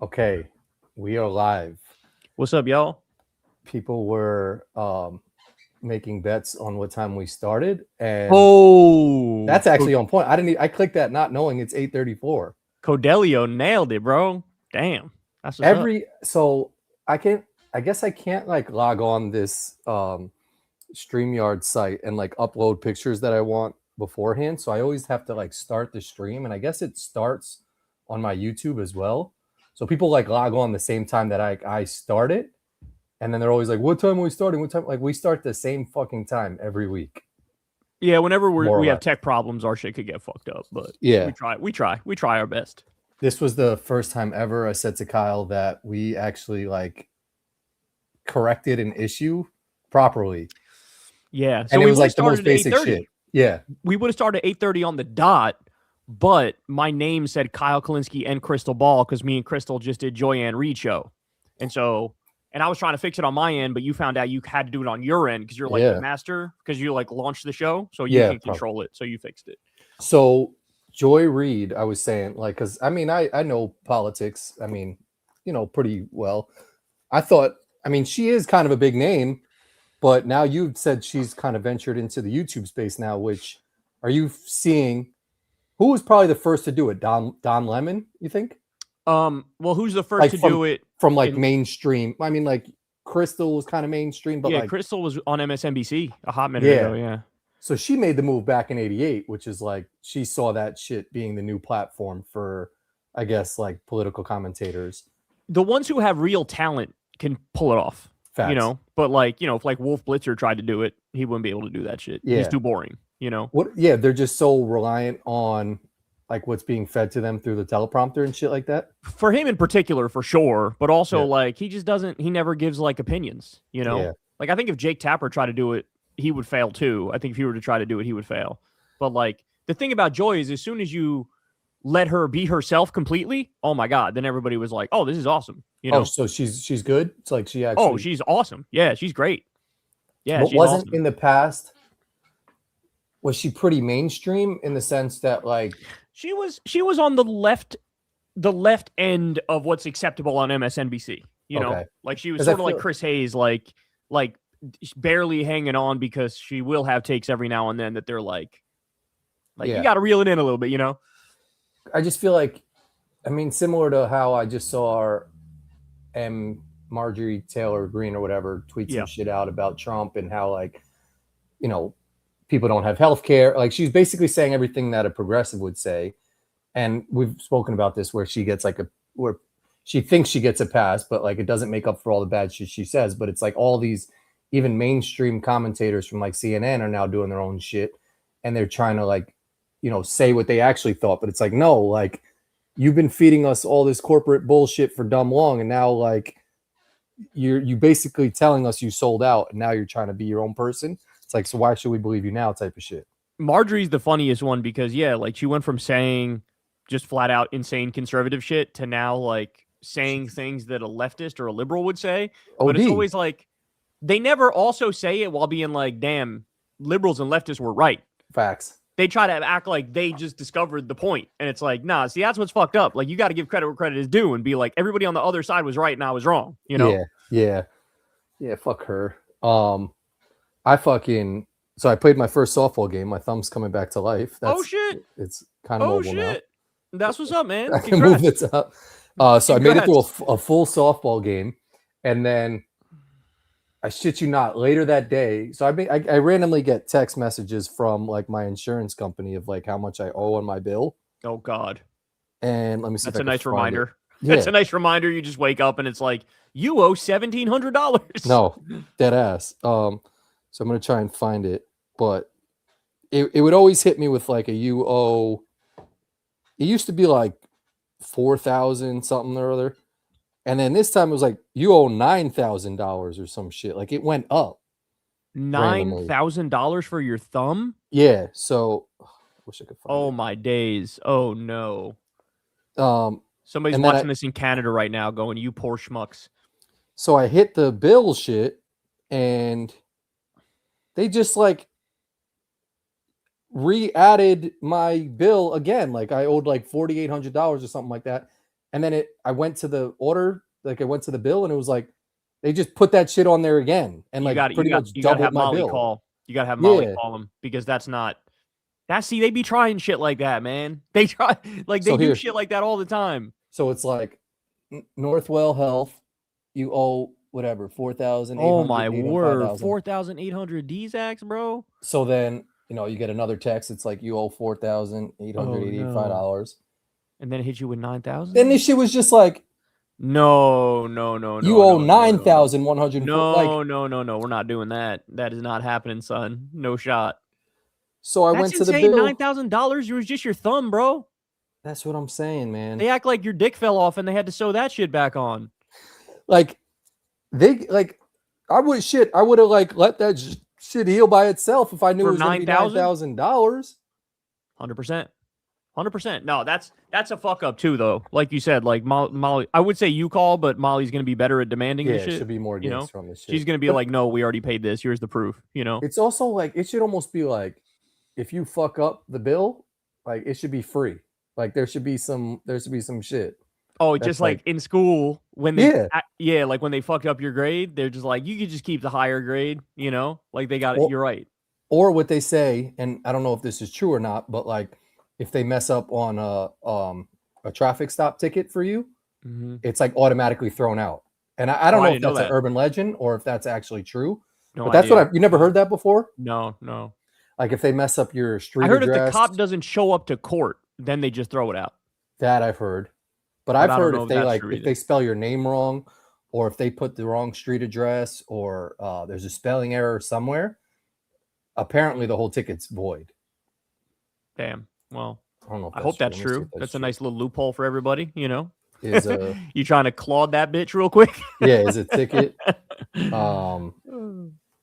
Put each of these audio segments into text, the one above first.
Okay, we are live. What's up, y'all? People were making bets on what time we started, and Oh, that's actually on point. I clicked that not knowing it's 8:34. Codelio nailed it, bro. Damn, that's what's up. So I can I guess I can't like log on this StreamYard site and like upload pictures that I want beforehand. So I always have to like start the stream, and I guess it starts on my YouTube as well. So people like log on the same time that I start it. And then they're always like, "What time are we starting? What time?" Like we start the same fucking time every week, Yeah, whenever more or we have less. tech problems, our shit could get fucked up, but Yeah. we try our best. This was the first time ever I said to Kyle that we actually like corrected an issue properly, Yeah, so and it we was would have like the most started at eight basic shit. thirty. Yeah, We would have started at 8:30 on the dot, but my name said Kyle Kulinski and Crystal Ball because me and Crystal just did Joyanne Reed show, and so. And I was trying to fix it on my end, but you found out you had to do it on your end because you're like the yeah, master, because you like launched the show, so you yeah. can Probably. control it. So you fixed it. So Joy Reid, I was saying, like, because I mean, I know politics. I mean, pretty well. I thought, I mean, she is kind of a big name. But now you've said she's kind of ventured into the YouTube space now, which are you seeing? Who was probably the first to do it? Don Lemon, you think? Well, who's the first Like to do it? from like In mainstream. I mean, like Crystal was kind of mainstream, but Yeah, like Crystal was on MSNBC a hot minute ago. yeah. Yeah, So she made the move back in '88, which is like she saw that shit being the new platform for, I guess, like political commentators. the ones who have real talent can pull it off. Facts. But like if like Wolf Blitzer tried to do it, he wouldn't be able to do that shit. He's Yeah. too boring. What? Yeah, they're just so reliant on like what's being fed to them through the teleprompter and shit like that. For him in particular, for sure. But also Yeah. like he just doesn't. He never gives like opinions. Yeah. Like I think if Jake Tapper tried to do it, he would fail too. I think if he were to try to do it, he would fail. But like the thing about Joy is, as soon as you let her be herself completely, oh my god, then everybody was like, "Oh, this is awesome." Oh, so she's good. It's like she actually. Oh, she's awesome. Yeah, she's great. Yeah, But she's wasn't awesome. in the past. Was she pretty mainstream in the sense that like She was on the left end of what's acceptable on MSNBC. okay? Like she was Because I sort of like feel Chris Hayes, like barely hanging on because she will have takes every now and then that they're like you yeah. got to reel it in a little bit. I just feel like, I mean, similar to how I just saw our Marjorie Taylor Greene or whatever tweet some Yeah. shit out about Trump and how like, you know, people don't have health care. Like she's basically saying everything that a progressive would say. And we've spoken about this where she gets like where she thinks she gets a pass, but like it doesn't make up for all the bad shit she says. But it's like all these even mainstream commentators from like CNN are now doing their own shit, and they're trying to like, say what they actually thought. But it's like, no, like you've been feeding us all this corporate bullshit for dumb long, and now like you basically telling us you sold out, and now you're trying to be your own person. It's like, so why should we believe you now? Type of shit. Marjorie's the funniest one because like she went from saying just flat out insane conservative shit to now like saying things that a leftist or a liberal would say. But it's OD. always like they never also say it while being like, damn, liberals and leftists were right. Facts. They try to act like they just discovered the point. And it's like, nah, see, that's what's fucked up. Like, you got to give credit where credit is due and be like, everybody on the other side was right and I was wrong, Yeah. Fuck her. I fucking so I played my first softball game. My thumb's coming back to life. Oh, shit. It's kind of mobile now. That's what's up, man. I can move it up. So I made it through a full softball game, and then I shit you not, later that day. So I randomly get text messages from like my insurance company of like how much I owe on my bill. Oh God. And let me see. That's a nice reminder. Yeah. That's a nice reminder. You just wake up and it's like you owe $1,700. No, dead ass. So I'm gonna try and find it, but it would always hit me with like a you owe. It used to be like 4,000 something or other, and then this time it was like you owe $9,000 or some shit. Like it went up. $9,000 for your thumb? Yeah. So I wish I could find Oh it. my days. Oh no. Um, Somebody's watching this in Canada right now going, you poor schmucks. So I hit the bill shit, and they just like re-added my bill again. Like I owed like $4,800 or something like that, And then I went to the order, like I went to the bill, and it was like they just put that shit on there again, and You got pretty much you got to doubled have my Molly bill. call. You got to have Molly Yeah. call them because that's not. See, they be trying shit like that, man. They try like they do shit like that all the time. So it's like Northwell Health, you owe whatever 4,000. Oh my word, 4,800 DZAX, bro. So then you get another text. It's like you owe $4,885, and then it hits you with 9,000. Then this shit was just like, no. You owe 9,100. No. We're not doing that. That is not happening, son. No shot. So I went to the bill. $9,000. It was just your thumb, bro. That's what I'm saying, man. They act like your dick fell off and they had to sew that shit back on. I would have let that shit heal by itself if I knew it was going to be $9,000. 100%. No, that's a fuck up too, though. Like you said, like Molly, I would say you call, but Molly's going to be better at demanding this shit. Should be more against from this shit. She's going to be like, no, we already paid this. Here's the proof. It's also like it should almost be like if you fuck up the bill, like it should be free. Like there should be some shit. Oh, just like in school when they like when they fucked up your grade, they're just like, you could just keep the higher grade, like they got it. You're right. Or what they say, and I don't know if this is true or not, but like if they mess up on a traffic stop ticket for you, it's like automatically thrown out. And I don't know if that's an urban legend or if that's actually true. No, but that's what you never heard that before? No. Like if they mess up your street address. I heard if the cop doesn't show up to court, then they just throw it out. That I've heard. But I've heard if they spell your name wrong, or if they put the wrong street address, or there's a spelling error somewhere, apparently the whole ticket's void. Damn. Well, I don't know. I hope that's true. That's a nice little loophole for everybody. Is you trying to claude that bitch real quick? Yeah. Is a ticket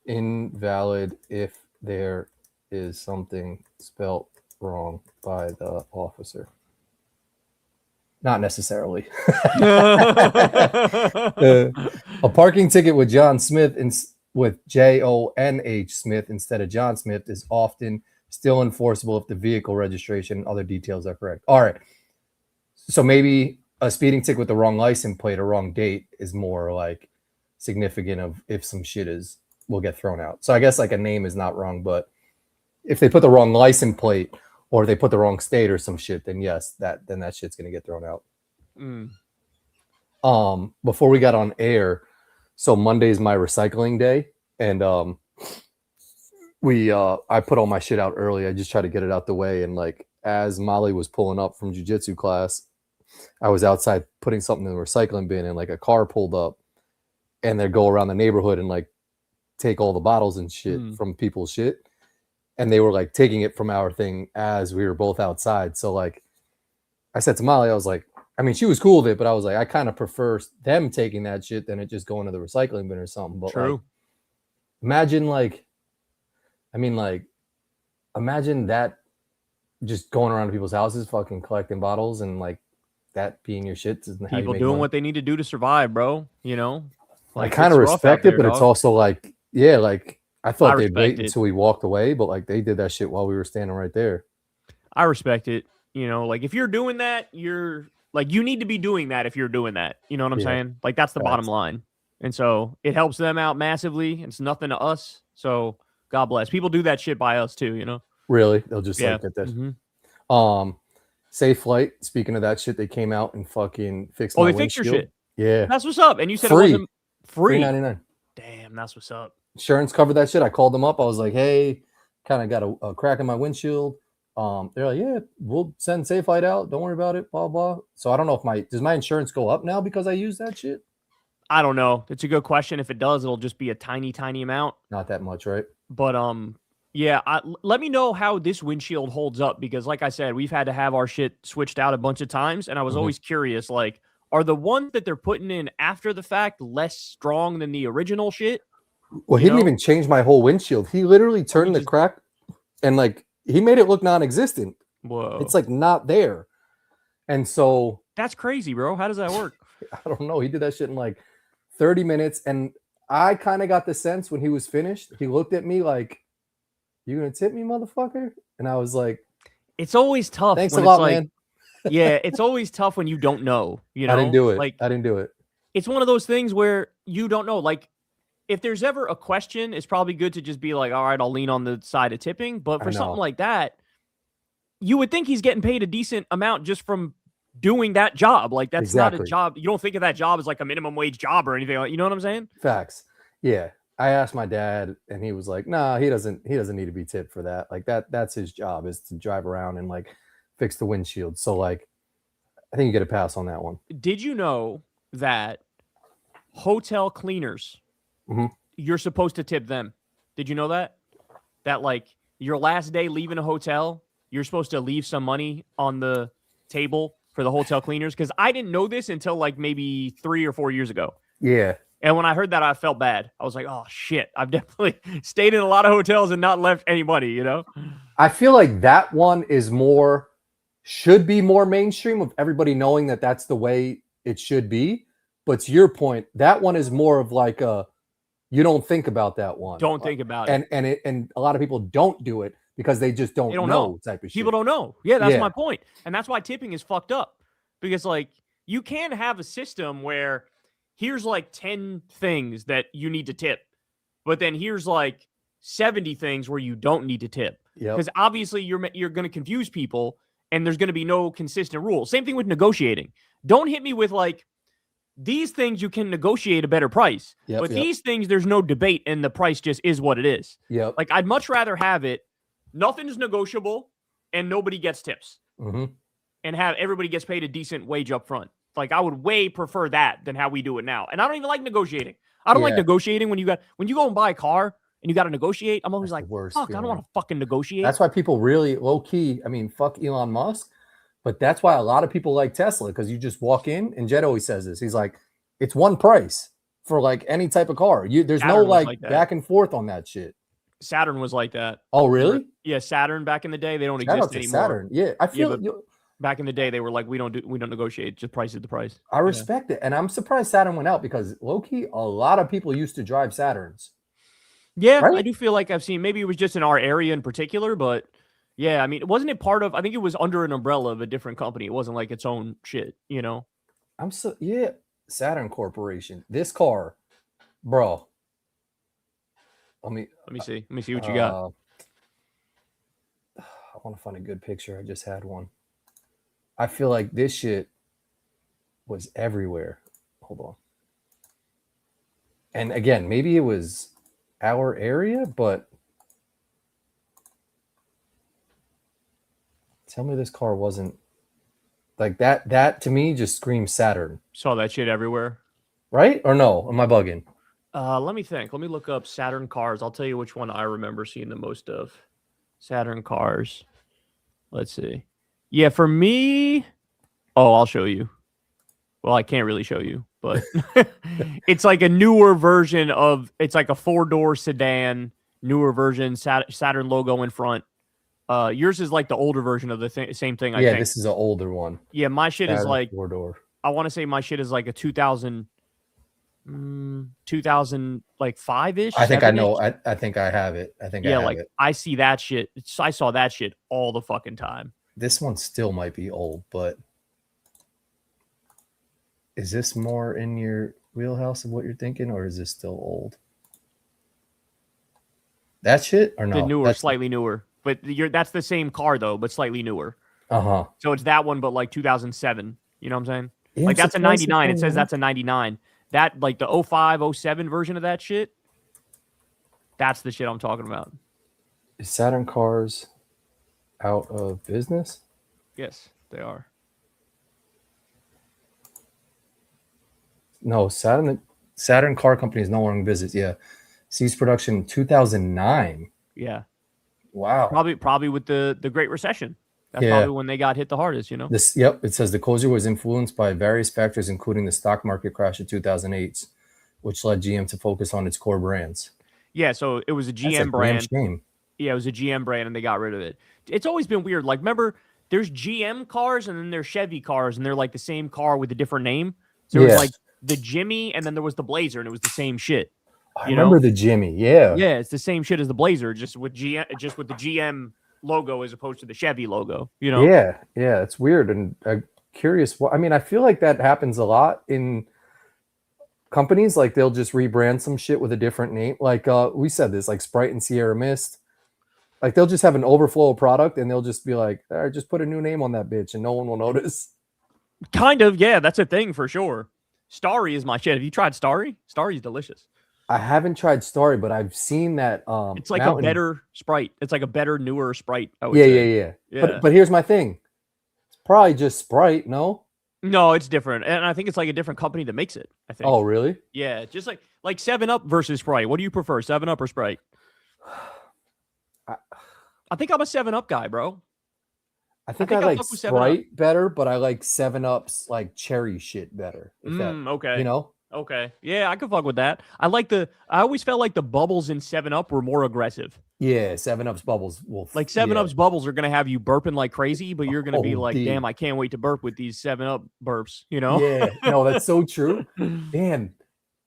invalid if there is something spelt wrong by the officer? Not necessarily. A parking ticket with John Smith with JONH Smith instead of John Smith is often still enforceable if the vehicle registration and other details are correct. All right. So maybe a speeding ticket with the wrong license plate or wrong date is more like significant of if some shit will get thrown out. So I guess like a name is not wrong, but if they put the wrong license plate or they put the wrong state or some shit, then yes, that shit's gonna get thrown out. Before we got on air, so Monday's my recycling day, and I put all my shit out early. I just try to get it out the way, and like as Molly was pulling up from jiu-jitsu class, I was outside putting something in the recycling bin, and like a car pulled up, and they go around the neighborhood and like take all the bottles and shit from people's shit. And they were like taking it from our thing as we were both outside. So like I said to Molly, I was like, I mean, she was cool with it, but I was like, I kind of prefer them taking that shit than it just going to the recycling bin or something. But true. Like, imagine that just going around to people's houses, fucking collecting bottles and like that being your shit. People doing what they need to do to survive, bro. Like I kind of respect it, but it's also like, yeah, like I thought they'd wait until we walked away, but like they did that shit while we were standing right there. I respect it. Like if you're doing that, you're like, you need to be doing that if you're doing that. You know what I'm saying? Like that's the bottom line. And so it helps them out massively. It's nothing to us. So God bless. People do that shit by us too, Really? They'll just like get that. Safe Flight. Speaking of that shit, they came out and fucking fixed my windshield. Fixed your shit. Yeah. That's what's up. And you said it wasn't free. $3.99. Damn, that's what's up. Insurance covered that shit. I called them up. I was like, hey, kind of got a crack in my windshield. They're like, yeah, we'll send Safe Flight out. Don't worry about it. Blah, blah. So I don't know if does my insurance go up now because I use that shit? I don't know. It's a good question. If it does, it'll just be a tiny, tiny amount. Not that much, right? But yeah. Let me know how this windshield holds up because, like I said, we've had to have our shit switched out a bunch of times, and I was always curious, like, are the ones that they're putting in after the fact less strong than the original shit? Well, he didn't even change my whole windshield. He literally turned the crack and like he made it look non-existent. Whoa. It's like not there. And so that's crazy, bro. How does that work? I don't know. He did that shit in like 30 minutes. And I kind of got the sense when he was finished, he looked at me like, you gonna tip me, motherfucker? And I was like, it's always tough. Thanks a lot, man. Yeah, it's always tough when you don't know, you know? I didn't do it. Like, I didn't do it. it's one of those things where you don't know. Like, if there's ever a question, it's probably good to just be like, all right, I'll lean on the side of tipping. But for something like that, you would think he's getting paid a decent amount just from doing that job. Like, that's not a job. You don't think of that job as like a minimum wage job or anything. Like, you know what I'm saying? Facts. Yeah. I asked my dad and he was like, nah, he doesn't need to be tipped for that. Like that's his job, is to drive around and like fix the windshield. So like, I think you get a pass on that one. Did you know that hotel cleaners, you're supposed to tip them? Did you know that? That like your last day leaving a hotel, you're supposed to leave some money on the table for the hotel cleaners? Because I didn't know this until like maybe 3 or 4 years ago. Yeah. And when I heard that, I felt bad. I was like, oh, shit. I've definitely stayed in a lot of hotels and not left any money, you know? I feel like that one is should be more mainstream, of everybody knowing that that's the way it should be. But to your point, that one is more of like you don't think about that one. Don't think about it. And a lot of people don't do it because they just don't know type of shit. People don't know. Yeah, that's my point. And that's why tipping is fucked up. Because like you can have a system where here's like 10 things that you need to tip, but then here's like 70 things where you don't need to tip. Because obviously you're going to confuse people and there's going to be no consistent rules. Same thing with negotiating. Don't hit me with like, these things you can negotiate a better price, but these things there's no debate and the price just is what it is. Like I'd much rather have it, nothing's negotiable and nobody gets tips and have everybody gets paid a decent wage up front. Like I would way prefer that than how we do it now. And I don't even like negotiating. I don't like negotiating when you go and buy a car and you got to negotiate. I'm always like, fuck, I don't want to fucking negotiate. That's why people really low key. I mean, fuck Elon Musk, but that's why a lot of people like Tesla, because you just walk in, and Jed always says this. He's like, it's one price for like any type of car. There's Saturn no like back and forth on that shit. Saturn was like that. Oh, really? Yeah, Saturn back in the day, they don't exist anymore. Saturn. Yeah, I feel back in the day, they were like, we don't negotiate. Just price is the price. I respect it. And I'm surprised Saturn went out, because low-key, a lot of people used to drive Saturns. Yeah, right? I do feel like I've seen, maybe it was just in our area in particular, but yeah, I mean, wasn't it part of, I think it was under an umbrella of a different company. It wasn't like its own shit, you know? Saturn Corporation. This car, bro. Let me see. Let me see what you got. I want to find a good picture. I just had one. I feel like this shit was everywhere. Hold on. And again, maybe it was our area, but tell me this car wasn't like that. That to me just screams Saturn. Saw that shit everywhere. Right? Or no? Am I bugging? Let me think. Let me look up Saturn cars. I'll tell you which one I remember seeing the most of. Saturn cars. Let's see. Yeah, for me, I'll show you. Well, I can't really show you, but it's like a newer version of, it's like a 4-door sedan, newer version, Saturn logo in front. Yours is like the older version of the same thing, I think. Yeah, this is an older one. Yeah, my shit Saturn is like, 4-door. I want to say my shit is like a 2000 like 5-ish. I think I know. I think I have it. I think I have it. I see that shit. I saw that shit all the fucking time. This one still might be old, but is this more in your wheelhouse of what you're thinking, or is this still old? That shit or no? The newer, slightly newer. But that's the same car though, but slightly newer. So it's that one, but like 2007. You know what I'm saying? Yeah, like that's a 99. It says that's a 99. That like the 05, 07 version of that shit. That's the shit I'm talking about. Is Saturn cars out of business? Yes, they are. No, Saturn Car Company is no longer in business. Yeah, ceased production in 2009. Yeah. Wow. Probably with the Great Recession. That's probably when they got hit the hardest, you know? It says the closure was influenced by various factors, including the stock market crash of 2008, which led GM to focus on its core brands. Yeah, so it was a GM brand. Yeah, it was a GM brand, and they got rid of it. It's always been weird. Like, remember, there's GM cars, and then there's Chevy cars, and they're like the same car with a different name. So it was like the Jimmy, and then there was the Blazer, and it was the same shit. I remember the Jimmy. Yeah. Yeah, it's the same shit as the Blazer, just with the GM logo as opposed to the Chevy logo. You know? Yeah, yeah, it's weird, and I'm curious. I mean, I feel like that happens a lot in companies. Like they'll just rebrand some shit with a different name. Like we said this, like Sprite and Sierra Mist. Like they'll just have an overflow of product, and they'll just be like, all right, just put a new name on that bitch, and no one will notice. Kind of, yeah. That's a thing for sure. Starry is my shit. Have you tried Starry? Starry's delicious. I haven't tried Starry, but I've seen that. It's like Mountain... a better Sprite. It's like a better, newer Sprite. I would yeah, say. yeah. But here's my thing. It's probably just Sprite, no? No, it's different, and I think it's like a different company that makes it. I think. Oh, really? Yeah, just like 7-Up versus Sprite. What do you prefer, 7-Up or Sprite? I think I'm a 7-Up guy, bro. I think I like Sprite better, but I like 7-Up's like cherry shit better. Okay. You know? Okay. Yeah, I can fuck with that. I always felt like the bubbles in 7-Up were more aggressive. Yeah, 7-Up's bubbles will like 7-Up's bubbles are gonna have you burping like crazy, but you're gonna be like, damn, I can't wait to burp with these 7-Up burps, you know? Yeah, no, that's so true. Damn.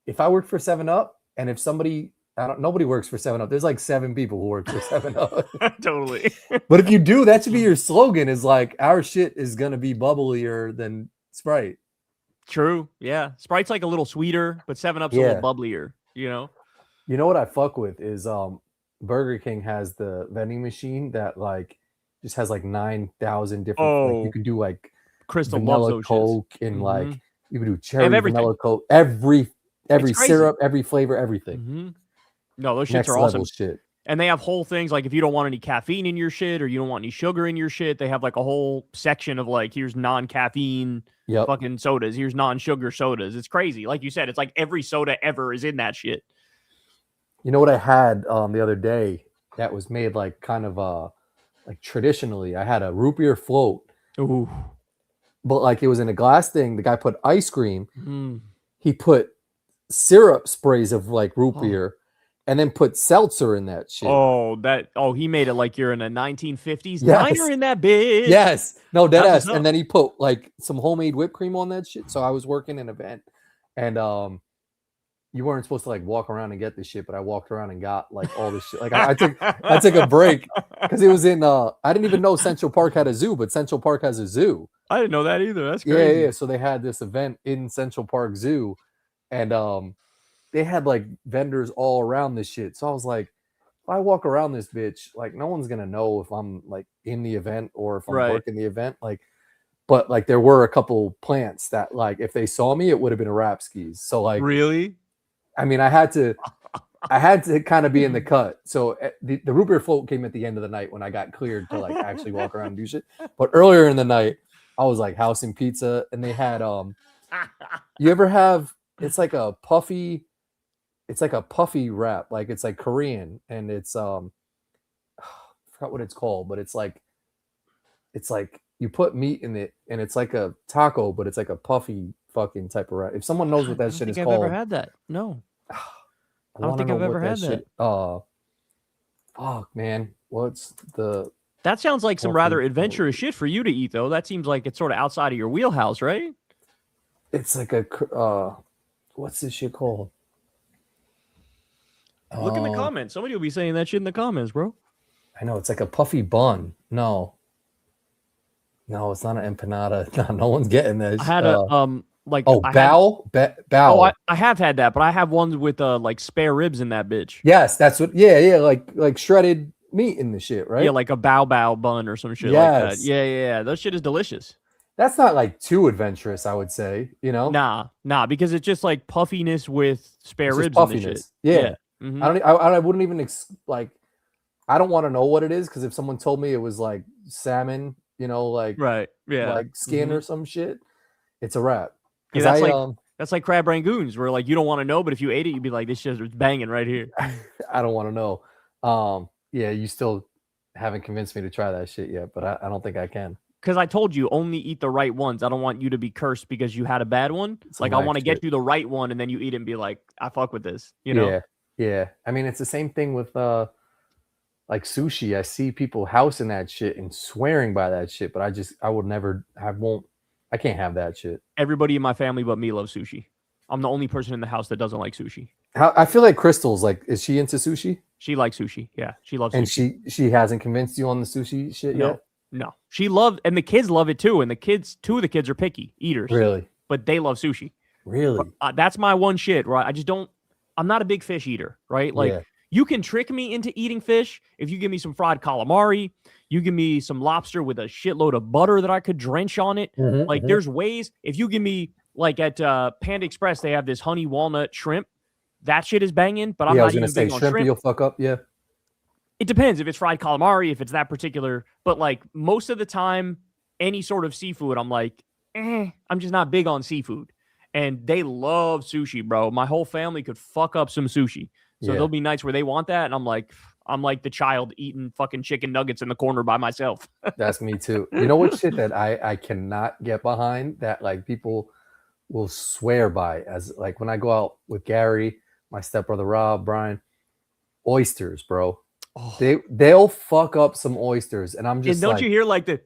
If I worked for 7-Up and if somebody nobody works for 7-Up. There's like 7 people who work for 7-Up. Totally. But if you do, that should be your slogan, is like, our shit is gonna be bubblier than Sprite. True. Yeah. Sprite's like a little sweeter, but 7-Up's a little bubblier, you know? You know what I fuck with is Burger King has the vending machine that like just has like 9,000 different like, you can do like Crystal vanilla Coke and like you can do cherry vanilla Coke, every syrup, every flavor, everything. No, those shits are awesome. Shit. And they have whole things like if you don't want any caffeine in your shit or you don't want any sugar in your shit, they have like a whole section of like, here's non-caffeine fucking sodas. Here's non-sugar sodas. It's crazy. Like you said, it's like every soda ever is in that shit. You know what I had the other day that was made like kind of like traditionally? I had a root beer float. Ooh. But like it was in a glass thing. The guy put ice cream. He put syrup sprays of like root beer. And then put seltzer in that shit. He made it like you're in a 1950s diner in that bitch. Yes. No, deadass. And then he put like some homemade whipped cream on that shit. So I was working an event and you weren't supposed to like walk around and get this shit, but I walked around and got like all this shit. Like I took a break because it was in I didn't even know Central Park had a zoo, but Central Park has a zoo. I didn't know that either. That's crazy. Yeah. So they had this event in Central Park Zoo and they had like vendors all around this shit. So I was like, if I walk around this bitch, like no one's gonna know if I'm like in the event or if I'm working the event. Like, but like there were a couple plants that like if they saw me, it would have been a rap skis. So like, really? I mean, I had to kind of be in the cut. So the root beer float came at the end of the night when I got cleared to like actually walk around and do shit. But earlier in the night, I was like house and pizza, and they had you ever have? It's like a puffy wrap, like it's like Korean, and it's I forgot what it's called, but it's like you put meat in it, and it's like a taco, but it's like a puffy fucking type of wrap. If someone knows what that shit is called, I've ever had that. No, I don't think I've ever had that. Fuck, man, what's the? That sounds like some rather adventurous shit for you to eat, though. That seems like it's sort of outside of your wheelhouse, right? It's like a what's this shit called? Look in the comments. Somebody will be saying that shit in the comments, bro. I know. It's like a puffy bun. No, it's not an empanada. No one's getting this. I had a bao. Oh, I have had that, but I have ones with like spare ribs in that bitch. Yes, that's what. Yeah, like shredded meat in the shit, right? Yeah, like a bao bun or some shit like that. Yeah. That shit is delicious. That's not like too adventurous, I would say. You know? Nah, because it's just like puffiness with spare ribs in the shit. Yeah. Mm-hmm. I wouldn't even like. I don't want to know what it is because if someone told me it was like salmon, you know, like like skin or some shit, it's a wrap. Yeah, that's like crab rangoons, where like you don't want to know, but if you ate it, you'd be like, this shit is banging right here. I don't want to know. Yeah, you still haven't convinced me to try that shit yet, but I don't think I can. Because I told you, only eat the right ones. I don't want you to be cursed because you had a bad one. Like I want to get you the right one, and then you eat it and be like, I fuck with this. You know? Yeah. I mean, it's the same thing with like sushi. I see people housing that shit and swearing by that shit, but I can't have that shit. Everybody in my family but me loves sushi. I'm the only person in the house that doesn't like sushi. I feel like Crystal's like, is she into sushi? She likes sushi. Yeah, she loves And sushi. she hasn't convinced you on the sushi shit yet? No. She loved, and the kids love it too. And two of the kids are picky eaters. Really? But they love sushi. Really? That's my one shit, right? I'm not a big fish eater, right? Like, Yeah. you can trick me into eating fish if you give me some fried calamari, you give me some lobster with a shitload of butter that I could drench on it. Like, there's ways. If you give me, like at Panda Express, they have this honey walnut shrimp. That shit is banging, but I'm not even big on shrimp. You'll fuck up, yeah. It depends if it's fried calamari, if it's that particular. But like most of the time, any sort of seafood, I'm like, I'm just not big on seafood. And they love sushi, bro. My whole family could fuck up some sushi. So there'll be nights where they want that, and I'm like the child eating fucking chicken nuggets in the corner by myself. That's me too. You know what shit that I cannot get behind that like people will swear by, as like when I go out with Gary, my stepbrother Rob, Brian, oysters, bro. Oh. They'll fuck up some oysters, and I'm just and don't you hear like the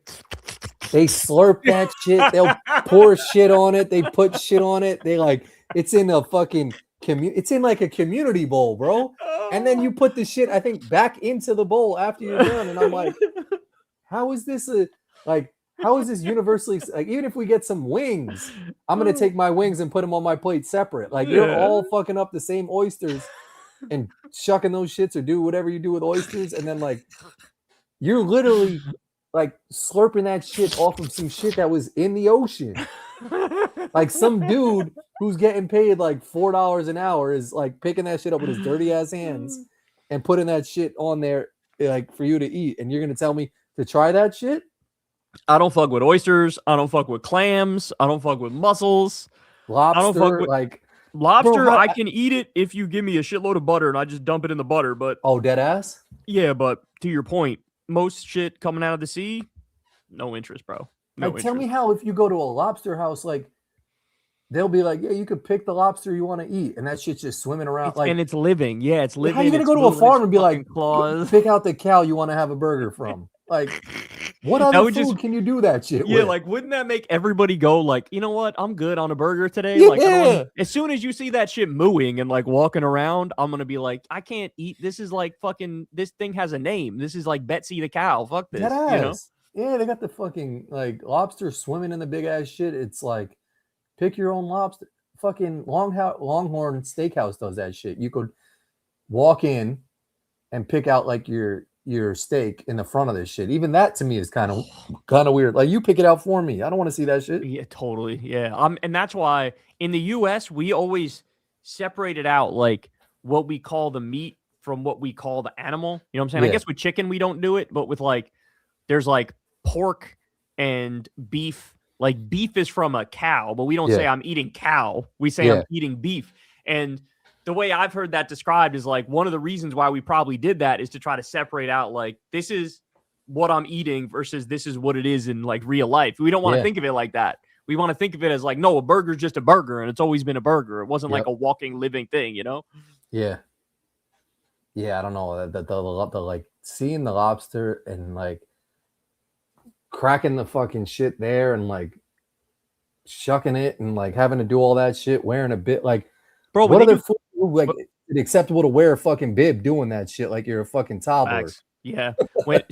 they slurp that shit, they'll pour shit on it, they put shit on it, they like it's in a fucking it's in like a community bowl, bro. And then you put the shit, I think, back into the bowl after you're done. And I'm like, how is this universally, like, even if we get some wings, I'm gonna take my wings and put them on my plate separate. Like, you're all fucking up the same oysters and shucking those shits or do whatever you do with oysters, and then like you're literally like slurping that shit off of some shit that was in the ocean. Like some dude who's getting paid like $4 an hour is like picking that shit up with his dirty ass hands and putting that shit on there like for you to eat, and you're gonna tell me to try that shit? I don't fuck with oysters. I don't fuck with clams. I don't fuck with mussels. Lobster, I don't fuck with, like lobster. Bro, I can eat it if you give me a shitload of butter and I just dump it in the butter. But dead ass. Yeah, but to your point, most shit coming out of the sea, no interest, bro. No interest. Tell me how if you go to a lobster house, like they'll be like, yeah, you could pick the lobster you want to eat, and that shit's just swimming around, and it's living. Yeah, it's living. How are you gonna go to a farm and be like, pick out the cow you want to have a burger from? Like, what other food can you do that shit with? Like, wouldn't that make everybody go like, you know what? I'm good on a burger today. Yeah. Like, as soon as you see that shit mooing and like walking around, I'm gonna be like, I can't eat. This is like fucking. This thing has a name. This is like Betsy the cow. Fuck this. You know? Yeah, they got the fucking like lobster swimming in the big ass shit. It's like, pick your own lobster. Fucking Longhorn Steakhouse does that shit. You could walk in and pick out like your steak in the front of this shit. Even that to me is kind of weird. Like, you pick it out for me. I don't want to see that shit. Yeah, totally. Yeah. And that's why in the US we always separated out like what we call the meat from what we call the animal. You know what I'm saying? Yeah. I guess with chicken we don't do it, but with like there's like pork and beef. Like, beef is from a cow, but we don't say I'm eating cow. We say I'm eating beef. And the way I've heard that described is like one of the reasons why we probably did that is to try to separate out like this is what I'm eating versus this is what it is in like real life. We don't want to think of it like that. We want to think of it as like, no, a burger's just a burger and it's always been a burger. It wasn't like a walking, living thing, you know? Yeah. Yeah, I don't know. The like seeing the lobster and like cracking the fucking shit there and like shucking it and like having to do all that shit, wearing a bit like, bro, what other food like it's acceptable to wear a fucking bib doing that shit like you're a fucking toddler? Facts. Yeah.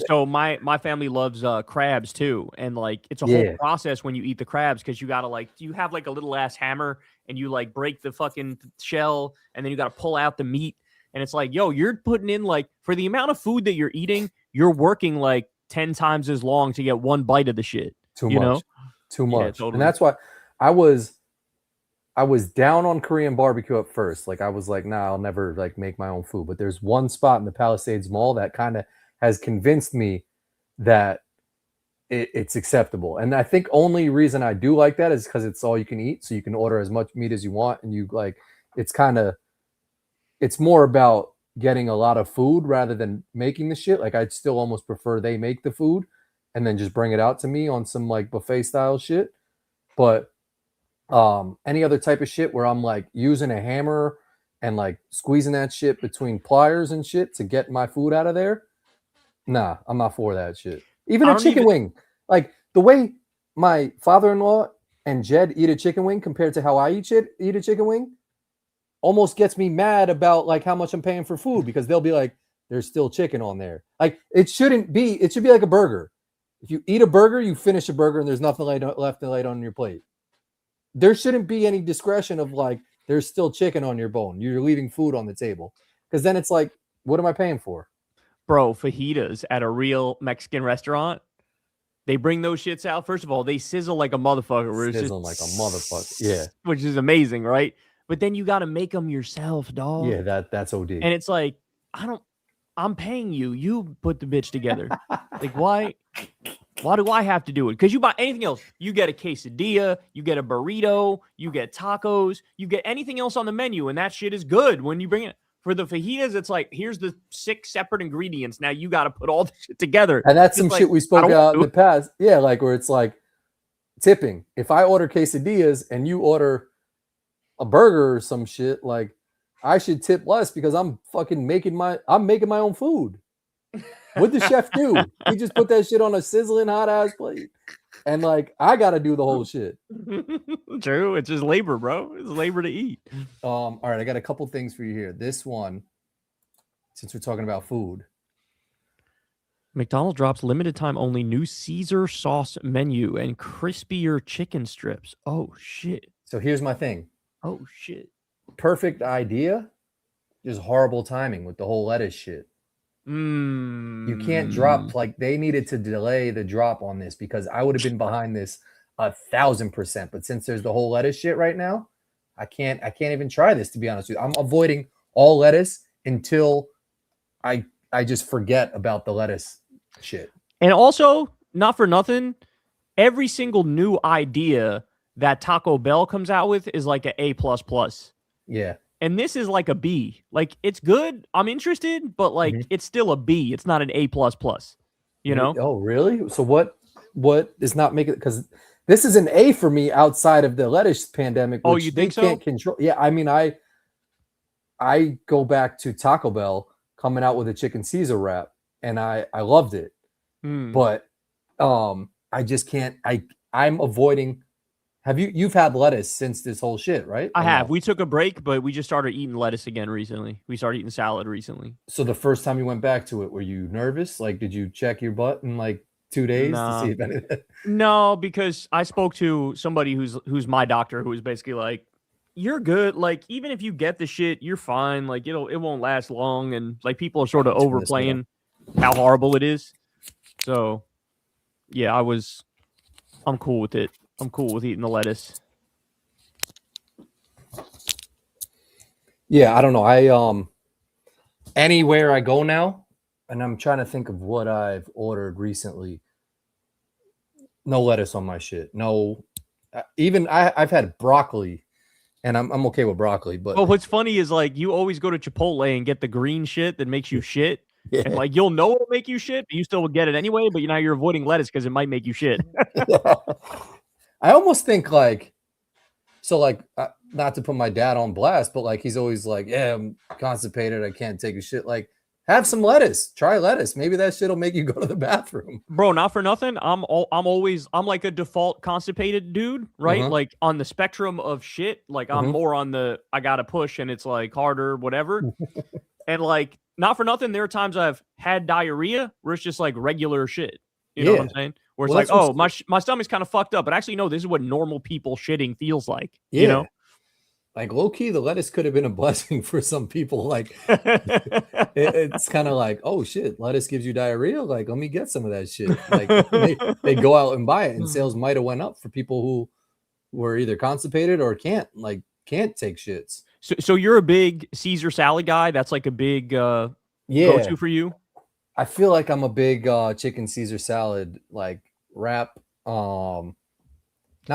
So my family loves crabs too, and like it's a whole process when you eat the crabs because you gotta like you have like a little ass hammer and you like break the fucking shell and then you gotta pull out the meat, and it's like, yo, you're putting in like for the amount of food that you're eating, you're working like 10 times as long to get one bite of the shit. Too much. Yeah, totally. And that's why I was down on Korean barbecue at first. Like I was like, nah, I'll never like make my own food. But there's one spot in the Palisades Mall that kind of has convinced me that it's acceptable. And I think only reason I do like that is because it's all you can eat. So you can order as much meat as you want. And you like, it's more about getting a lot of food rather than making the shit. Like I'd still almost prefer they make the food and then just bring it out to me on some like buffet style shit. But any other type of shit where I'm like using a hammer and like squeezing that shit between pliers and shit to get my food out of there, nah, I'm not for that shit. Even a chicken wing, like the way my father-in-law and Jed eat a chicken wing compared to how I eat a chicken wing almost gets me mad about like how much I'm paying for food, because they'll be like, there's still chicken on there. Like it should be like a burger. If you eat a burger, you finish a burger and there's nothing left to lay on your plate. There shouldn't be any discretion of like, there's still chicken on your bone. You're leaving food on the table. Because then it's like, what am I paying for? Bro, fajitas at a real Mexican restaurant, they bring those shits out. First of all, they sizzle like a motherfucker. Sizzle like a motherfucker. Yeah. Which is amazing, right? But then you got to make them yourself, dog. Yeah, that's OD. And it's like, I'm paying you. You put the bitch together. Like, why do I have to do it? Because you buy anything else. You get a quesadilla, you get a burrito, you get tacos, you get anything else on the menu, and that shit is good when you bring it. For the fajitas, it's like, here's the 6 separate ingredients. Now you got to put all the shit together. And that's some shit we spoke about in the past. Yeah, like where it's like tipping. If I order quesadillas and you order a burger or some shit, like I should tip less because I'm fucking making my own food. What'd the chef do? He just put that shit on a sizzling hot ass plate. And like I gotta do the whole shit. True. It's just labor, bro. It's labor to eat. All right, I got a couple things for you here. This one, since we're talking about food. McDonald's drops limited time only new Caesar sauce menu and crispier chicken strips. Oh shit. So here's my thing. Oh shit. Perfect idea. Just horrible timing with the whole lettuce shit. You can't drop, like they needed to delay the drop on this because I would have been behind this 1,000%. But since there's the whole lettuce shit right now, I can't even try this, to be honest with you. I'm avoiding all lettuce until I just forget about the lettuce shit. And also, not for nothing, every single new idea that Taco Bell comes out with is like an A++. Yeah. And this is like a B. Like, it's good. I'm interested, but like it's still a B. It's not an A++. You know? Oh, really? So what is not making it? Because this is an A for me outside of the lettuce pandemic. Oh, you think so? Can't control. Yeah, I mean, I go back to Taco Bell coming out with a chicken Caesar wrap, and I loved it. But I just can't. I'm avoiding. You've had lettuce since this whole shit, right? I have. We took a break, but we just started eating lettuce again recently. We started eating salad recently. So the first time you went back to it, were you nervous? Like, did you check your butt in like 2 days to see if anything? No, because I spoke to somebody who's my doctor, who was basically like, you're good. Like, even if you get the shit, you're fine. Like, it won't last long. And like, people are sort of overplaying how horrible it is. So yeah, I'm cool with it. I'm cool with eating the lettuce. Yeah, I don't know. Anywhere I go now, and I'm trying to think of what I've ordered recently. No lettuce on my shit. No, even I've had broccoli, and I'm okay with broccoli. But what's funny is like you always go to Chipotle and get the green shit that makes you shit. Yeah. And like you'll know it'll make you shit, but you still would get it anyway. But now you're avoiding lettuce because it might make you shit. I almost think like, so like, not to put my dad on blast, but like he's always like, yeah, I'm constipated, I can't take a shit. Like, have some lettuce. Try lettuce. Maybe that shit'll make you go to the bathroom. Bro, not for nothing. I'm like a default constipated dude, right? Like on the spectrum of shit. Like I'm more on the I gotta push and it's like harder, whatever. And like, not for nothing, there are times I've had diarrhea where it's just like regular shit. You know what I'm saying? Where it's like, oh, my stomach's kind of fucked up, but actually, no, this is what normal people shitting feels like. Yeah. You know? Like low key, the lettuce could have been a blessing for some people. Like it's kind of like, oh shit, lettuce gives you diarrhea. Like, let me get some of that shit. Like they go out and buy it, and sales might have went up for people who were either constipated or can't take shits. So you're a big Caesar salad guy. That's like a big go-to for you. I feel like I'm a big chicken Caesar salad like wrap. Not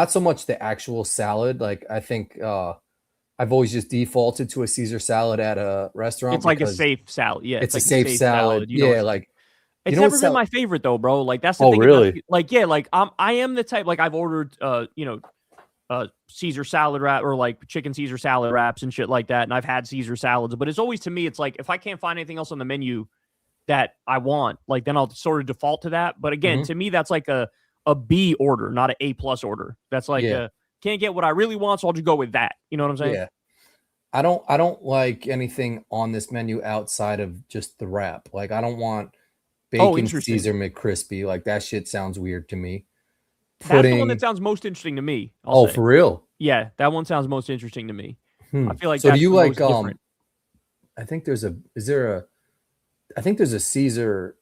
so much the actual salad. Like I think I've always just defaulted to a Caesar salad at a restaurant. It's like a safe salad. Yeah, it's like a safe salad. Yeah, like it's never been my favorite though, bro. Like that's the thing. Really? Like yeah, like I am the type. Like I've ordered Caesar salad wrap or like chicken Caesar salad wraps and shit like that, and I've had Caesar salads. But it's always, to me, it's like if I can't find anything else on the menu that I want, like then I'll sort of default to that. But again, to me, that's like a B order, not an A+ order. That's like can't get what I really want, so I'll just go with that. You know what I'm saying? Yeah. I don't like anything on this menu outside of just the wrap. Like I don't want Oh, bacon interesting. Caesar McCrispy. Like that shit sounds weird to me. That's the one that Pudding. sounds most interesting to me. I'll Oh, say. for real? Yeah, that one sounds most interesting to me. I feel like So do that's you the like most different. I think there's a is there a I think there's a Caesar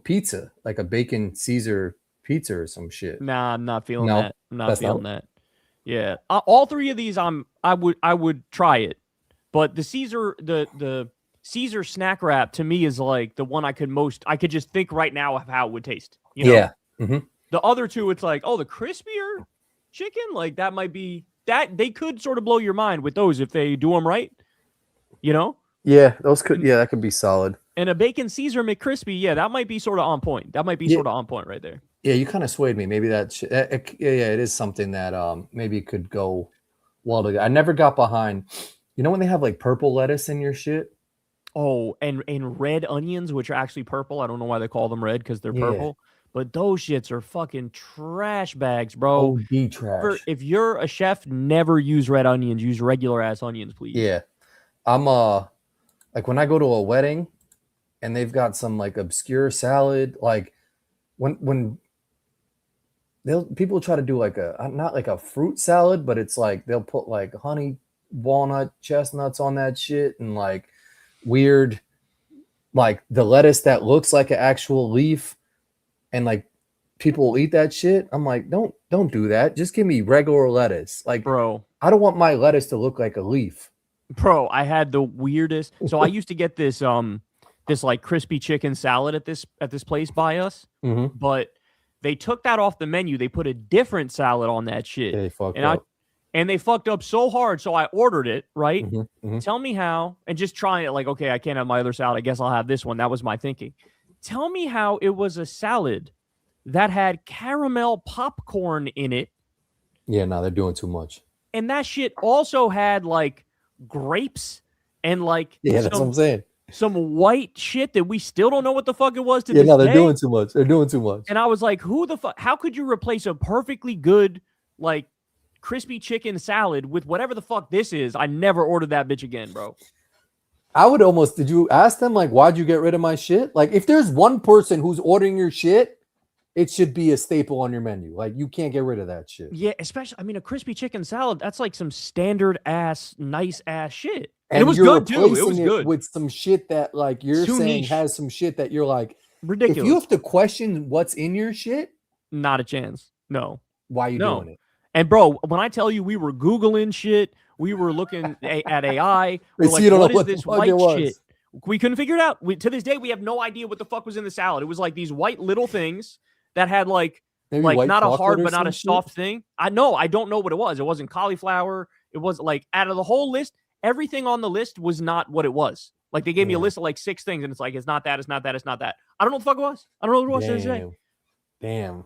pizza, like a bacon Caesar pizza or some shit. Nah, I'm not feeling No, that. I'm not that's feeling not. that. Yeah, all three of these, I would try it, but the Caesar snack wrap to me is like the one I could just think right now of how it would taste. You know, Yeah. Hmm. the other two, it's like, oh, the crispier chicken, like that might be that they could sort of blow your mind with those if they do them right. You know, Yeah, those could. and, Yeah, that could be solid. and a bacon Caesar McCrispy, yeah, that might be sort of on point. That might be Yeah, sort of on point right there. yeah. You kind of swayed me. Maybe yeah, yeah. It is something that maybe could go well together. I never got behind. You know when they have like purple lettuce in your shit? Oh, and red onions, which are actually purple. I don't know why they call them red because they're Yeah. purple. But those shits are fucking trash bags, bro. OD trash. If you're a chef, never use red onions. Use regular ass onions, please. Yeah. I'm like when I go to a wedding and they've got some like obscure salad, like when they'll people try to do like a not like a fruit salad, but it's like they'll put like honey walnut chestnuts on that shit and like weird like the lettuce that looks like an actual leaf and like people will eat that shit. I'm like, don't do that. Just give me regular lettuce. Like Bro. I don't want my lettuce to look like a leaf. Bro, I had the weirdest. So I used to get this like crispy chicken salad at this place by us, Mm-hmm. but they took that off the menu. They put a different salad on that shit. Yeah, they fucked And up. they fucked up so hard, so I ordered it, right? Mm-hmm. Mm-hmm. Tell me how, and just trying it like, okay, I can't have my other salad. I guess I'll have this one. That was my thinking. Tell me how it was a salad that had caramel popcorn in it, Yeah, no, they're doing too much. and that shit also had like grapes and like Yeah, that's what I'm saying. some white shit that we still don't know what the fuck it was to Yeah, this no, they're day. doing too much. They're doing too much. And I was like, who the fuck? How could you replace a perfectly good like crispy chicken salad with whatever the fuck this is? I never ordered that bitch again, bro. I would almost, did you ask them, like, why'd you get rid of my shit? Like, if there's one person who's ordering your shit, it should be a staple on your menu. Like, you can't get rid of that shit. Yeah, especially, I mean, a crispy chicken salad, that's like some standard ass, nice ass shit. And it was you're good too. It was replacing good. with some shit that, like, you're Too saying niche. has some shit that you're like, Ridiculous. if you have to question what's in your shit, Not a chance. No. why are you No. doing it? And bro, when I tell you we were Googling shit, we were looking at AI. We're So like, you don't what know is what the this fuck white it was. shit? We couldn't figure it out. To this day, we have no idea what the fuck was in the salad. It was like these white little things that had like Maybe like white not a chocolate hard or but not some a shit? soft thing. I don't know what it was. It wasn't cauliflower. It was like out of the whole list, everything on the list was not what it was. Like they gave me a Yeah. list of like 6 things, and it's like it's not that, it's not that, it's not that. I don't know what the fuck it was. I don't know what it was to this day. Damn.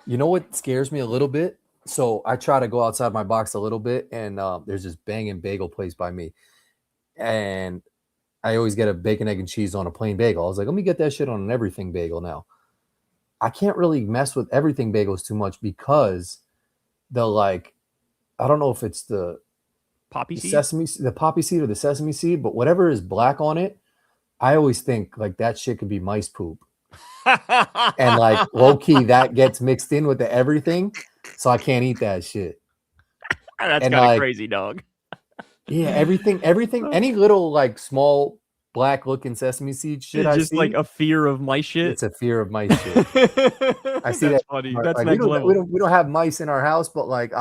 You know what scares me a little bit? So I try to go outside my box a little bit, and there's this banging bagel place by me, and I always get a bacon, egg, and cheese on a plain bagel. I was like, let me get that shit on an everything bagel now. I can't really mess with everything bagels too much because the like, I don't know if it's the Poppy seed. the poppy seed or the sesame seed, but whatever is black on it, I always think like that shit could be mice poop. And like low key that gets mixed in with the everything, so I can't eat that shit. That's And kind of like, crazy, dog. yeah, everything, any little like small black looking sesame seed shit It's I just see, like a fear of mice shit. it's a fear of mice shit. I see That's that. funny. Like, That's we next don't, level. we don't have mice in our house, but like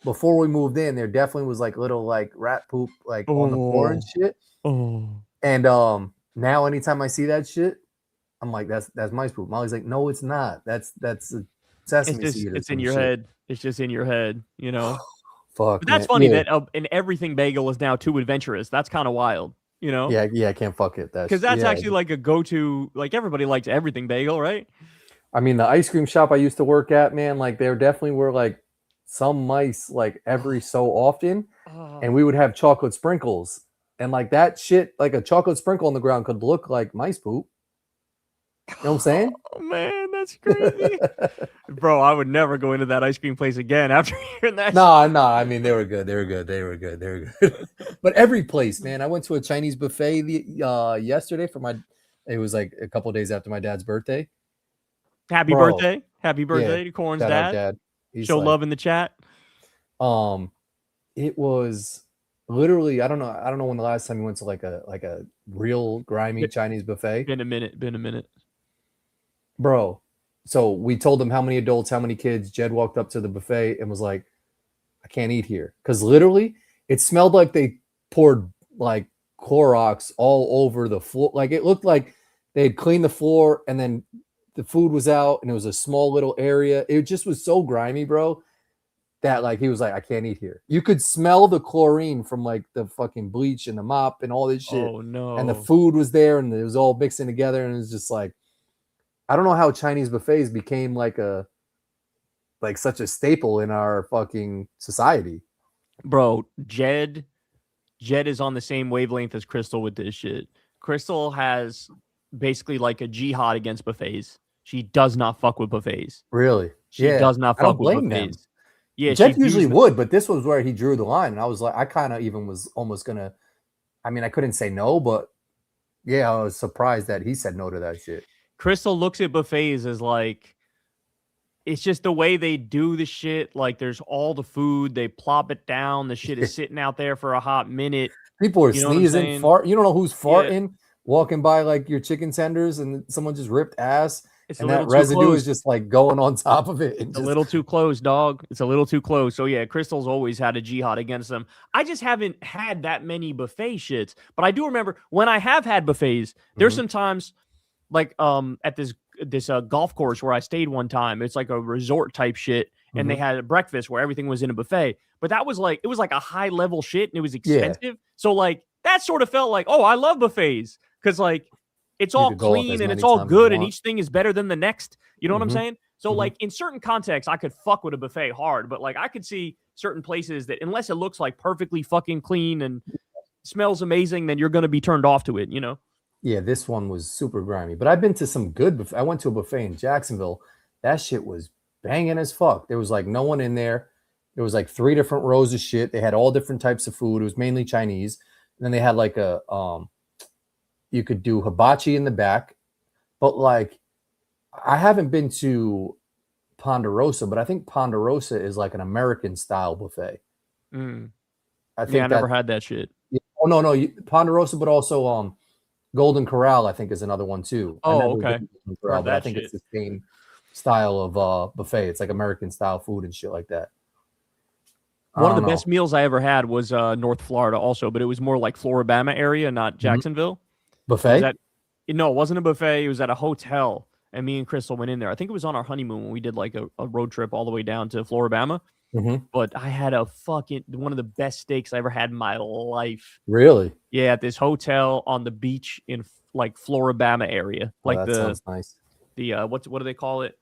before we moved in, there definitely was like little like rat poop like on the floor and shit. Oh. And now anytime I see that shit, I'm like, that's mice poop. Molly's like, no, it's not. That's a sesame seed. It's in your head. It's just in your head, you know. Fuck. But that's man. funny Yeah. that an everything bagel is now too adventurous. That's kind of wild, you know. Yeah, I can't fuck it. Because that's actually like a go-to. Like everybody likes everything bagel, right? I mean, the ice cream shop I used to work at, man, like there definitely were like some mice like every so often, and we would have chocolate sprinkles, and like that shit, like a chocolate sprinkle on the ground could look like mice poop. You know what I'm saying? Oh man, That's crazy. Bro, I would never go into that ice cream place again after hearing that. No. I mean, they were good. They were good. But every place, man. I went to a Chinese buffet yesterday for my. It was like a couple days after my dad's birthday. Happy Bro, birthday to Corin's shout out dad. dad. He's Show like, love in the chat. It was literally I don't know when the last time you went to like a real grimy Chinese buffet. Been a minute. Bro. So we told them how many adults, how many kids. Jed walked up to the buffet and was like, I can't eat here. Because literally it smelled like they poured like Clorox all over the floor. Like it looked like they had cleaned the floor and then the food was out and it was a small little area. It just was so grimy, bro, that like he was like, I can't eat here. You could smell the chlorine from like the fucking bleach and the mop and all this shit. Oh no. And the food was there and it was all mixing together and it was just like, I don't know how Chinese buffets became like such a staple in our fucking society. Bro, Jed is on the same wavelength as Crystal with this shit. Crystal has basically like a jihad against buffets. She does not fuck with buffets. Really? She does not fuck with buffets. Them. Yeah, Jed usually would, but this was where he drew the line. And I was like, I kind of even was almost gonna. I mean, I couldn't say no, but yeah, I was surprised that he said no to that shit. Crystal looks at buffets as like, it's just the way they do the shit. Like there's all the food, they plop it down. The shit is sitting out there for a hot minute. People are sneezing, fart. You don't know who's farting, walking by like your chicken tenders, and someone just ripped ass. And that residue is just like going on top of it. It's a little too close, dog. It's a little too close. So yeah, Crystal's always had a jihad against them. I just haven't had that many buffet shits. But I do remember when I have had buffets, there's some times like at this golf course where I stayed one time. It's like a resort type shit. And they had a breakfast where everything was in a buffet. But that was like, it was like a high level shit and it was expensive. Yeah. So like that sort of felt like, oh, I love buffets. Cause like it's all clean and it's all good and each thing is better than the next. You know what I'm saying? So like in certain contexts, I could fuck with a buffet hard, but like I could see certain places that unless it looks like perfectly fucking clean and smells amazing, then you're going to be turned off to it, you know? Yeah, this one was super grimy, but I've been to some good I went to a buffet in Jacksonville. That shit was banging as fuck. There was like no one in there. There was like 3 different rows of shit. They had all different types of food. It was mainly Chinese. And then they had like a you could do hibachi in the back. But like I haven't been to Ponderosa, but I think Ponderosa is like an American style buffet. I think I never had that shit. Yeah, oh no, Ponderosa, but also Golden Corral, I think, is another one too. Oh, okay. Corral, but I think it's the same style of buffet. It's like American style food and shit like that. One of the best meals I ever had was North Florida also, but it was more like Floribama area, not Jacksonville. Buffet? No, it wasn't a buffet. It was at a hotel, and me and Crystal went in there. I think it was on our honeymoon when we did like a road trip all the way down to Floribama. But I had one of the best steaks I ever had in my life. Really? Yeah, at this hotel on the beach in like Floribama area. Like that sounds nice. The what do they call it?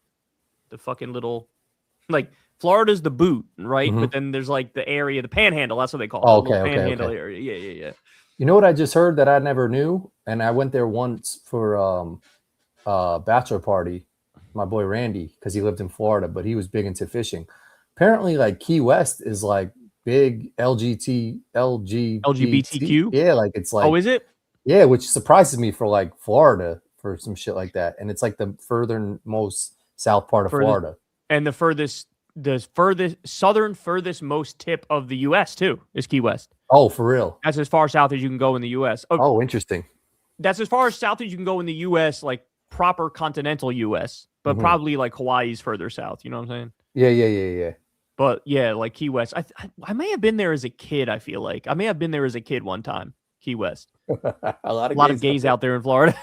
The fucking little like Florida's the boot, right? But then there's like the area, the panhandle, that's what they call it. Okay, panhandle area. Yeah. You know what I just heard that I never knew? And I went there once for a bachelor party. My boy Randy, because he lived in Florida, but he was big into fishing. Apparently, like Key West is like big LGBTQ. Yeah, like it's like. Oh, is it? Yeah, which surprises me for like Florida for some shit like that. And it's like the furthernmost south part of Florida. And the furthest most tip of the U.S. too is Key West. Oh, for real? That's as far south as you can go in the U.S. Oh, interesting. That's as far south as you can go in the U.S., like proper continental U.S., but probably like Hawaii's further south. You know what I'm saying? Yeah. But yeah, like Key West. I may have been there as a kid, I feel like. I may have been there as a kid one time, Key West. a lot of gays out there in Florida.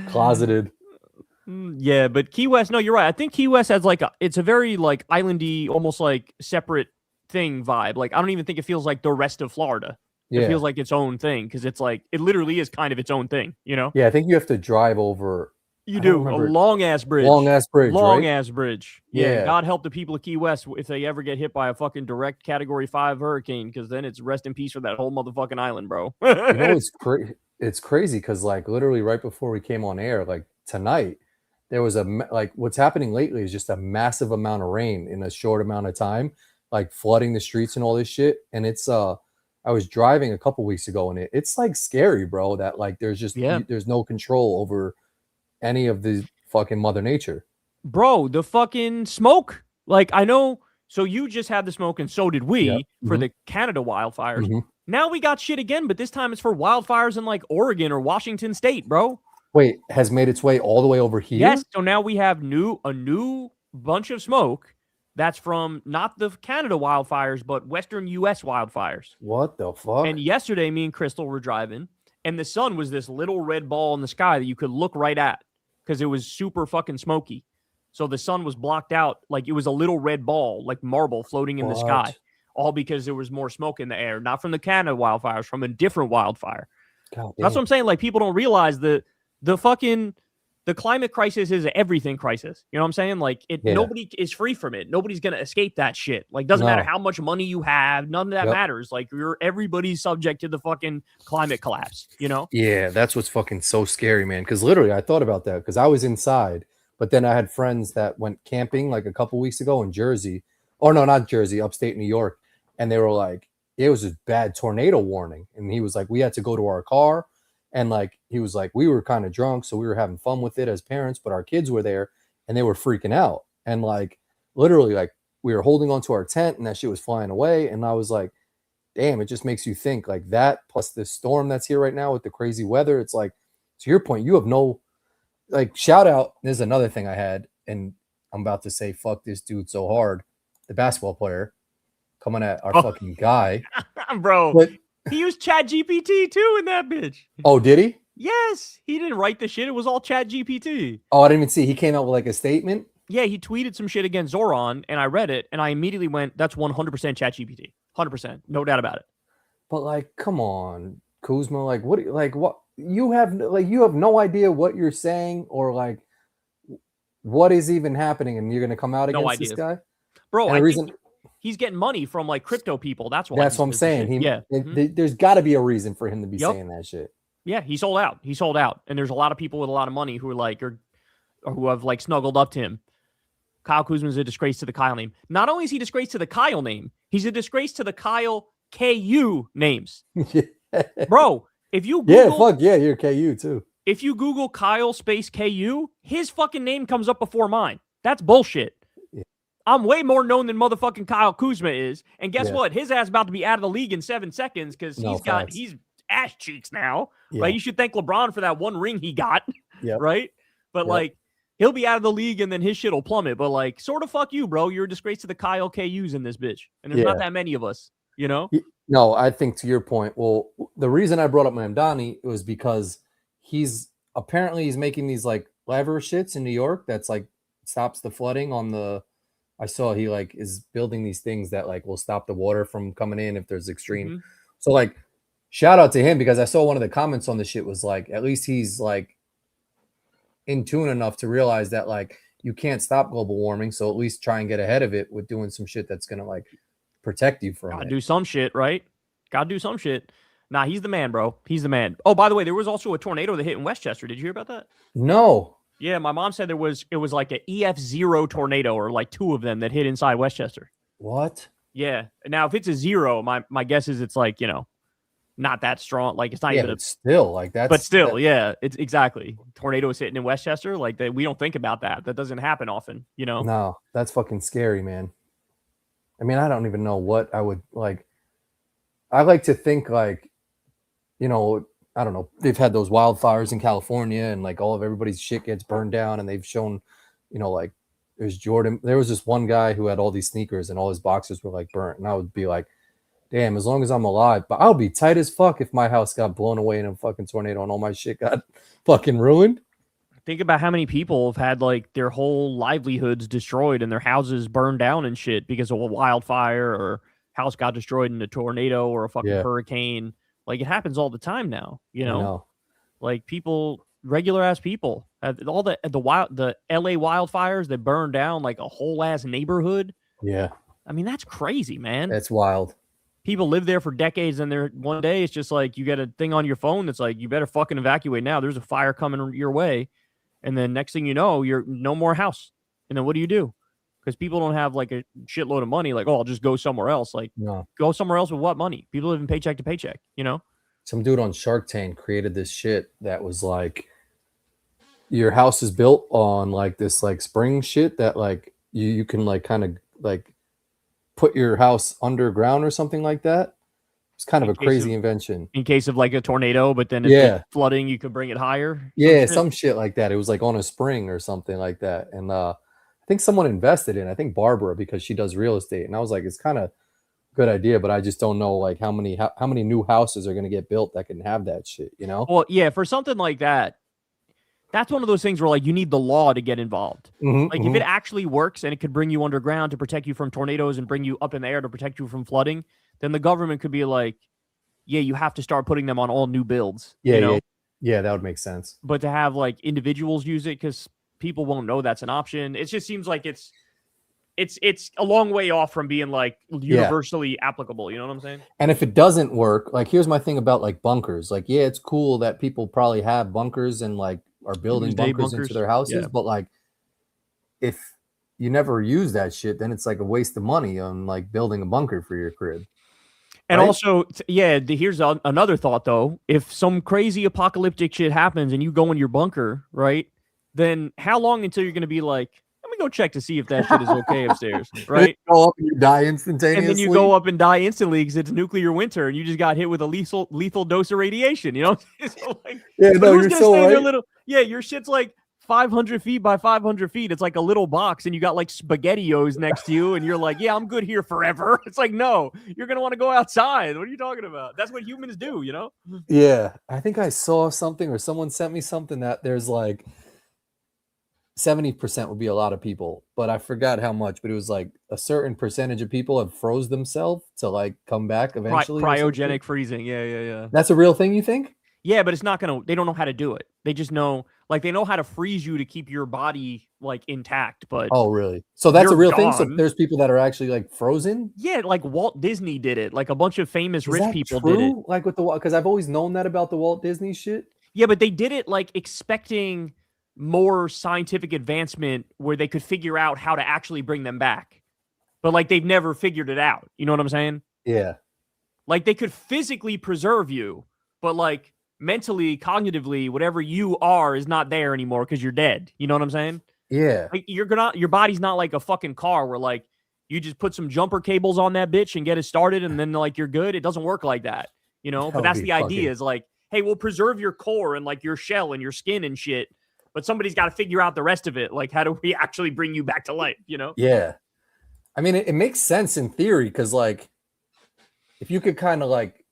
Closeted. Yeah, but Key West, no, you're right. I think Key West has like it's a very like islandy, almost like separate thing vibe. Like I don't even think it feels like the rest of Florida. It feels like its own thing because it's like it literally is kind of its own thing, you know? Yeah, I think you have to drive over. You do a long ass bridge. Right? Bridge. Yeah. God help the people of Key West if they ever get hit by a fucking direct Category 5 hurricane, because then it's rest in peace for that whole motherfucking island, bro. You know, it's crazy because like literally right before we came on air, like tonight, there was like what's happening lately is just a massive amount of rain in a short amount of time, like flooding the streets and all this shit. And it's I was driving a couple weeks ago and it's like scary, bro, that like there's no control over any of the fucking mother nature. Bro, the fucking smoke. Like, I know, so you just had the smoke and so did we for the Canada wildfires. Now we got shit again, but this time it's for wildfires in like Oregon or Washington State, bro. Wait, has made its way all the way over here? Yes, so now we have a new bunch of smoke that's from not the Canada wildfires, but Western U.S. wildfires. What the fuck? And yesterday, me and Crystal were driving, and the sun was this little red ball in the sky that you could look right at because it was super fucking smoky. So the sun was blocked out, like it was a little red ball, like marble floating in the sky, all because there was more smoke in the air, not from the Canada wildfires, from a different wildfire. That's what I'm saying. Like, people don't realize the climate crisis is an everything crisis. You know what I'm saying? Like, nobody is free from it. Nobody's going to escape that shit. Like, doesn't matter how much money you have. None of that matters. Like, everybody's subject to the fucking climate collapse, you know? Yeah, that's what's fucking so scary, man. Because literally, I thought about that because I was inside, but then I had friends that went camping like a couple weeks ago in Jersey. Or no, not Jersey, upstate New York. And they were like, it was a bad tornado warning. And he was like, we had to go to our car. And like, he was like, we were kind of drunk, so we were having fun with it as parents, but our kids were there and they were freaking out. And like, literally, like, we were holding onto our tent and that shit was flying away. And I was like, damn, it just makes you think like that, plus this storm that's here right now with the crazy weather. It's like, to your point, you have no, like, shout out. There's another thing I had, and I'm about to say, fuck this dude so hard. The basketball player coming at our fucking guy. Bro. But, he used Chat GPT too in that bitch. Oh, did he? Yes. He didn't write the shit. It was all Chat GPT. Oh, I didn't even see. He came out with like a statement. Yeah, he tweeted some shit against Zoran, and I read it, and I immediately went, that's 100% Chat GPT. 100%. No doubt about it. But like, come on, Kuzma. Like, what you have no idea what you're saying or like what is even happening, and you're gonna come out against this guy? Bro, I think he's getting money from like crypto people. That's why. That's what I'm saying. There's got to be a reason for him to be saying that shit. Yeah, he sold out. He sold out, and there's a lot of people with a lot of money who are like, or who have like snuggled up to him. Kyle Kuzma is a disgrace to the Kyle name. Not only is he a disgrace to the Kyle name, he's a disgrace to the Kyle KU names. Bro, if you Google, you're KU too. If you Google Kyle space KU, his fucking name comes up before mine. That's bullshit. I'm way more known than motherfucking Kyle Kuzma is. And guess what? His ass about to be out of the league in 7 seconds because he's ass cheeks now. Yeah. Right? You should thank LeBron for that one ring he got. Right? But like, he'll be out of the league and then his shit will plummet. But like, sort of fuck you, bro. You're a disgrace to the Kyle KUs in this bitch. And there's not that many of us, you know? No, I think to your point, well, the reason I brought up Mamdani was because he's making these like lever shits in New York that's like stops the flooding on the I saw he like is building these things that like will stop the water from coming in if there's extreme. So like shout out to him because I saw one of the comments on the shit was like, at least he's like in tune enough to realize that like you can't stop global warming. So at least try and get ahead of it with doing some shit that's going to like protect you from it. Gotta do some shit, right? Gotta do some shit. Nah, he's the man, bro. He's the man. Oh, by the way, there was also a tornado that hit in Westchester. Did you hear about that? No. Yeah, my mom said it was like an EF0 tornado or like 2 of them that hit inside Westchester. What? Yeah. Now, if it's a 0, my guess is it's like, you know, not that strong. Like it's not even still like that. But still, it's exactly. Tornado is hitting in Westchester. Like we don't think about that. That doesn't happen often, you know? No, that's fucking scary, man. I mean, I don't even know what I would like. I like to think like, you know, I don't know. They've had those wildfires in California and like all of everybody's shit gets burned down. And they've shown, you know, like there's Jordan. There was this one guy who had all these sneakers and all his boxers were like burnt. And I would be like, damn, as long as I'm alive, but I'll be tight as fuck if my house got blown away in a fucking tornado and all my shit got fucking ruined. Think about how many people have had like their whole livelihoods destroyed and their houses burned down and shit because of a wildfire or house got destroyed in a tornado or a fucking hurricane. Like it happens all the time now, you know? Like people, regular ass people, all the LA wildfires that burned down like a whole ass neighborhood. Yeah. I mean, that's crazy, man. That's wild. People live there for decades and they're one day it's just like you get a thing on your phone that's like, you better fucking evacuate now. There's a fire coming your way. And then next thing you know, you're no more house. And then what do you do? Because people don't have like a shitload of money. Like, oh, I'll just go somewhere else. Like, No. go somewhere else with what money? People live in paycheck to paycheck, Some dude on Shark Tank created this shit that was like, your house is built on like this like spring shit that like you can like kind of like put your house underground or something like that. It's kind of a crazy invention. In case of like a tornado, but then if it's flooding, you could bring it higher. Yeah, some shit like that. It was like on a spring or something like that. And I think someone invested in, I think Barbara, because she does real estate. And I was like, it's kind of good idea, but I just don't know like how many new houses are going to get built that can have that shit, Well, yeah, for something like that, that's one of those things where like you need the law to get involved. If it actually works and it could bring you underground to protect you from tornadoes and bring you up in the air to protect you from flooding, then the government could be like, yeah, you have to start putting them on all new builds. Yeah, that would make sense. But to have like individuals use it because people won't know that's an option. It just seems like it's a long way off from being like universally applicable. You know what I'm saying? And if it doesn't work, like here's my thing about like bunkers. Like, yeah, it's cool that people probably have bunkers and like are building bunkers into their houses, but like if you never use that shit, then it's like a waste of money on like building a bunker for your crib. And also, here's another thought though. If some crazy apocalyptic shit happens and you go in your bunker, right? Then how long until you're going to be like, let me go check to see if that shit is okay upstairs, right? Go up and you die instantaneously. And then you go up and die instantly because it's nuclear winter and you just got hit with a lethal dose of radiation, So like, you're so right. Your shit's like 500 feet by 500 feet. It's like a little box and you got like SpaghettiOs next to you and you're like, yeah, I'm good here forever. It's like, no, you're going to want to go outside. What are you talking about? That's what humans do, Yeah. I think I saw something or someone sent me something that there's like 70% would be a lot of people, but I forgot how much, but it was like a certain percentage of people have froze themselves to like come back eventually. Cryogenic freezing. Yeah. That's a real thing, you think? Yeah, but it's not they don't know how to do it. They just know, like they know how to freeze you to keep your body like intact, but oh really? So that's a real thing. So there's people that are actually like frozen? Yeah, like Walt Disney did it. Like a bunch of famous rich people did it. Like with because I've always known that about the Walt Disney shit. Yeah, but they did it like expecting more scientific advancement where they could figure out how to actually bring them back. But like they've never figured it out. You know what I'm saying? Yeah. Like they could physically preserve you, but like mentally, cognitively, whatever you are is not there anymore because you're dead. You know what I'm saying? Yeah. Like your body's not like a fucking car where like you just put some jumper cables on that bitch and get it started and then like you're good. It doesn't work like that, But that's the idea is like, hey, we'll preserve your core and like your shell and your skin and shit. But somebody's got to figure out the rest of it. Like, how do we actually bring you back to life, Yeah. I mean, it makes sense in theory because, like, if you could kind of, like,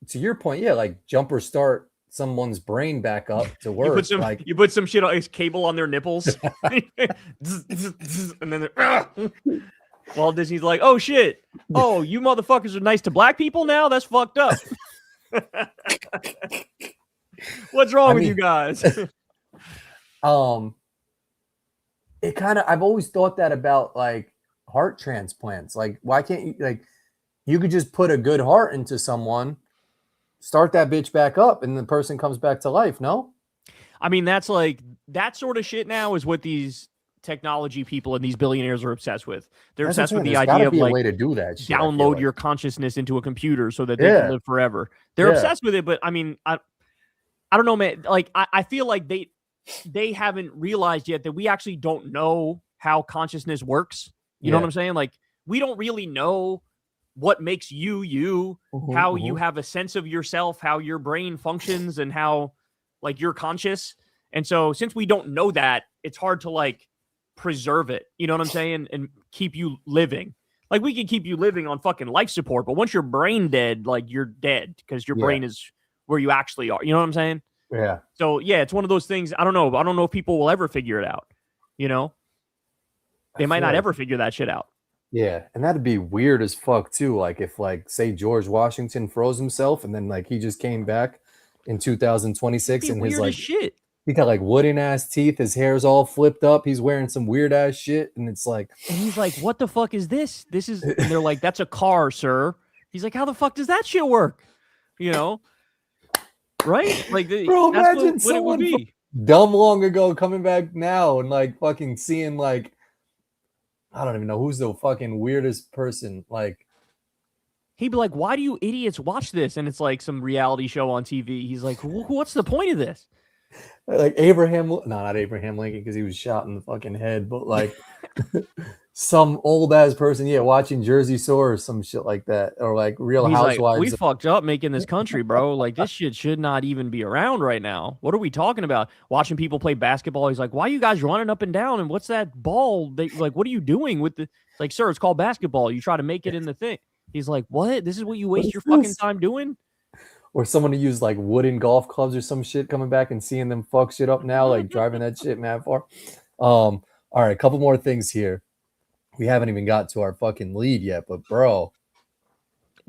to your point, yeah, like, jump or start someone's brain back up to work. You put some shit on cable on their nipples. And then Walt Disney's like, oh, shit. Oh, you motherfuckers are nice to black people now? That's fucked up. What's wrong with you guys? It kind of, I've always thought that about like heart transplants. Like, why can't you, like, you could just put a good heart into someone, start that bitch back up, and the person comes back to life. No, I mean, that's like that sort of shit now is what these technology people and these billionaires are obsessed with. They're obsessed with the idea of like a way to do that shit, download your consciousness into a computer so that they can live forever. They're obsessed with it, but I mean, I don't know, man. Like, I feel like they haven't realized yet that we actually don't know how consciousness works. You know what I'm saying? Like, we don't really know what makes you, how you have a sense of yourself, how your brain functions, and how like you're conscious. And so since we don't know that, it's hard to like preserve it. You know what I'm saying? And keep you living. Like, we can keep you living on fucking life support, but once your brain dead, like you're dead because your brain is where you actually are. You know what I'm saying? Yeah. So yeah, it's one of those things. I don't know if people will ever figure it out. They might not ever figure that shit out. Yeah, and that'd be weird as fuck too. Like if like say George Washington froze himself and then like he just came back in 2026 and his like shit. He got like wooden ass teeth, his hair's all flipped up, he's wearing some weird ass shit, and it's like, and he's like, what the fuck is this? This is, and they're like, that's a car, sir. He's like, how the fuck does that shit work? Right? Like, bro, imagine what it would be. dumb long ago, coming back now and like fucking seeing like I don't even know who's the fucking weirdest person. Like He'd be like, "Why do you idiots watch this?" And it's like some reality show on TV. He's like, "What's the point of this?" Abraham, no, not Abraham Lincoln because he was shot in the fucking head, but like some old ass person, yeah, watching Jersey Shore or some shit like that, or like Real He's like, Housewives. "We fucked up making this country, bro. Like this shit should not even be around right now. What are we talking about? Watching people play basketball." He's like, "Why are you guys running up and down? And what's that ball? Like, what are you doing with the?" It's like, "Sir, it's called basketball. You try to make it in the thing." He's like, "What? This is what you waste your fucking time doing?" Or someone who used like wooden golf clubs or some shit coming back and seeing them fuck shit up now, like driving that shit mad far. All right, a couple more things here. We haven't even got to our fucking lead yet, but bro.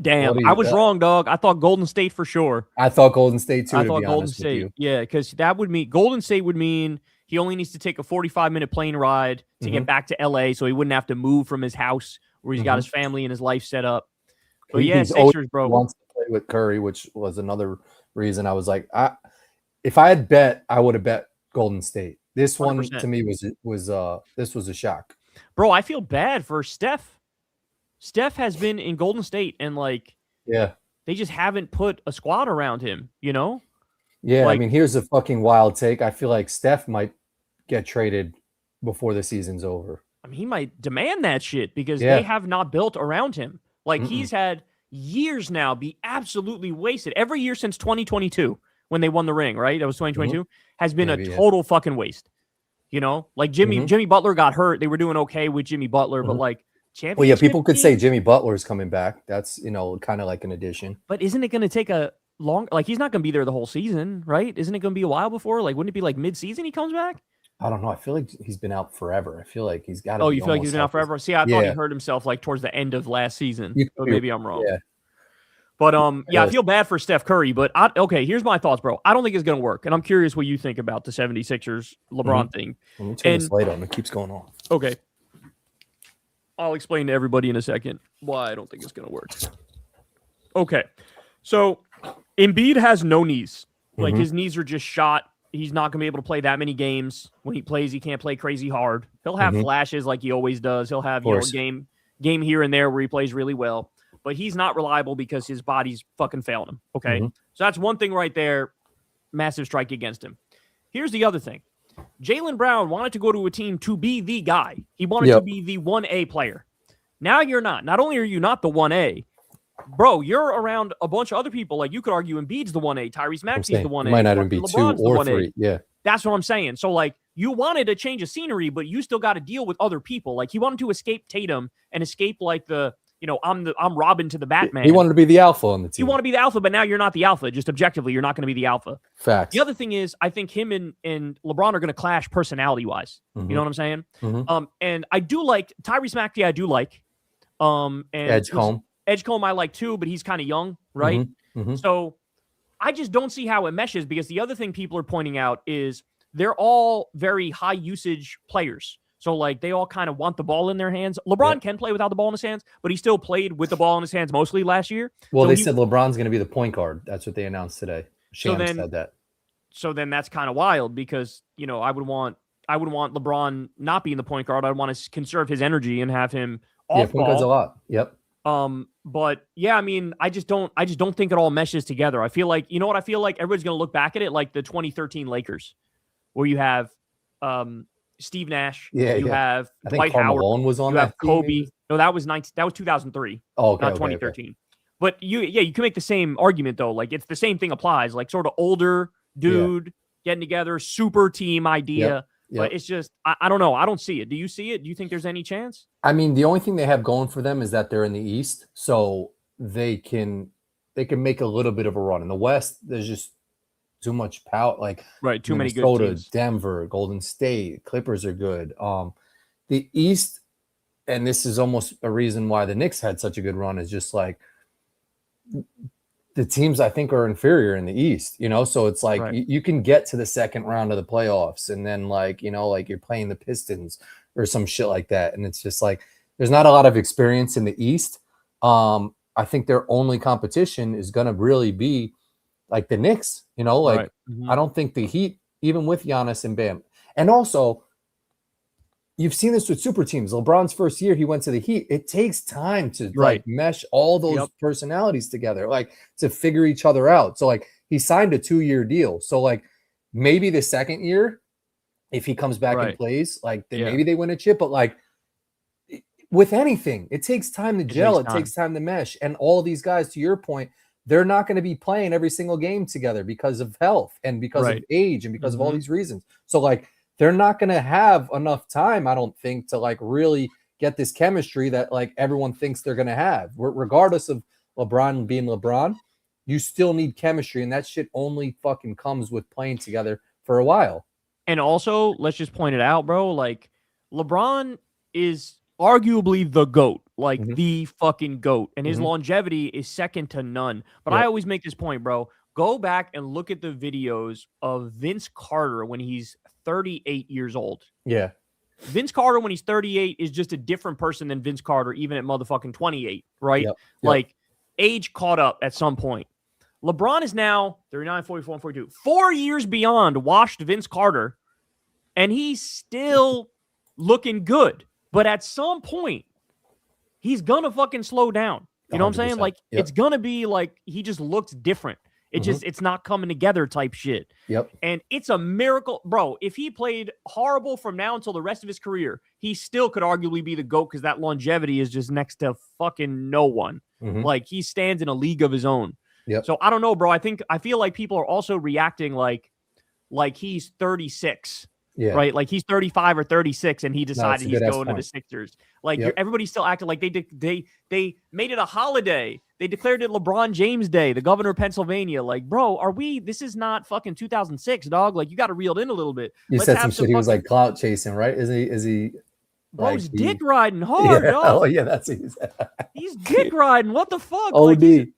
Damn, I was wrong, dog. I thought Golden State for sure. I thought Golden State too. I thought Golden State. Yeah, because that would mean Golden State would mean he only needs to take a 45-minute plane ride to get back to LA so he wouldn't have to move from his house where he's got his family and his life set up. But yeah, Sixers, bro. Wants to play with Curry, which was another reason I was like, if I had bet, I would have bet Golden State. This 100%. One to me this was a shock. Bro, I feel bad for Steph. Steph has been in Golden State and like they just haven't put a squad around him, you know? Yeah, like, I mean, here's a fucking wild take. I feel like Steph might get traded before the season's over. I mean, he might demand that shit because they have not built around him. Like he's had years now be absolutely wasted. Every year since 2022 when they won the ring, right? That was 2022, has been a total fucking waste. You know, like Jimmy Butler got hurt. They were doing okay with Jimmy Butler, but like championship. Well, yeah, people could say Jimmy Butler's coming back. That's, you know, kind of like an addition. But isn't it going to take a long, like he's not going to be there the whole season, right? Isn't it going to be a while before? Like, wouldn't it be like mid-season he comes back? I don't know. I feel like he's been out forever. I feel like he's got to. Oh, you feel like he's been out forever? See, I thought he hurt himself like towards the end of last season. But maybe I'm wrong. Yeah. But yeah, I feel bad for Steph Curry. But okay, here's my thoughts, bro. I don't think it's gonna work, and I'm curious what you think about the 76ers LeBron thing. Let me turn this light on. It keeps going on. Okay, I'll explain to everybody in a second why I don't think it's gonna work. Okay, so Embiid has no knees. Like his knees are just shot. He's not going to be able to play that many games. When he plays, he can't play crazy hard. He'll have flashes like he always does. He'll have game here and there where he plays really well. But he's not reliable because his body's fucking failing him. Okay? So that's one thing right there. Massive strike against him. Here's the other thing. Jaylen Brown wanted to go to a team to be the guy. He wanted to be the 1A player. Now you're not. Not only are you not the 1A, bro, you're around a bunch of other people. Like you could argue Embiid's the 1A, Tyrese Maxey's the 1A. Might not even be LeBron's 2 or 3. Yeah. That's what I'm saying. So like you wanted to change of scenery, but you still got to deal with other people. Like he wanted to escape Tatum and escape like the, you know, I'm Robin to the Batman. He wanted to be the alpha on the team. You want to be the alpha, but now you're not the alpha. Just objectively, you're not going to be the alpha. Facts. The other thing is, I think him and LeBron are going to clash personality-wise. You know what I'm saying? And I do like Tyrese Maxey. I do like. And Edgecombe I like too, but he's kind of young, right? So I just don't see how it meshes because the other thing people are pointing out is they're all very high usage players. So like they all kind of want the ball in their hands. LeBron can play without the ball in his hands, but he still played with the ball in his hands mostly last year. Well, so they said LeBron's going to be the point guard. That's what they announced today. Shams said that. So then that's kind of wild because, you know, I would want LeBron not being the point guard. I'd want to conserve his energy and have him off point guard's a lot. Yep. But yeah, I mean, I just don't think it all meshes together. I feel like, you know what I feel like? Everybody's going to look back at it like the 2013 Lakers, where you have Steve Nash, you have Dwight Howard, was on you have Kobe. No, that was 2003. Oh, okay, not 2013. Okay. But you can make the same argument though. Like it's the same thing applies. Like sort of older dude getting together, super team idea. But it's just, I don't know. I don't see it. Do you see it? Do you think there's any chance? I mean, the only thing they have going for them is that they're in the East, so they can make a little bit of a run. In the West, there's just too much power. Like too many good teams. Denver, Golden State, Clippers are good. The East, and this is almost a reason why the Knicks had such a good run, is just like the teams I think are inferior in the East, you know? So it's like you can get to the second round of the playoffs and then like, you know, like you're playing the Pistons or some shit like that. And it's just like, there's not a lot of experience in the East. I think their only competition is going to really be like the Knicks, you know, like I don't think the Heat even with Giannis and Bam. And also, you've seen this with super teams. LeBron's first year, he went to the Heat. It takes time to like mesh all those personalities together, like to figure each other out. So like he signed a 2-year deal. So like maybe the second year, if he comes back and plays, like then maybe they win a chip. But like with anything, it takes time to gel. It takes time to mesh. And all of these guys, to your point, they're not going to be playing every single game together because of health and because of age and because of all these reasons. So like they're not going to have enough time, I don't think, to like really get this chemistry that like everyone thinks they're going to have. Regardless of LeBron being LeBron, you still need chemistry, and that shit only fucking comes with playing together for a while. And also, let's just point it out, bro, like LeBron is arguably the GOAT, like the fucking GOAT, and his longevity is second to none. But I always make this point, bro. Go back and look at the videos of Vince Carter when he's 38 years old. Yeah. Vince Carter when he's 38 is just a different person than Vince Carter even at motherfucking 28, right? Like age caught up at some point. LeBron is now 39, 44, and 42. 4 years beyond washed Vince Carter, and he's still looking good. But at some point, he's gonna fucking slow down. You know what I'm saying? Like it's gonna be like he just looks different. It just it's not coming together type shit. And it's a miracle, bro. If he played horrible from now until the rest of his career, he still could arguably be the GOAT because that longevity is just next to fucking no one. Like he stands in a league of his own. So I don't know, bro. I feel like people are also reacting like he's 36. Right, like he's 35 or 36, and he decided he's going to the Sixers. Like everybody's still acting like they made it a holiday. They declared it LeBron James Day, the governor of Pennsylvania. Like, bro, this is not fucking 2006, dog. Like, you got to reel it in a little bit. You said some shit. He was like clout chasing, right? Is he? Bro's dick riding hard, dog. Oh yeah, that's what he said. He's dick riding. What the fuck? OD.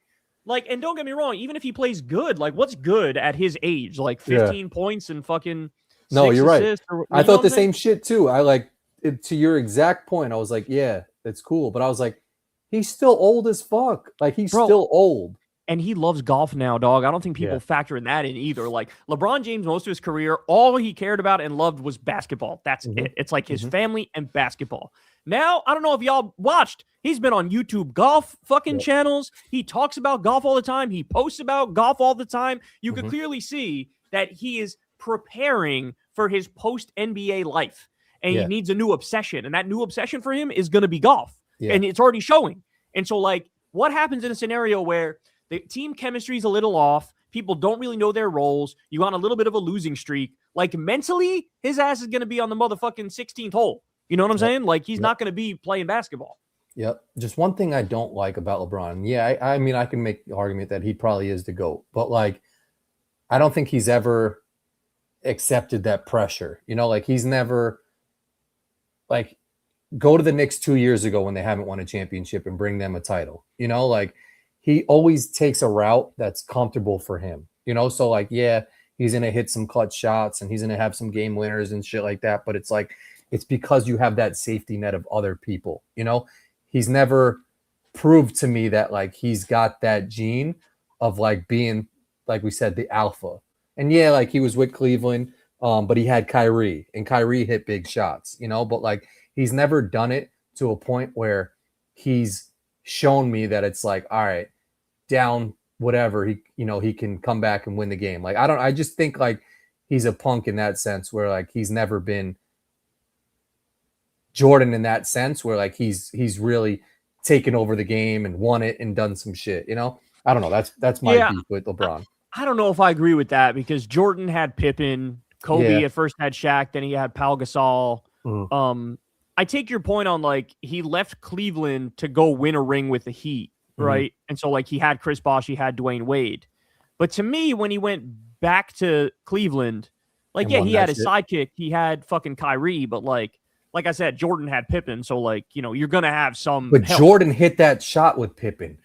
Like, and don't get me wrong. Even if he plays good, like, what's good at his age? Like 15 points and fucking. No, you're right. I thought the same shit too. I like it, to your exact point. I was like, yeah, that's cool. But I was like, he's still old as fuck. Like he's still old. And he loves golf now, dog. I don't think people factor in that in either. Like LeBron James, most of his career, all he cared about and loved was basketball. That's it. It's like his family and basketball. Now, I don't know if y'all watched. He's been on YouTube golf fucking channels. He talks about golf all the time. He posts about golf all the time. You can clearly see that he is preparing for his post-NBA life. And he needs a new obsession. And that new obsession for him is going to be golf. And it's already showing. And so, like, what happens in a scenario where the team chemistry is a little off, people don't really know their roles, you on a little bit of a losing streak, like, mentally, his ass is going to be on the motherfucking 16th hole. You know what I'm saying? Like, he's not going to be playing basketball. Just one thing I don't like about LeBron. Yeah, I mean, I can make the argument that he probably is the GOAT. But, like, I don't think he's ever accepted that pressure. You know, like he's never like go to the Knicks 2 years ago when they haven't won a championship and bring them a title. You know, like he always takes a route that's comfortable for him. You know, so like, yeah, he's going to hit some clutch shots and he's going to have some game winners and shit like that. But it's like, it's because you have that safety net of other people. You know, he's never proved to me that like he's got that gene of like being, like we said, the alpha. And yeah, like he was with Cleveland, but he had Kyrie, and Kyrie hit big shots, you know, but like he's never done it to a point where he's shown me that it's like, all right, down whatever, he can come back and win the game. Like, I just think like he's a punk in that sense where like he's never been Jordan in that sense where like he's really taken over the game and won it and done some shit, you know? I don't know. That's my beef with LeBron. I don't know if I agree with that because Jordan had Pippen, Kobe at first had Shaq, then he had Pau Gasol. I take your point on like he left Cleveland to go win a ring with the Heat, right? And so like he had Chris Bosh, he had Dwayne Wade. But to me, when he went back to Cleveland, like he had his sidekick, he had fucking Kyrie, but like I said, Jordan had Pippen, so like you're gonna have some. But help. Jordan hit that shot with Pippen.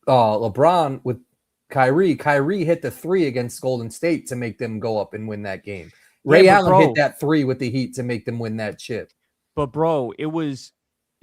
LeBron with Kyrie hit the 3 against Golden State to make them go up and win that game. Ray Allen hit that 3 with the Heat to make them win that chip. But bro, it was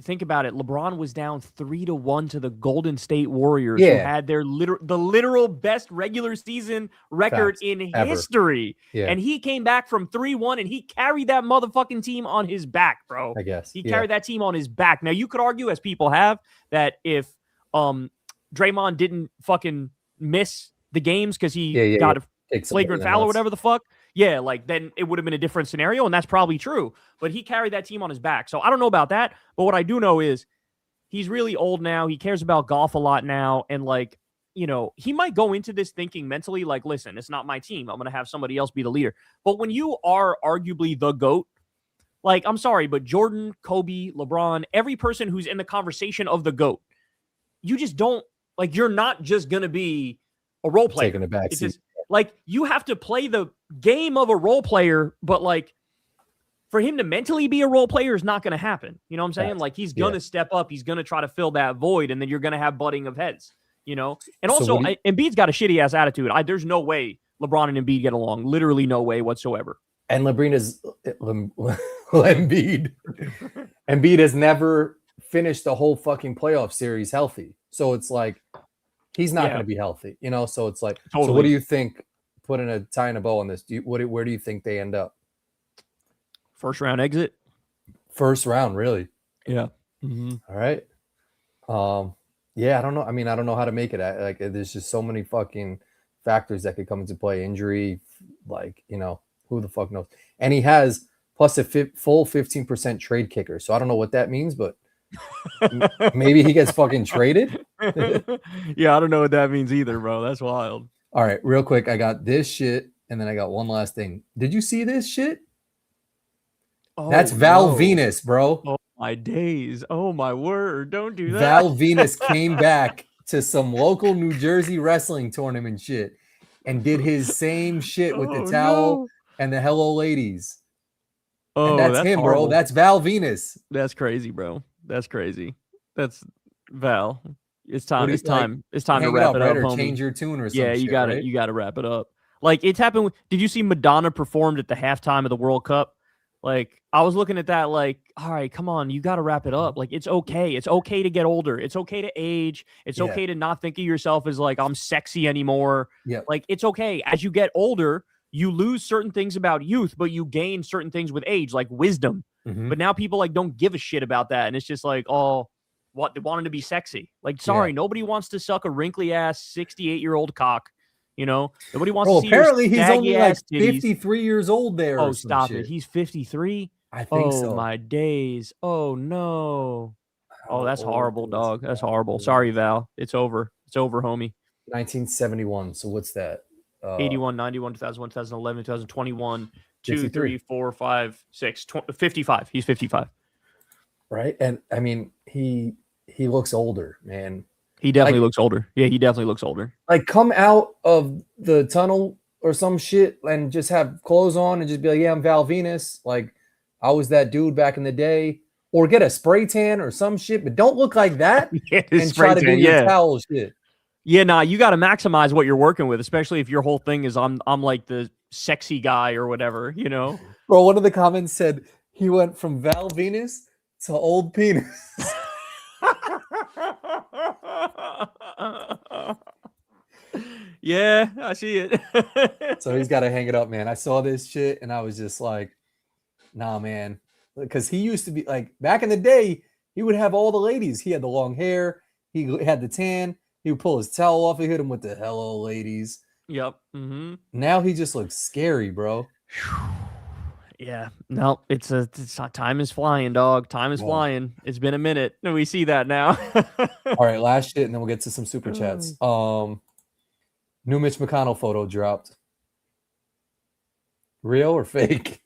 think about it. LeBron was down 3-1 to the Golden State Warriors, who Yeah. had their literal best regular season record Facts. in Ever. history. Yeah. And he came back from 3-1 and he carried that motherfucking team on his back, bro. I guess. He carried that team on his back. Now, you could argue, as people have, that if Draymond didn't fucking miss the games because he got a flagrant foul or whatever the fuck, yeah, like then it would have been a different scenario, and that's probably true. But he carried that team on his back. So I don't know about that. But what I do know is he's really old now. He cares about golf a lot now. And like, you know, he might go into this thinking mentally, like, listen, it's not my team. I'm going to have somebody else be the leader. But when you are arguably the GOAT, like, I'm sorry, but Jordan, Kobe, LeBron, every person who's in the conversation of the GOAT, you just don't, like, you're not just going to be a role player. Taking a back seat. Like, you have to play the game of a role player, but like, for him to mentally be a role player is not going to happen. You know what I'm saying? Like, he's going to step up. He's going to try to fill that void, and then you're going to have butting of heads, you know? And also, Embiid's got a shitty-ass attitude. There's no way LeBron and Embiid get along. Literally no way whatsoever. And Embiid has never finished the whole fucking playoff series healthy. So it's like, he's not going to be healthy, you know? So it's like, So what do you think, putting a tie and a bow on this, where do you think they end up? First round exit? First round, really? Yeah. Mm-hmm. All right. Yeah, I don't know. I mean, I don't know how to make it. Like, there's just so many fucking factors that could come into play. Injury, like, you know, who the fuck knows? And he has plus a full 15% trade kicker. So I don't know what that means, but maybe he gets fucking traded. Yeah, I don't know what that means either, bro. That's wild. All right, real quick. I got this shit, and then I got one last thing. Did you see this shit? Oh, that's Val Venus, bro. Oh, my days. Oh, my word. Don't do that. Val Venus came back to some local New Jersey wrestling tournament shit and did his same shit with the towel and the Hello Ladies. Oh, and that's him, horrible. Bro. That's Val Venus. That's crazy, bro. That's crazy. That's Val. It's time. It's time. It's time to wrap it up, homie. Change your tune or something. Yeah, you got to. You got to wrap it up. Like, it's happened. Did you see Madonna performed at the halftime of the World Cup? Like, I was looking at that like, all right, come on, you got to wrap it up. Like, it's okay. It's okay to get older. It's okay to age. It's okay to not think of yourself as like, I'm sexy anymore. Yeah. Like, it's okay. As you get older, you lose certain things about youth, but you gain certain things with age, like wisdom. Mm-hmm. But now people like don't give a shit about that. And it's just like, oh, what, they wanted to be sexy. Like, sorry, nobody wants to suck a wrinkly ass 68-year-old cock. You know, nobody wants to see. Apparently he's only like 53 years old there. Oh, stop it. He's 53. I think so. Oh, my days. Oh, no. Oh, that's horrible, dog. That's horrible. Sorry, Val. It's over. It's over, homie. 1971. So what's that? 81, 91, 2001, 2011, 2021, 2, 3, 4, 5, 6, 55. He's 55. Right. And I mean, he looks older, man. He definitely looks older. Yeah, he definitely looks older. Like, come out of the tunnel or some shit and just have clothes on and just be like, yeah, I'm Val Venus. Like, I was that dude back in the day. Or get a spray tan or some shit, but don't look like that and try to do your towel shit. Yeah, nah, you got to maximize what you're working with, especially if your whole thing is I'm like the sexy guy or whatever, you know? Bro, one of the comments said he went from Val Venus to old penis. Yeah, I see it. So he's got to hang it up, man. I saw this shit and I was just like, nah, man. Because he used to be like, back in the day, he would have all the ladies. He had the long hair. He had the tan. He would pull his towel off and hit him with the hello, ladies. Yep. Mm-hmm. Now he just looks scary, bro. Yeah. No, it's time is flying, dog. Time is flying. It's been a minute. And we see that now. All right, last shit, and then we'll get to some super chats. New Mitch McConnell photo dropped. Real or fake?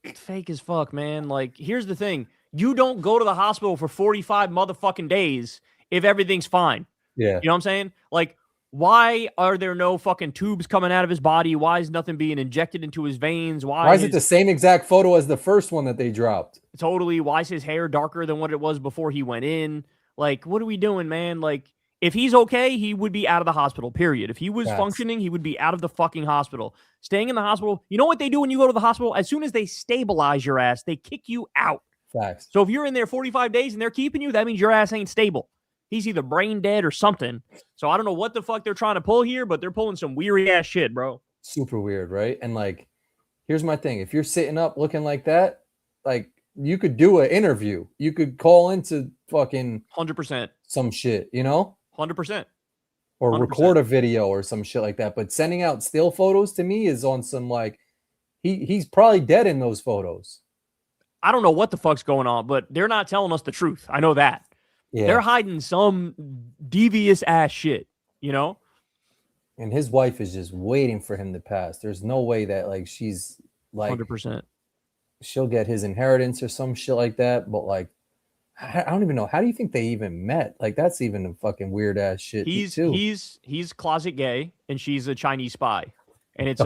It's fake as fuck, man. Like, here's the thing. You don't go to the hospital for 45 motherfucking days if everything's fine. Yeah. You know what I'm saying? Like, why are there no fucking tubes coming out of his body? Why is nothing being injected into his veins? Why is it the same exact photo as the first one that they dropped? Totally. Why is his hair darker than what it was before he went in? Like, what are we doing, man? Like, if he's okay, he would be out of the hospital, period. If he was functioning, he would be out of the fucking hospital. Staying in the hospital. You know what they do when you go to the hospital? As soon as they stabilize your ass, they kick you out. Facts. So if you're in there 45 days and they're keeping you, that means your ass ain't stable. He's either brain dead or something. So I don't know what the fuck they're trying to pull here, but they're pulling some weary ass shit, bro. Super weird, right? And like, here's my thing. If you're sitting up looking like that, like you could do an interview. You could call into fucking 100%. some shit, you know? 100%. Or 100%. record a video or some shit like that. But sending out still photos to me is on some like he's probably dead in those photos. I don't know what the fuck's going on, but they're not telling us the truth. I know that. Yeah. They're hiding some devious ass shit, you know? And his wife is just waiting for him to pass. There's no way that like she's like 100%. She'll get his inheritance or some shit like that. But like, I don't even know. How do you think they even met? Like, that's even a fucking weird ass shit. He's closet gay and she's a Chinese spy. And it's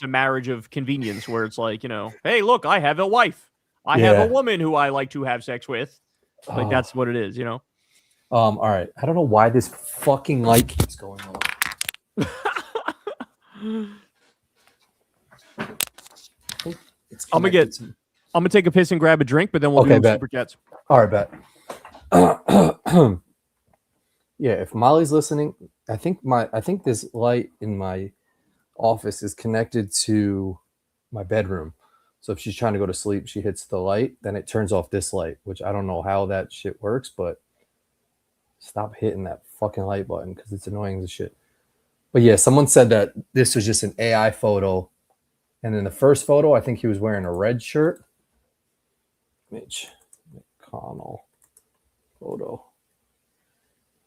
a marriage of convenience where it's like, you know, hey, look, I have a wife. I have a woman who I like to have sex with. Like, that's what it is, you know? All right. I don't know why this fucking light keeps going on. I'm gonna take a piss and grab a drink, but then we'll do Super Chats. All right, bet. Yeah, if Molly's listening, I think this light in my office is connected to my bedroom. So if she's trying to go to sleep, she hits the light, then it turns off this light, which I don't know how that shit works, but stop hitting that fucking light button because it's annoying as shit. But yeah, someone said that this was just an AI photo. And in the first photo, I think he was wearing a red shirt. Mitch McConnell photo.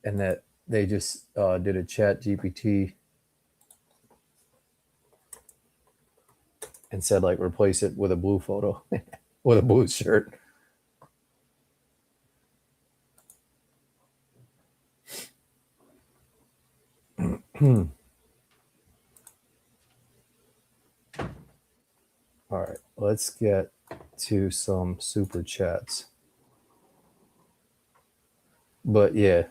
And that they just did a chat GPT and said, like, replace it with a blue photo, with a blue shirt. All right, let's get to some super chats. But yeah,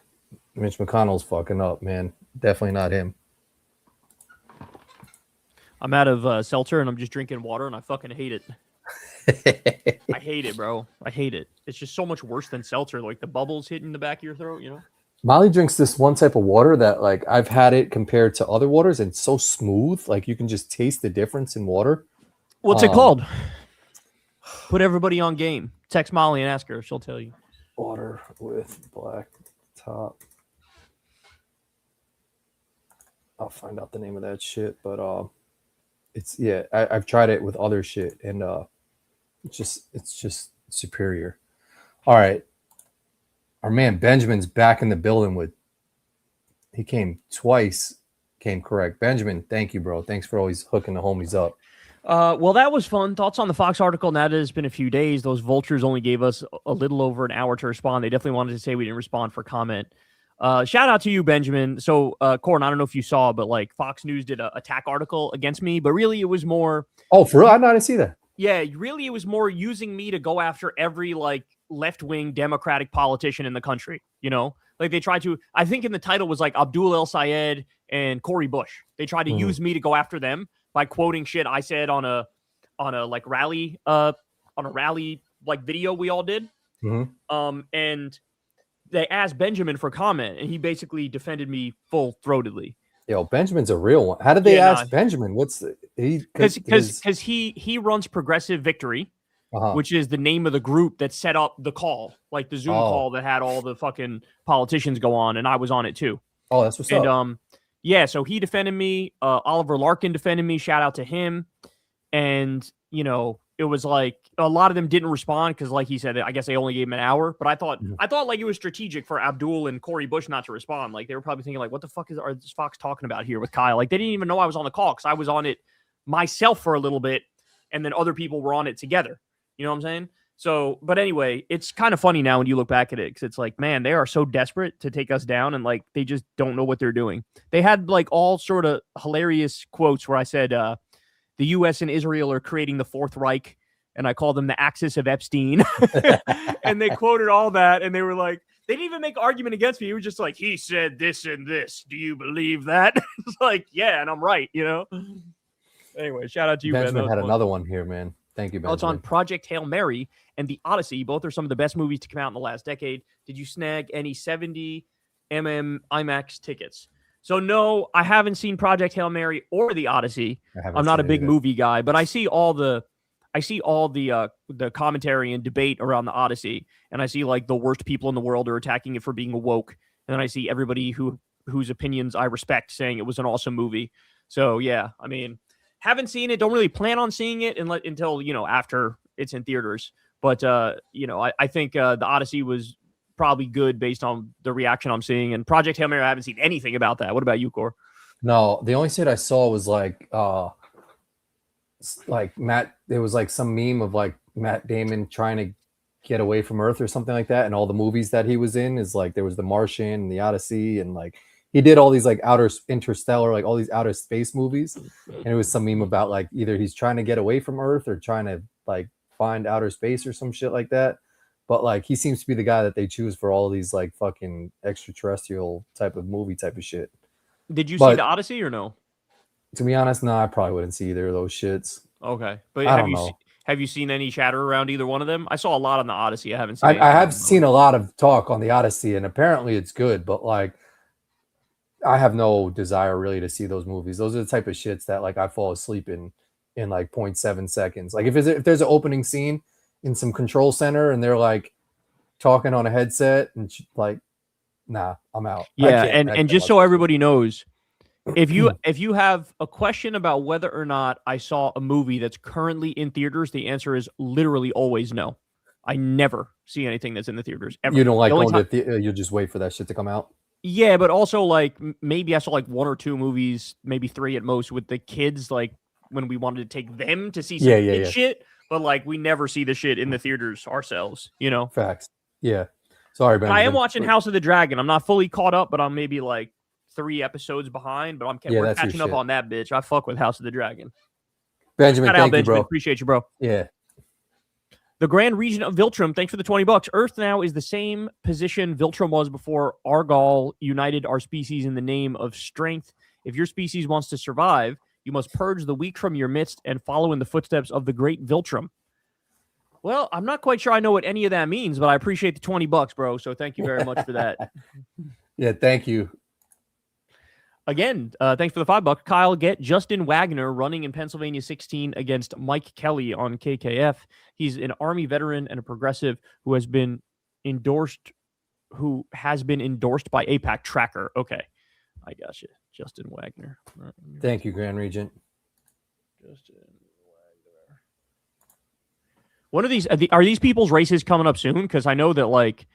Mitch McConnell's fucking up, man. Definitely not him. I'm out of seltzer and I'm just drinking water and I fucking hate it. I hate it, bro. I hate it. It's just so much worse than seltzer. Like the bubbles hitting the back of your throat, you know? Molly drinks this one type of water that, like, I've had it compared to other waters and it's so smooth. Like, you can just taste the difference in water. What's it called? Put everybody on game. Text Molly and ask her. She'll tell you. Water with black top. I'll find out the name of that shit. But it's, yeah, I've tried it with other shit and it's just superior. All right. Our man Benjamin's back in the building he came twice, came correct. Benjamin, thank you, bro. Thanks for always hooking the homies up. Well, that was fun. Thoughts on the Fox article? Now that it's been a few days, those vultures only gave us a little over an hour to respond. They definitely wanted to say we didn't respond for comment. Shout out to you, Benjamin. So, Corin, I don't know if you saw, but like Fox News did a attack article against me, but really it was more. Oh, for real? I didn't see that. Yeah, really it was more using me to go after every like left-wing Democratic politician in the country, you know? Like they tried to, I think in the title was like Abdul El Sayed and Cory Bush. They tried to use me to go after them by quoting shit I said on a like rally like video we all did. And they asked Benjamin for comment and he basically defended me full-throatedly. Yo, Benjamin's a real one. How did they ask Benjamin? What's because he runs Progressive Victory, which is the name of the group that set up the call, like the Zoom call that had all the fucking politicians go on, and I was on it too. Oh, that's what's up. Yeah, so he defended me. Oliver Larkin defended me. Shout out to him. And you know, it was like a lot of them didn't respond because, like he said, I guess they only gave him an hour. But I thought like it was strategic for Abdul and Cory Bush not to respond. Like they were probably thinking, like, what the fuck is Fox talking about here with Kyle? Like they didn't even know I was on the call because I was on it myself for a little bit, and then other people were on it together. You know what I'm saying? So, but anyway, it's kind of funny now when you look back at it because it's like, man, they are so desperate to take us down, and like they just don't know what they're doing. They had like all sort of hilarious quotes where I said, the U.S. and Israel are creating the Fourth Reich, and I call them the axis of Epstein. And they quoted all that, and they were like, they didn't even make argument against me. He was just like, he said this and this. Do you believe that? It's like, yeah, and I'm right, you know? Anyway, shout out to you, Benjamin Ben. had another one here, man. Thank you, Thoughts on Benjamin. Project Hail Mary and The Odyssey. Both are some of the best movies to come out in the last decade. Did you snag any 70 IMAX tickets? So no, I haven't seen Project Hail Mary or The Odyssey. I'm not a big movie guy, but I see all the commentary and debate around The Odyssey, and I see like the worst people in the world are attacking it for being woke, and then I see everybody whose opinions I respect saying it was an awesome movie. So yeah, I mean, haven't seen it, don't really plan on seeing it until after it's in theaters. But I think The Odyssey was probably good based on the reaction I'm seeing. And Project Hail Mary, I haven't seen anything about that. What about you, Cor? No, the only shit I saw was like Matt. There was like some meme of like Matt Damon trying to get away from Earth or something like that, and all the movies that he was in is like there was The Martian and The Odyssey, and like he did all these like Interstellar, like all these outer space movies, and it was some meme about like either he's trying to get away from Earth or trying to like find outer space or some shit like that. But like he seems to be the guy that they choose for all these like fucking extraterrestrial type of movie type of shit. Did you see The Odyssey or no? To be honest, no, I probably wouldn't see either of those shits. Okay, but I don't know. Have you seen any chatter around either one of them? I saw a lot on The Odyssey. I haven't seen. I have seen a lot of talk on The Odyssey, and apparently it's good. But like, I have no desire really to see those movies. Those are the type of shits that like I fall asleep in like 0.7 seconds. Like if there's an opening scene in some control center and they're like talking on a headset and like, nah, I'm out. Yeah, and just so everybody knows, if you have a question about whether or not I saw a movie that's currently in theaters, the answer is literally always no. I never see anything that's in the theaters ever. You don't like going to the you'll just wait for that shit to come out? Yeah, but also like maybe I saw like 1 or 2 movies, maybe 3 at most with the kids, like when we wanted to take them to see some shit. But like we never see the shit in the theaters ourselves, Facts. Yeah. Sorry, Ben. I am watching House of the Dragon. I'm not fully caught up, but I'm maybe like 3 episodes behind. But we're catching up on that bitch. I fuck with House of the Dragon. Benjamin, thank you, bro. Appreciate you, bro. Yeah. The Grand Region of Viltrum, thanks for the $20. Earth now is the same position Viltrum was before Argol united our species in the name of strength. If your species wants to survive, you must purge the weak from your midst and follow in the footsteps of the great Viltrum. Well, I'm not quite sure I know what any of that means, but I appreciate the $20, bro. So thank you very much for that. Yeah, thank you. Again, thanks for the $5. Kyle, get Justin Wagner running in Pennsylvania 16 against Mike Kelly on KKF. He's an Army veteran and a progressive who has been endorsed by APAC Tracker. Okay, I got you, Justin Wagner. Thank you, Grand Regent. Justin Wagner. One of these are these people's races coming up soon? Because I know that like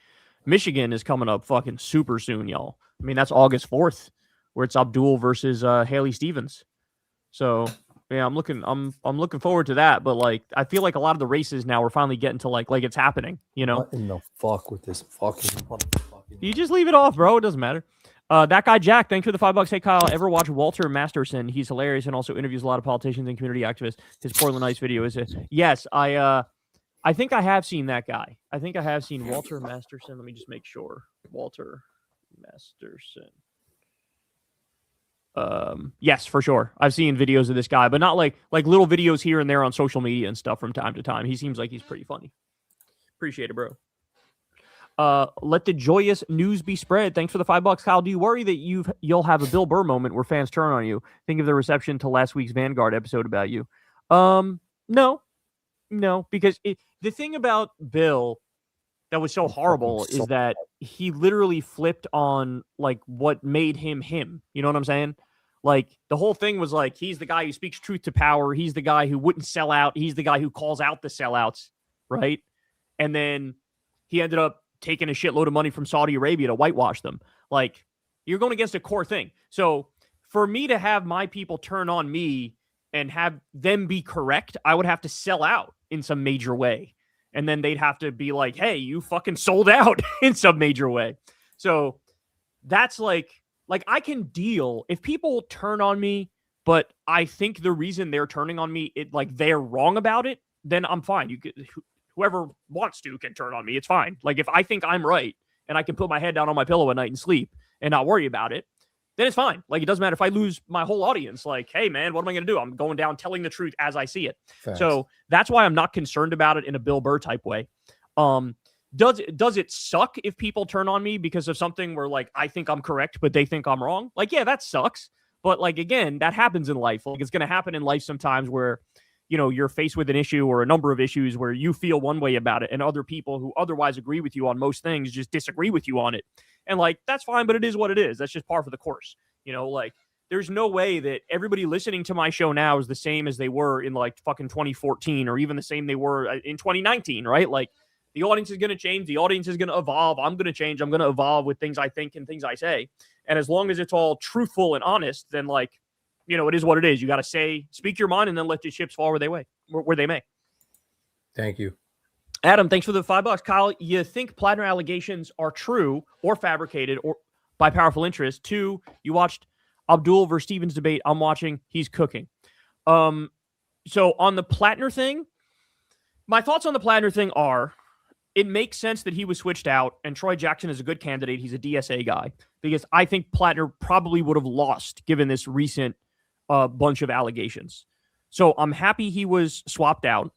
Michigan is coming up fucking super soon, y'all. I mean that's August 4th. Where it's Abdul versus Haley Stevens. So yeah, I'm looking forward to that. But like, I feel like a lot of the races now we're finally getting to like it's happening. What in the fuck with this fucking? You just leave it off, bro. It doesn't matter. That guy Jack, thanks for the $5. Hey Kyle, ever watch Walter Masterson? He's hilarious and also interviews a lot of politicians and community activists. His Portland Ice video is it? Yes, I think I have seen that guy. I think I have seen Walter Masterson. Let me just make sure. Walter Masterson. Yes, for sure. I've seen videos of this guy, but not like little videos here and there on social media and stuff from time to time. He seems like he's pretty funny. Appreciate it, bro. Let the joyous news be spread. Thanks for the $5. Kyle, do you worry that you'll have a Bill Burr moment where fans turn on you? Think of the reception to last week's Vanguard episode about you. No, because the thing about Bill that was so horrible is that he literally flipped on like what made him him. You know what I'm saying? Like the whole thing was like, he's the guy who speaks truth to power. He's the guy who wouldn't sell out. He's the guy who calls out the sellouts. Right. And then he ended up taking a shitload of money from Saudi Arabia to whitewash them. Like you're going against a core thing. So for me to have my people turn on me and have them be correct, I would have to sell out in some major way. And then they'd have to be like, hey, you fucking sold out in some major way. So that's like I can deal if people turn on me, but I think the reason they're turning on me, they're wrong about it, then I'm fine. Whoever wants to can turn on me. It's fine. Like if I think I'm right and I can put my head down on my pillow at night and sleep and not worry about it, then it's fine. Like, it doesn't matter if I lose my whole audience. Like, hey, man, what am I going to do? I'm going down telling the truth as I see it. Facts. So that's why I'm not concerned about it in a Bill Burr type way. Does it suck if people turn on me because of something where, like, I think I'm correct, but they think I'm wrong? Like, yeah, that sucks. But, like, again, that happens in life. Like, it's going to happen in life sometimes where, you know, you're faced with an issue or a number of issues where you feel one way about it and other people who otherwise agree with you on most things just disagree with you on it. And, like, that's fine, but it is what it is. That's just par for the course. You know, like, there's no way that everybody listening to my show now is the same as they were in, like, fucking 2014 or even the same they were in 2019, right? Like, the audience is going to change. The audience is going to evolve. I'm going to change. I'm going to evolve with things I think and things I say. And as long as it's all truthful and honest, then, like, you know, it is what it is. You got to speak your mind and then let the chips fall where they may. Thank you. Adam, thanks for the $5. Kyle, you think Plattner allegations are true or fabricated or by powerful interest? 2, you watched Abdul versus Stevens debate. I'm watching. He's cooking. So on the Plattner thing, my thoughts on the Plattner thing are, it makes sense that he was switched out, and Troy Jackson is a good candidate. He's a DSA guy, because I think Plattner probably would have lost given this recent bunch of allegations. So I'm happy he was swapped out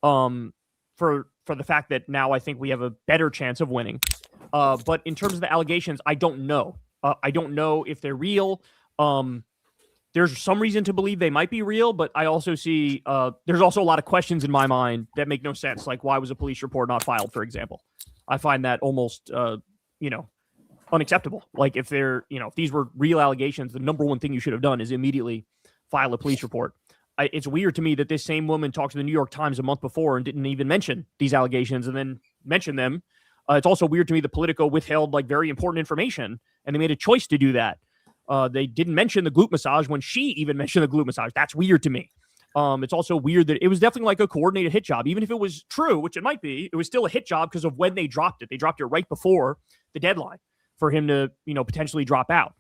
for the fact that now I think we have a better chance of winning. But in terms of the allegations, I don't know. I don't know if they're real. There's some reason to believe they might be real, but I also see there's also a lot of questions in my mind that make no sense. Like, why was a police report not filed, for example? I find that almost, unacceptable. Like, if if these were real allegations, the number one thing you should have done is immediately file a police report. It's weird to me that this same woman talked to the New York Times a month before and didn't even mention these allegations and then mention them. It's also weird to me that Politico withheld, like, very important information, and they made a choice to do that. They didn't mention the glute massage when she even mentioned the glute massage. That's weird to me. It's also weird that it was definitely like a coordinated hit job. Even if it was true, which it might be, it was still a hit job because of when they dropped it. They dropped it right before the deadline for him to, potentially drop out.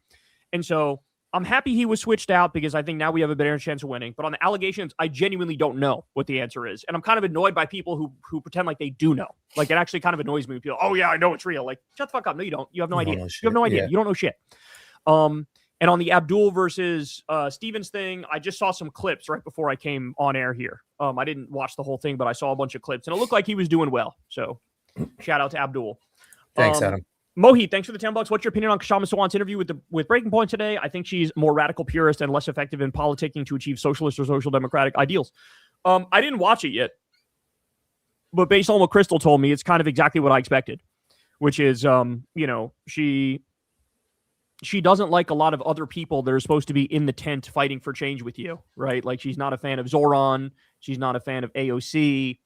And so I'm happy he was switched out because I think now we have a better chance of winning. But on the allegations, I genuinely don't know what the answer is. And I'm kind of annoyed by people who pretend like they do know. Like, it actually kind of annoys me when people, oh yeah, I know it's real. Like, shut the fuck up. No, you don't. You have no idea. You have no idea. Yeah. You don't know shit. And on the Abdul versus Stevens thing, I just saw some clips right before I came on air here. I didn't watch the whole thing, but I saw a bunch of clips, and it looked like he was doing well. So shout out to Abdul. Thanks, Adam. Mohit, thanks for the $10. What's your opinion on Kshama Sawant's interview with Breaking Point today? I think she's more radical purist and less effective in politicking to achieve socialist or social democratic ideals. I didn't watch it yet, but based on what Crystal told me, it's kind of exactly what I expected, which is, she doesn't like a lot of other people that are supposed to be in the tent fighting for change with you, right? Like, she's not a fan of Zoran. She's not a fan of AOC.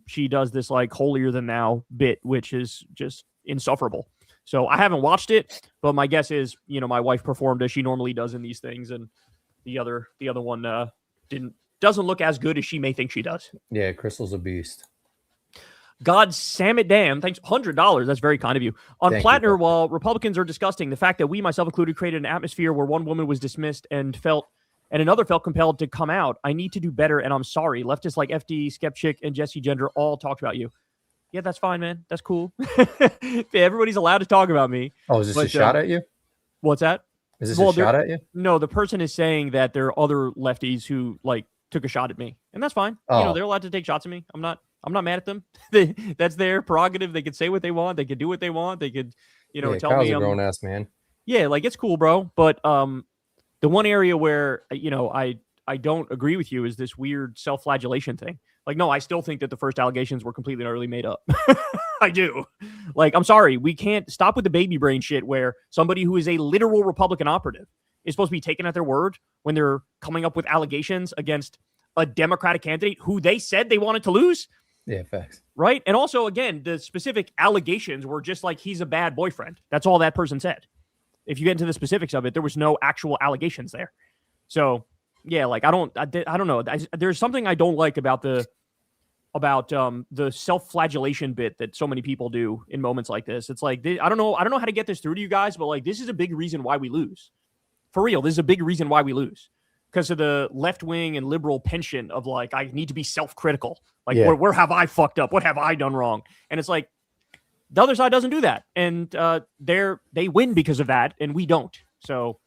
She does this, like, holier than thou bit, which is just insufferable. So I haven't watched it, but my guess is, my wife performed as she normally does in these things, and the other one doesn't look as good as she may think she does. Yeah, Crystal's a beast. God Sam it damn. Thanks. $100. That's very kind of you. On Plattner, while Republicans are disgusting, the fact that we, myself included, created an atmosphere where one woman was dismissed and another felt compelled to come out. I need to do better, and I'm sorry. Leftists like FD, Skepchick, and Jesse Gender all talked about you. Yeah, that's fine, man. That's cool. Everybody's allowed to talk about me. Oh, is this a shot at you? What's that? Is this a shot at you? No, the person is saying that there are other lefties who, like, took a shot at me, and that's fine. Oh. They're allowed to take shots at me. I'm not mad at them. That's their prerogative. They could say what they want. They could do what they want. They could, tell Kyle's me a grown ass man. Yeah, like, it's cool, bro. But the one area where I don't agree with you is this weird self-flagellation thing. Like, no, I still think that the first allegations were completely and utterly made up. I do. Like, I'm sorry, we can't stop with the baby brain shit where somebody who is a literal Republican operative is supposed to be taken at their word when they're coming up with allegations against a Democratic candidate who they said they wanted to lose. Yeah, facts. Right? And also, again, the specific allegations were just like, he's a bad boyfriend. That's all that person said. If you get into the specifics of it, there was no actual allegations there. So, yeah, like, I don't know. There's something I don't like about the self-flagellation bit that so many people do in moments like this. It's like, I don't know how to get this through to you guys, but, like, this is a big reason why we lose. For real, this is a big reason why we lose. Because of the left-wing and liberal penchant of, like, I need to be self-critical. Like, where have I fucked up? What have I done wrong? And it's like, the other side doesn't do that. And they win because of that, and we don't. So,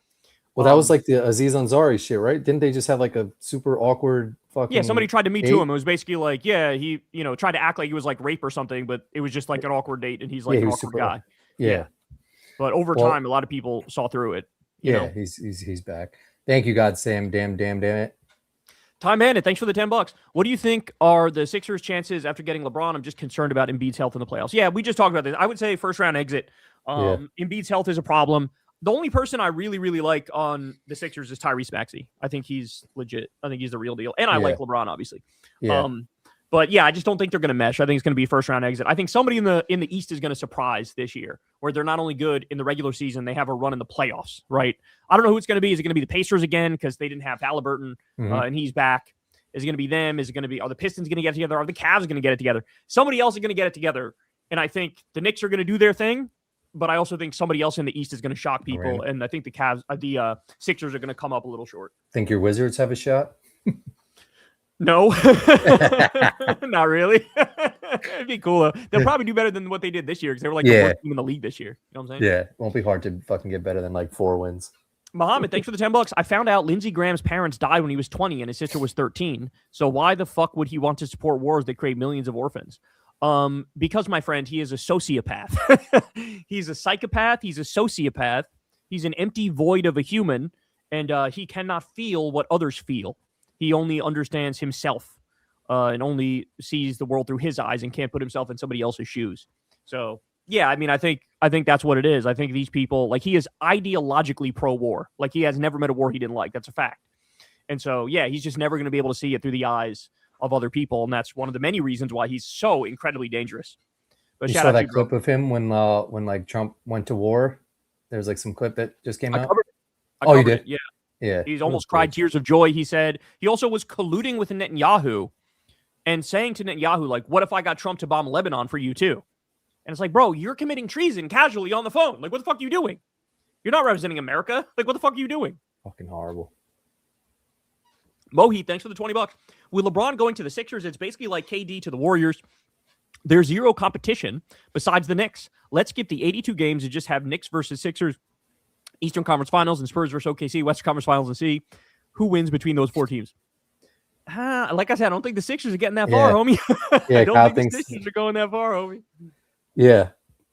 well, that was like the Aziz Ansari shit, right? Didn't they just have like a super awkward fucking? Yeah, somebody tried to Me Too him. It was basically like, yeah, he, tried to act like he was like rape or something, but it was just like an awkward date, and he's like an awkward guy. Yeah. But over time, a lot of people saw through it. He's back. Thank you, God, Sam. Damn it. Time Bandit, thanks for the $10. What do you think are the Sixers' chances after getting LeBron? I'm just concerned about Embiid's health in the playoffs. Yeah, we just talked about this. I would say first round exit. Embiid's health is a problem. The only person I really, really like on the Sixers is Tyrese Maxey. I think he's legit. I think he's the real deal. And I like LeBron, obviously. Yeah. But yeah, I just don't think they're going to mesh. I think it's going to be a first round exit. I think somebody in the East is going to surprise this year, where they're not only good in the regular season, they have a run in the playoffs, right? I don't know who it's going to be. Is it going to be the Pacers again because they didn't have Halliburton and he's back? Is it going to be them? Is it going to be, are the Pistons going to get it together? Are the Cavs going to get it together? Somebody else is going to get it together. And I think the Knicks are going to do their thing, but I also think somebody else in the East is going to shock people. And I think the Sixers are going to come up a little short. Think your Wizards have a shot? No, not really. It'd be cool though. They'll probably do better than what they did this year because they were like the worst team in the league this year. You know what I'm saying? Yeah, it won't be hard to fucking get better than like 4 wins. Muhammad, thanks for the $10. I found out Lindsey Graham's parents died when he was 20 and his sister was 13. So why the fuck would he want to support wars that create millions of orphans? Because, my friend, he is a sociopath. He's a psychopath. He's a sociopath. He's an empty void of a human, and he cannot feel what others feel. He only understands himself and only sees the world through his eyes and can't put himself in somebody else's shoes. So, yeah, I mean, I think that's what it is. I think these people, like, he is ideologically pro-war. Like, he has never met a war he didn't like. That's a fact. And so, yeah, he's just never going to be able to see it through the eyes of other people, and that's one of the many reasons why he's so incredibly dangerous. But you saw that clip of him when like Trump went to war? There's like some clip that just came out. You did? It. Yeah. He's almost cried tears of joy. He said he also was colluding with Netanyahu and saying to Netanyahu, like, what if I got Trump to bomb Lebanon for you too? And it's like, bro, you're committing treason casually on the phone. Like, what the fuck are you doing? You're not representing America. Like, what the fuck are you doing? Fucking horrible. Mohit, thanks for the $20. With LeBron going to the Sixers, it's basically like KD to the Warriors. There's zero competition besides the Knicks. Let's skip the 82 games and just have Knicks versus Sixers, Eastern Conference Finals, and Spurs versus OKC, Western Conference Finals, and see who wins between those 4 teams. Like I said, I don't think the Sixers are getting that far, homie. Yeah, I don't think the Sixers are going that far, homie. Yeah.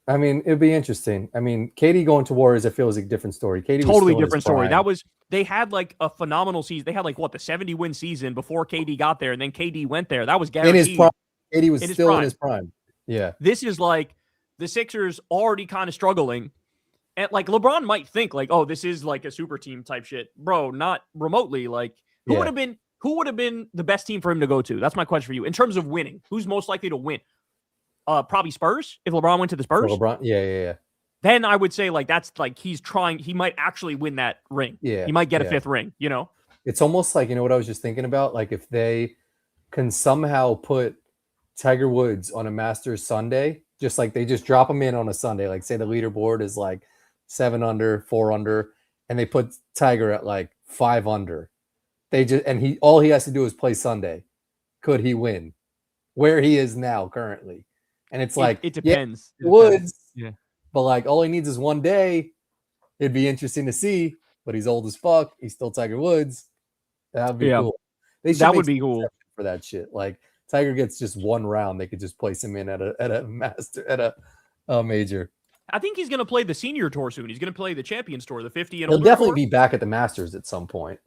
I mean, it'd be interesting. I mean, KD going to Warriors, I feel, is a different story. KD totally different story. They had like a phenomenal season. They had like the 70-win season before KD got there, and then KD went there. That was guaranteed. In his prime. KD was still in his prime. Yeah. This is like the Sixers already kind of struggling. And like LeBron might think like, oh, this is like a super team type shit. Bro, not remotely. Like who would have been the best team for him to go to? That's my question for you. In terms of winning, who's most likely to win? Probably Spurs. If LeBron went to the Spurs, LeBron, yeah. Then I would say like that's like he's trying. He might actually win that ring. Yeah, he might get a 5th ring. You know, it's almost like, you know what I was just thinking about. Like if they can somehow put Tiger Woods on a Masters Sunday, just like they just drop him in on a Sunday. Like say the leaderboard is like 7 under, 4 under, and they put Tiger at like 5 under. All he has to do is play Sunday. Could he win? Where he is now currently. And it's like, it depends. Yeah, Woods. Yeah. But like, all he needs is one day. It'd be interesting to see, but he's old as fuck. He's still Tiger Woods. That'd be cool. That would be cool for that shit. Like Tiger gets just 1 round. They could just place him in at a major. I think he's going to play the senior tour soon. He's going to play the Champions Tour, the 50 and He'll older definitely tour. be back at the Masters at some point.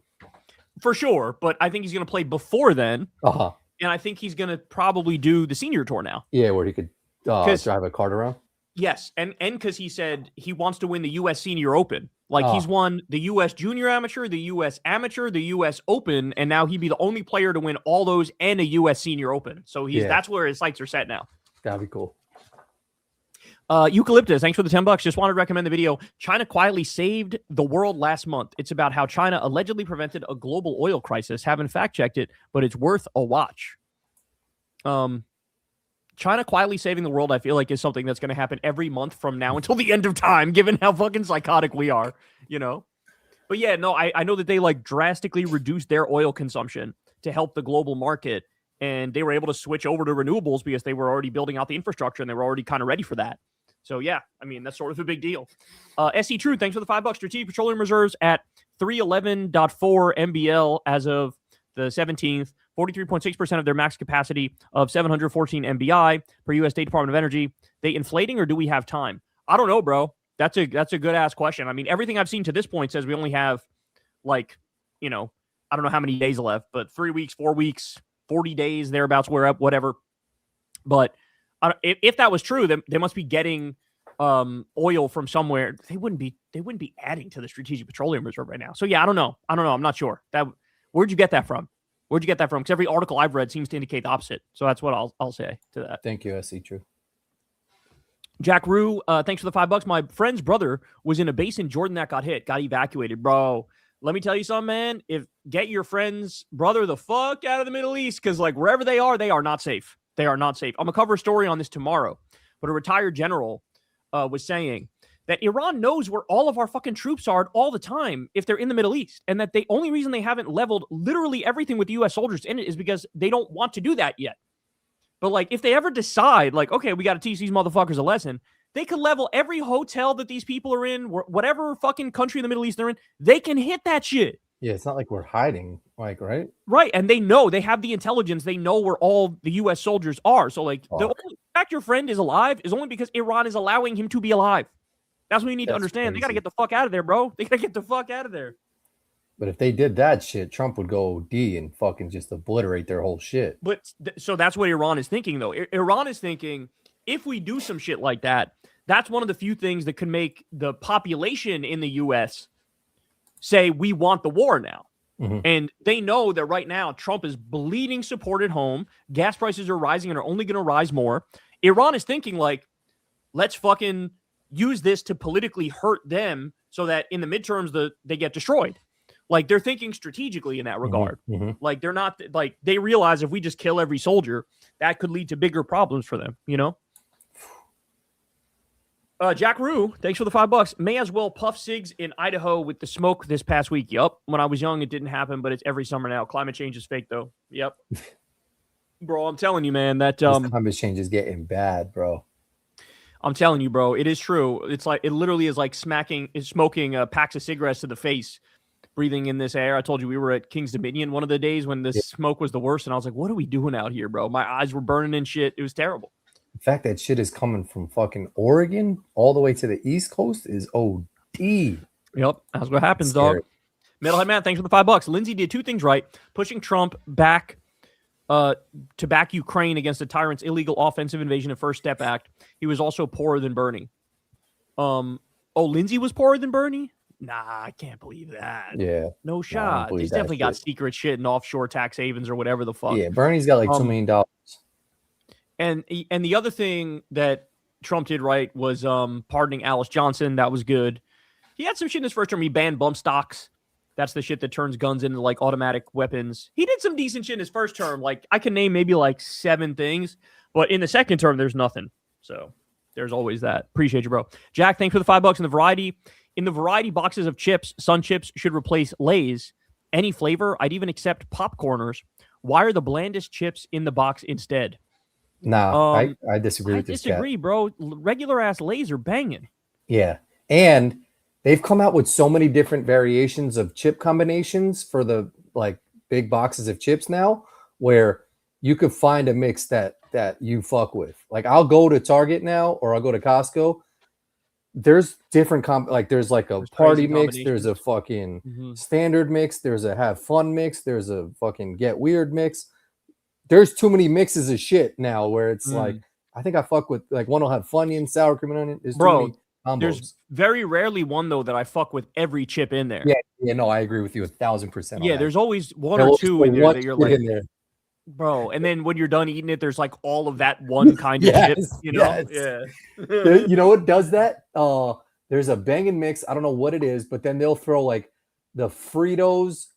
For sure. But I think he's going to play before then. Uh-huh. And I think he's going to probably do the senior tour now. Yeah, where he could drive a cart around. Yes, and because he said he wants to win the U.S. Senior Open. Like he's won the U.S. Junior Amateur, the U.S. Amateur, the U.S. Open, and now he'd be the only player to win all those and a U.S. Senior Open. So that's where his sights are set now. That'd be cool. Eucalyptus, thanks for the $10. Just wanted to recommend the video. China quietly saved the world last month. It's about how China allegedly prevented a global oil crisis. Haven't fact-checked it, but it's worth a watch. China quietly saving the world, I feel like, is something that's going to happen every month from now until the end of time, given how fucking psychotic we are, you know? But yeah, no, I know that they like drastically reduced their oil consumption to help the global market, and they were able to switch over to renewables because they were already building out the infrastructure and they were already kind of ready for that. So yeah, I mean that's sort of a big deal. SC True, thanks for the $5. Strategic Petroleum Reserves at 311.4 MBL as of the 17th. 43.6% of their max capacity of 714 MBI per U.S. State Department of Energy. They inflating or do we have time? I don't know, bro. That's a good ass question. I mean, everything I've seen to this point says we only have like, I don't know how many days left, but 3 weeks, 4 weeks, 40 days, thereabouts, whatever. But if that was true, then they must be getting oil from somewhere. They wouldn't be adding to the Strategic Petroleum Reserve right now. So yeah, I don't know. I'm not sure. Where'd you get that from? Because every article I've read seems to indicate the opposite. So that's what I'll say to that. Thank you, SC True. Jack Rue, thanks for the $5. My friend's brother was in a base in Jordan that got evacuated, bro. Let me tell you something, man. Get your friend's brother the fuck out of the Middle East, because like wherever they are not safe. They are not safe. I'm gonna cover a story on this tomorrow, but a retired general was saying that Iran knows where all of our fucking troops are all the time if they're in the Middle East, and that the only reason they haven't leveled literally everything with the U.S. soldiers in it is because they don't want to do that yet. But like, if they ever decide, like, okay, we got to teach these motherfuckers a lesson, they could level every hotel that these people are in, whatever fucking country in the Middle East they're in. They can hit that shit. Yeah, it's not like we're hiding, like, right? Right, and they know, they have the intelligence. They know where all the U.S. soldiers are. So like, the only fact your friend is alive is only because Iran is allowing him to be alive. That's what you need to understand. Crazy. They got to get the fuck out of there, bro. They got to get the fuck out of there. But if they did that shit, Trump would go D and fucking just obliterate their whole shit. But so that's what Iran is thinking, though. Iran is thinking, if we do some shit like that, that's one of the few things that could make the population in the U.S. say we want the war now. Mm-hmm. And they know that right now Trump is bleeding support at home. Gas prices are rising and are only going to rise more. Iran is thinking like, let's fucking use this to politically hurt them so that in the midterms they get destroyed. Like, they're thinking strategically in that regard. Mm-hmm. Like, they're not like, they realize if we just kill every soldier, that could lead to bigger problems for them, Jack Rue, thanks for the $5. May as well puff cigs in Idaho with the smoke this past week. Yup. When I was young, it didn't happen, but it's every summer now. Climate change is fake, though. Yep. Bro, I'm telling you, man, that climate change is getting bad, bro. I'm telling you, bro, it is true. It's like, it literally is like smoking packs of cigarettes to the face, breathing in this air. I told you we were at King's Dominion one of the days when the smoke was the worst, and I was like, what are we doing out here, bro? My eyes were burning and shit. It was terrible. The fact that shit is coming from fucking Oregon all the way to the East Coast is OD. Yep, that's what happens, dog. Metalhead Man, thanks for the $5. Lindsay did two things right: pushing Trump back to back Ukraine against the tyrant's illegal offensive invasion and First Step Act. He was also poorer than Bernie. Lindsay was poorer than Bernie? Nah, I can't believe that. Yeah. No shot. He's definitely got secret shit and offshore tax havens or whatever the fuck. Yeah, Bernie's got like $2 million. And the other thing that Trump did right was pardoning Alice Johnson. That was good. He had some shit in his first term. He banned bump stocks. That's the shit that turns guns into like automatic weapons. He did some decent shit in his first term. Like, I can name maybe like 7 things, but in the second term, there's nothing. So there's always that. Appreciate you, bro. Jack, thanks for the $5 in the variety boxes of chips. Sun Chips should replace Lay's. Any flavor, I'd even accept Popcorners. Why are the blandest chips in the box instead? Nah, I disagree with this. I disagree, bro. Regular ass Lay's are banging. Yeah, and they've come out with so many different variations of chip combinations for the like big boxes of chips now, where you could find a mix that you fuck with. Like, I'll go to Target now, or I'll go to Costco. There's different there's like a party mix, there's a fucking standard mix, there's a have fun mix, there's a fucking get weird mix. There's too many mixes of shit now where it's like, I think I fuck with like one will have Funyuns, sour cream and onion. There's very rarely one though that I fuck with every chip in there. Yeah, no, I agree with you 1,000%. Yeah, there's always one or two in there that you're like, bro. And then when you're done eating it, there's like all of that one kind of chip. Yeah. You know what does that? There's a banging mix. I don't know what it is, but then they'll throw like the Fritos.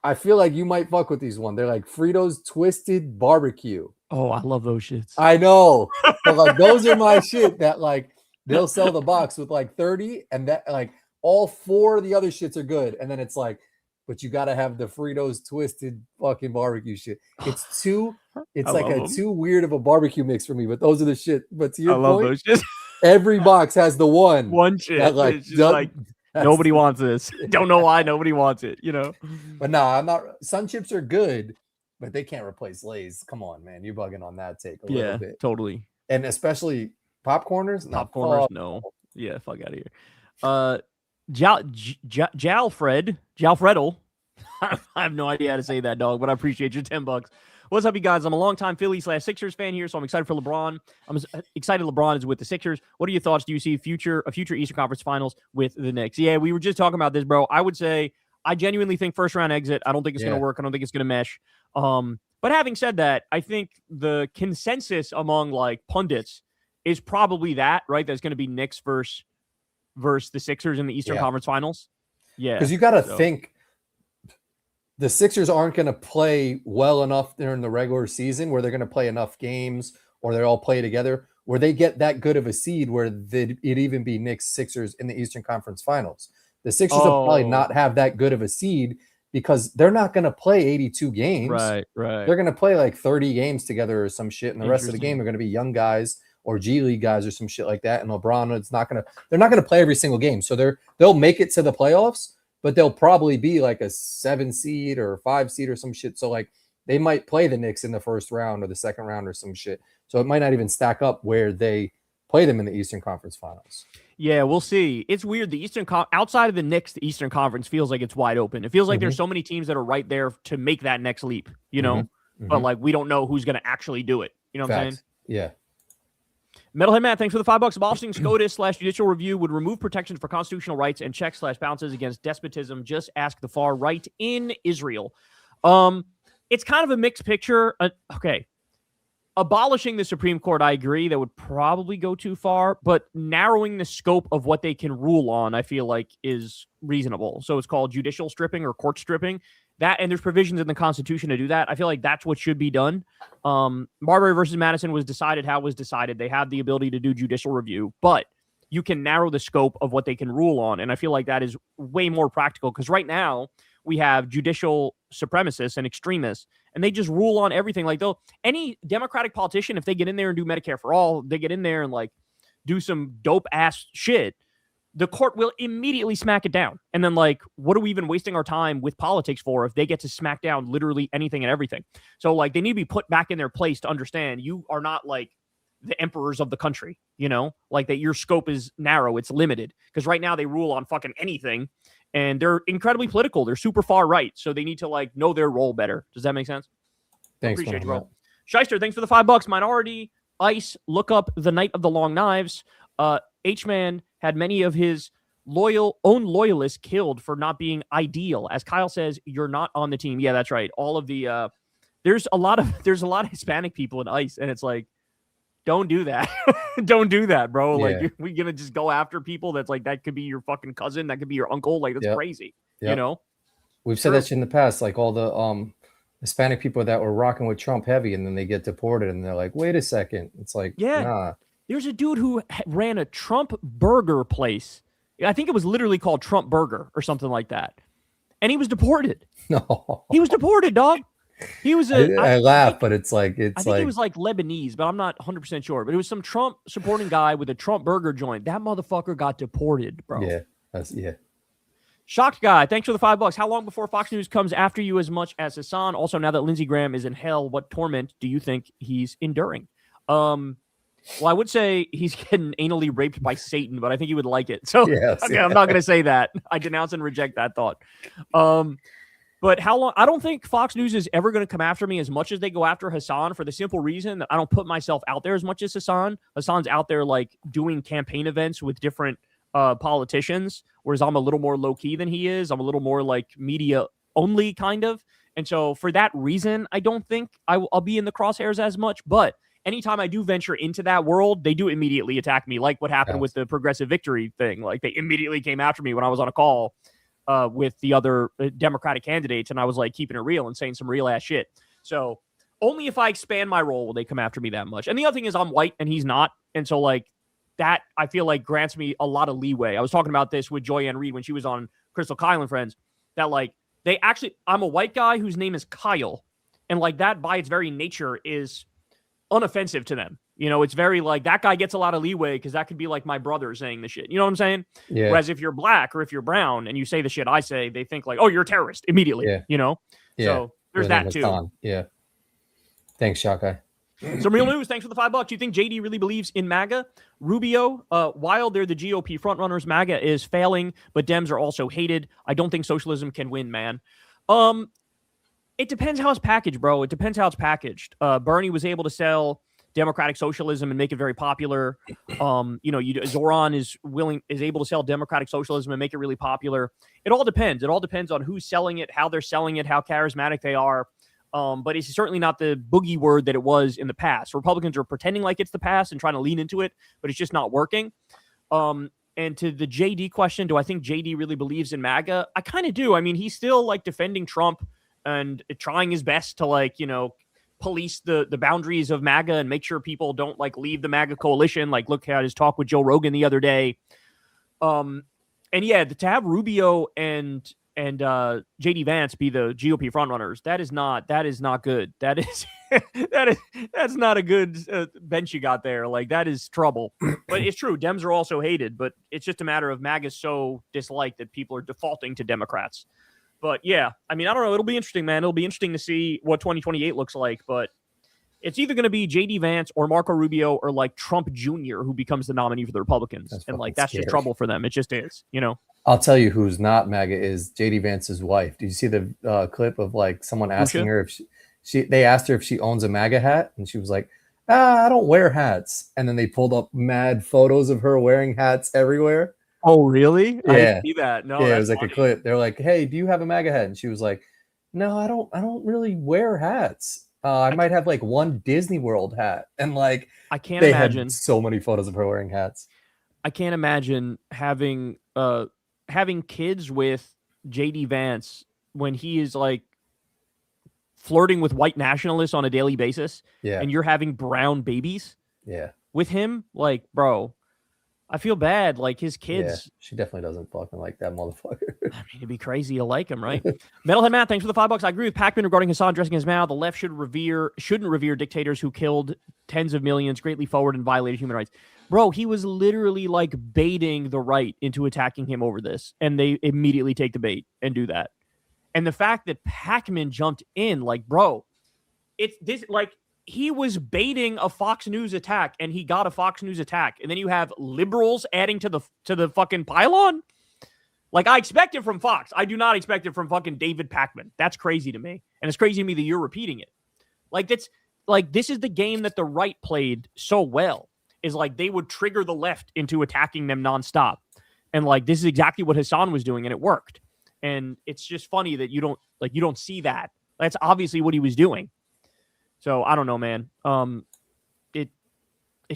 I feel like you might fuck with these one. They're like Fritos Twisted Barbecue. Oh, I love those shits. I know. But like, those are my shit that like they'll sell the box with like 30, and that like all 4 of the other shits are good. And then it's like, but you got to have the Fritos Twisted fucking barbecue shit. It's like too weird of a barbecue mix for me, but those are the shit. But to your point, love those shit. Every box has the one shit. that like, It's just like nobody wants this. Don't know why nobody wants it, you know? But no, I'm not. Sun chips are good, but they can't replace Lay's. Come on, man. You're bugging on that take a little bit. Totally. And especially popcorners. Popcorners, no. Yeah, fuck out of here. Jalfreddle. I have no idea how to say that, dog, but I appreciate your $10. What's up, you guys? I'm a longtime Philly/Sixers fan here, so I'm excited for LeBron. I'm excited LeBron is with the Sixers. What are your thoughts? Do you see a future Eastern Conference Finals with the Knicks? Yeah, we were just talking about this, bro. I would say I genuinely think first round exit. I don't think it's going to work. I don't think it's going to mesh. But having said that, I think the consensus among like pundits is probably that, right? That's going to be Knicks versus the Sixers in the Eastern Conference Finals. Yeah, because you got to think the Sixers aren't going to play well enough during the regular season where they're going to play enough games or they all play together where they get that good of a seed where it'd even be Knicks Sixers in the Eastern Conference Finals. The Sixers will probably not have that good of a seed because they're not going to play 82 games. Right. They're going to play like 30 games together or some shit, and the rest of the game are going to be young guys or G League guys or some shit like that. And LeBron, they're not going to play every single game. So they'll make it to the playoffs, but they'll probably be like a 7 seed or a 5 seed or some shit. So like they might play the Knicks in the first round or the second round or some shit. So it might not even stack up where they play them in the Eastern Conference Finals. Yeah, we'll see. It's weird. The outside of the Knicks, the Eastern Conference feels like it's wide open. It feels like there's so many teams that are right there to make that next leap, you know? But like we don't know who's going to actually do it. You know what I'm saying? Yeah. Metalhead Matt, thanks for the $5. Abolishing SCOTUS/judicial review would remove protections for constitutional rights and checks/balances against despotism. Just ask the far right in Israel. It's kind of a mixed picture. Okay. Abolishing the Supreme Court, I agree, that would probably go too far, but narrowing the scope of what they can rule on, I feel like, is reasonable. So it's called judicial stripping or court stripping. That, and there's provisions in the Constitution to do that. I feel like that's what should be done. Marbury versus Madison was decided how it was decided. They have the ability to do judicial review, but you can narrow the scope of what they can rule on, and I feel like that is way more practical because right now we have judicial supremacists and extremists, and they just rule on everything. Like any Democratic politician, if they get in there and do Medicare for all, they get in there and like do some dope ass shit, the court will immediately smack it down. And then like, what are we even wasting our time with politics for if they get to smack down literally anything and everything? So like they need to be put back in their place to understand you are not like the emperors of the country, you know, like that your scope is narrow, it's limited. Because right now they rule on fucking anything. And they're incredibly political. They're super far right. So they need to like know their role better. Does that make sense? Thanks. Appreciate you, bro. Shyster, thanks for the $5. Minority, ICE, look up the Night of the Long Knives. H-Man had many of his own loyalists killed for not being ideal. As Kyle says, you're not on the team. Yeah, that's right. All of the there's a lot of Hispanic people in ICE, and it's like, don't do that. Don't do that, bro. Yeah. Like, we're gonna just go after people that's like, that could be your fucking cousin, that could be your uncle. Like, that's crazy. You know? We've said that shit in the past, like all the Hispanic people that were rocking with Trump heavy, and then they get deported, and they're like, wait a second. It's like, nah. There's a dude who ran a Trump burger place. I think it was literally called Trump Burger or something like that. And he was deported. No. He was deported, dog. He was I laugh, but it's like I think he was like Lebanese, but I'm not 100% sure. But it was some Trump supporting guy with a Trump burger joint. That motherfucker got deported, bro. Yeah. Shocked guy, thanks for the $5. How long before Fox News comes after you as much as Hassan? Also, now that Lindsey Graham is in hell, what torment do you think he's enduring? Well, I would say he's getting anally raped by Satan, but I think he would like it. So I'm not going to say that. I denounce and reject that thought. But how long? I don't think Fox News is ever going to come after me as much as they go after Hassan, for the simple reason that I don't put myself out there as much as Hassan. Hassan's out there like doing campaign events with different politicians, whereas I'm a little more low key than he is. I'm a little more like media only kind of. And so for that reason, I don't think I'll be in the crosshairs as much. But anytime I do venture into that world, they do immediately attack me, like what happened with the progressive victory thing. Like they immediately came after me when I was on a call with the other Democratic candidates, and I was like keeping it real and saying some real ass shit. So only if I expand my role will they come after me that much. And the other thing is I'm white and he's not. And so like that, I feel like grants me a lot of leeway. I was talking about this with Joyanne Reed when she was on Crystal Kyle and Friends, that like I'm a white guy whose name is Kyle. And like that by its very nature is unoffensive to them. You know, it's very like that guy gets a lot of leeway because that could be like my brother saying the shit. You know what I'm saying? Yeah. Whereas if you're black or if you're brown and you say the shit I say, they think like, oh, you're a terrorist immediately. Yeah. You know? Yeah. So there's that too. Hassan. Yeah. Thanks, Shakai. Some real news. Thanks for the $5. Do you think JD really believes in MAGA? Rubio, while they're the GOP frontrunners, MAGA is failing, but Dems are also hated. I don't think socialism can win, man. It depends how it's packaged, bro. It depends how it's packaged. Bernie was able to sell democratic socialism and make it very popular. Zoran is able to sell democratic socialism and make it really popular. It all depends. It all depends on who's selling it, how they're selling it, how charismatic they are. But it's certainly not the boogie word that it was in the past. Republicans are pretending like it's the past and trying to lean into it, but it's just not working. And to the JD question, do I think JD really believes in MAGA? I kind of do. I mean, he's still like defending Trump and trying his best to like, police the boundaries of MAGA and make sure people don't like leave the MAGA coalition. Like look at his talk with Joe Rogan the other day. And yeah, to have Rubio and JD Vance be the GOP frontrunners, that is not good. That is that's not a good bench you got there. Like that is trouble. But it's true, Dems are also hated, but it's just a matter of MAGA is so disliked that people are defaulting to Democrats. But yeah, I mean, I don't know. It'll be interesting, man. It'll be interesting to see what 2028 looks like. But it's either going to be JD Vance or Marco Rubio or like Trump Jr., who becomes the nominee for the Republicans. And like that's just trouble for them. It just is, I'll tell you who's not MAGA is JD Vance's wife. Did you see the clip of like someone asking her if they asked her if she owns a MAGA hat? And she was like, I don't wear hats. And then they pulled up mad photos of her wearing hats everywhere. Oh, really? Yeah. I didn't see that. No, yeah, it was funny. like a clip. They're like, hey, do you have a MAGA hat? And she was like, no, I don't really wear hats. I might have like one Disney World hat. And like, I can't imagine had so many photos of her wearing hats. I can't imagine having kids with JD Vance when he is like flirting with white nationalists on a daily basis. Yeah. And you're having brown babies. Yeah. With him, like, bro, I feel bad. Like his kids. Yeah, she definitely doesn't fucking like that motherfucker. I mean, it'd be crazy to like him, right? Metalhead Matt, thanks for the $5. I agree with Pac-Man regarding Hassan dressing his mouth. The left shouldn't revere dictators who killed tens of millions, greatly forward and violated human rights. Bro, he was literally like baiting the right into attacking him over this, and they immediately take the bait and do that. And the fact that Pac-Man jumped in, like, bro, it's this like. He was baiting a Fox News attack, and he got a Fox News attack. And then you have liberals adding to the fucking pylon. Like, I expect it from Fox. I do not expect it from fucking David Pakman. That's crazy to me. And it's crazy to me that you're repeating it. Like, that's like, this is the game that the right played so well, is like they would trigger the left into attacking them nonstop. And like, this is exactly what Hassan was doing, and it worked. And it's just funny that you don't see that. That's obviously what he was doing. So I don't know, man. It's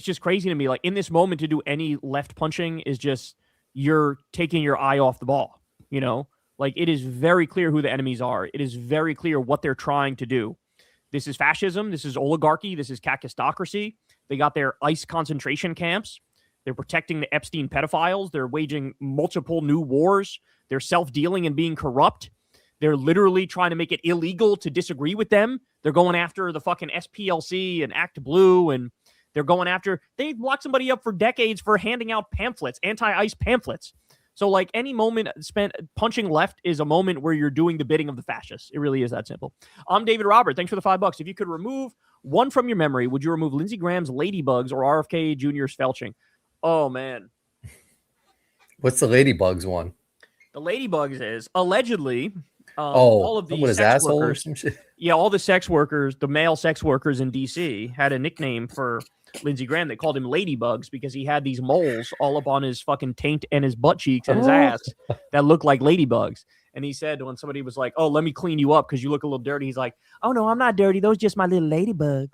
just crazy to me. Like in this moment, to do any left punching is just you're taking your eye off the ball. Like it is very clear who the enemies are. It is very clear what they're trying to do. This is fascism. This is oligarchy. This is kakistocracy. They got their ICE concentration camps. They're protecting the Epstein pedophiles. They're waging multiple new wars. They're self-dealing and being corrupt. They're literally trying to make it illegal to disagree with them. They're going after the fucking SPLC and Act Blue, and they're going after... They locked somebody up for decades for handing out pamphlets, anti-ICE pamphlets. So, like, any moment spent punching left is a moment where you're doing the bidding of the fascists. It really is that simple. I'm David Robert. Thanks for the $5. If you could remove one from your memory, would you remove Lindsey Graham's Ladybugs or RFK Jr.'s Felching? Oh, man. What's the Ladybugs one? The Ladybugs is, allegedly... all of the sex workers, yeah, all the sex workers, the male sex workers in DC had a nickname for Lindsey Graham. They called him Ladybugs because he had these moles all up on his fucking taint and his butt cheeks and his ass that looked like ladybugs. And he said when somebody was like, "Oh, let me clean you up because you look a little dirty," he's like, "Oh no, I'm not dirty. Those are just my little ladybugs."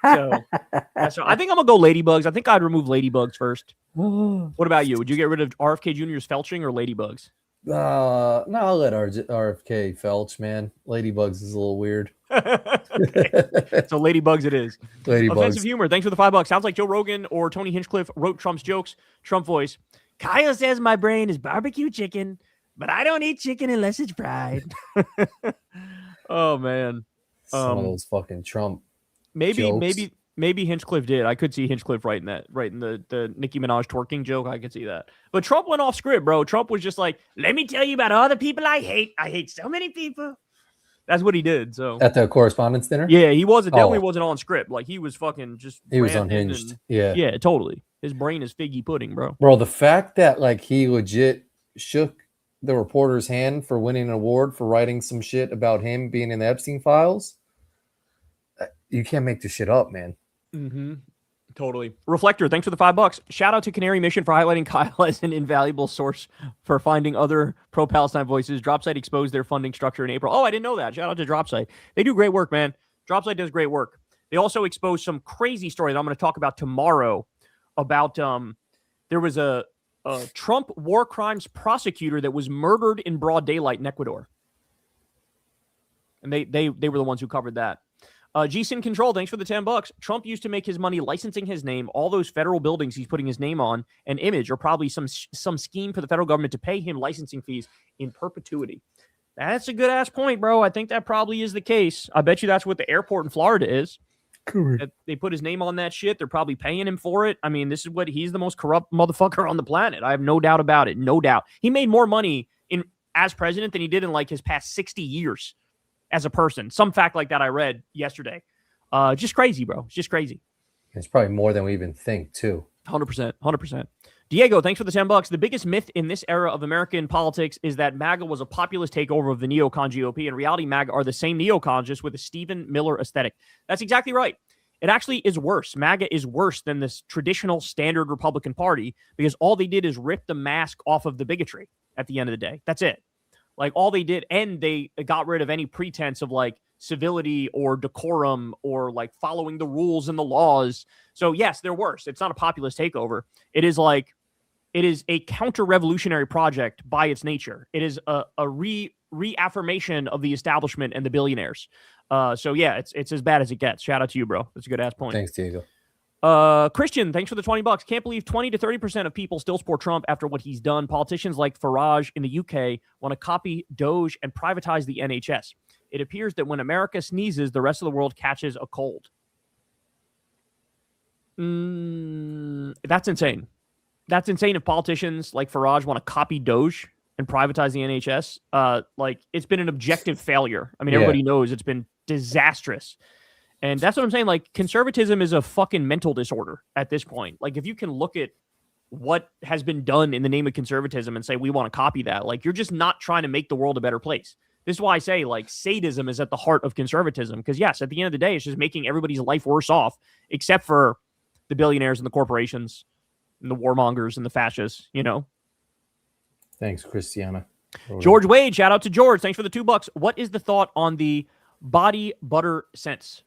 So I think I'm gonna go Ladybugs. I think I'd remove Ladybugs first. What about you? Would you get rid of RFK Jr.'s Felching or Ladybugs? No, I'll let RFK Felch, man. Ladybugs is a little weird. So Ladybugs it is. Ladybugs. Offensive humor. Thanks for the $5. Sounds like Joe Rogan or Tony Hinchcliffe wrote Trump's jokes. Trump voice. Kyle says my brain is barbecue chicken, but I don't eat chicken unless it's fried. Oh man. Some of those fucking Trump Maybe jokes. Maybe Hinchcliffe did. I could see Hinchcliffe writing the Nicki Minaj twerking joke. I could see that. But Trump went off script, bro. Trump was just like, let me tell you about all the people I hate. I hate so many people. That's what he did. So At the correspondence dinner? yeah, he definitely wasn't on script. Like he was fucking just He was ranting unhinged. Yeah, totally. His brain is figgy pudding, bro. Bro, the fact that like he legit shook the reporter's hand for winning an award for writing some shit about him being in the Epstein files, you can't make this shit up, man. Mm-hmm. Totally. Reflector, thanks for the $5. Shout out to Canary Mission for highlighting Kyle as an invaluable source for finding other pro-Palestine voices. Dropsite exposed their funding structure in April. Oh, I didn't know that. Shout out to Dropsite. They do great work, man. Dropsite does great work. They also exposed some crazy story that I'm going to talk about tomorrow about there was a Trump war crimes prosecutor that was murdered in broad daylight in Ecuador. And they were the ones who covered that. G-Sin Control, thanks for the $10. Trump used to make his money licensing his name. All those federal buildings he's putting his name on and image are probably some scheme for the federal government to pay him licensing fees in perpetuity. That's a good-ass point, bro. I think that probably is the case. I bet you that's what the airport in Florida is. Correct. They put his name on that shit. They're probably paying him for it. I mean, this is what he's the most corrupt motherfucker on the planet. I have no doubt about it. No doubt. He made more money as president than he did in like his past 60 years. As a person. Some fact like that I read yesterday. Just crazy, bro. It's just crazy. It's probably more than we even think, too. 100%. 100%. Diego, thanks for the $10. The biggest myth in this era of American politics is that MAGA was a populist takeover of the neocon GOP. In reality, MAGA are the same neocons, just with a Stephen Miller aesthetic. That's exactly right. It actually is worse. MAGA is worse than this traditional standard Republican Party because all they did is rip the mask off of the bigotry at the end of the day. That's it. Like all they did, and they got rid of any pretense of like civility or decorum or like following the rules and the laws. So yes, they're worse. It's not a populist takeover. It is a counter-revolutionary project by its nature. It is a reaffirmation of the establishment and the billionaires. So yeah, it's as bad as it gets. Shout out to you, bro. That's a good ass point. Thanks, Diego. Christian, thanks for the $20. Can't believe 20 to 30% of people still support Trump after what he's done. Politicians like Farage in the UK want to copy Doge and privatize the NHS. It appears that when America sneezes, the rest of the world catches a cold. That's insane. That's insane if politicians like Farage want to copy Doge and privatize the NHS. Like it's been an objective failure. I mean, everybody knows it's been disastrous. And that's what I'm saying. Like, conservatism is a fucking mental disorder at this point. Like, if you can look at what has been done in the name of conservatism and say, we want to copy that, like, you're just not trying to make the world a better place. This is why I say, like, sadism is at the heart of conservatism. Because, yes, at the end of the day, it's just making everybody's life worse off, except for the billionaires and the corporations and the warmongers and the fascists, you know? Thanks, Christiana. George Wade, shout out to George. Thanks for the $2. What is the thought on the body butter sense?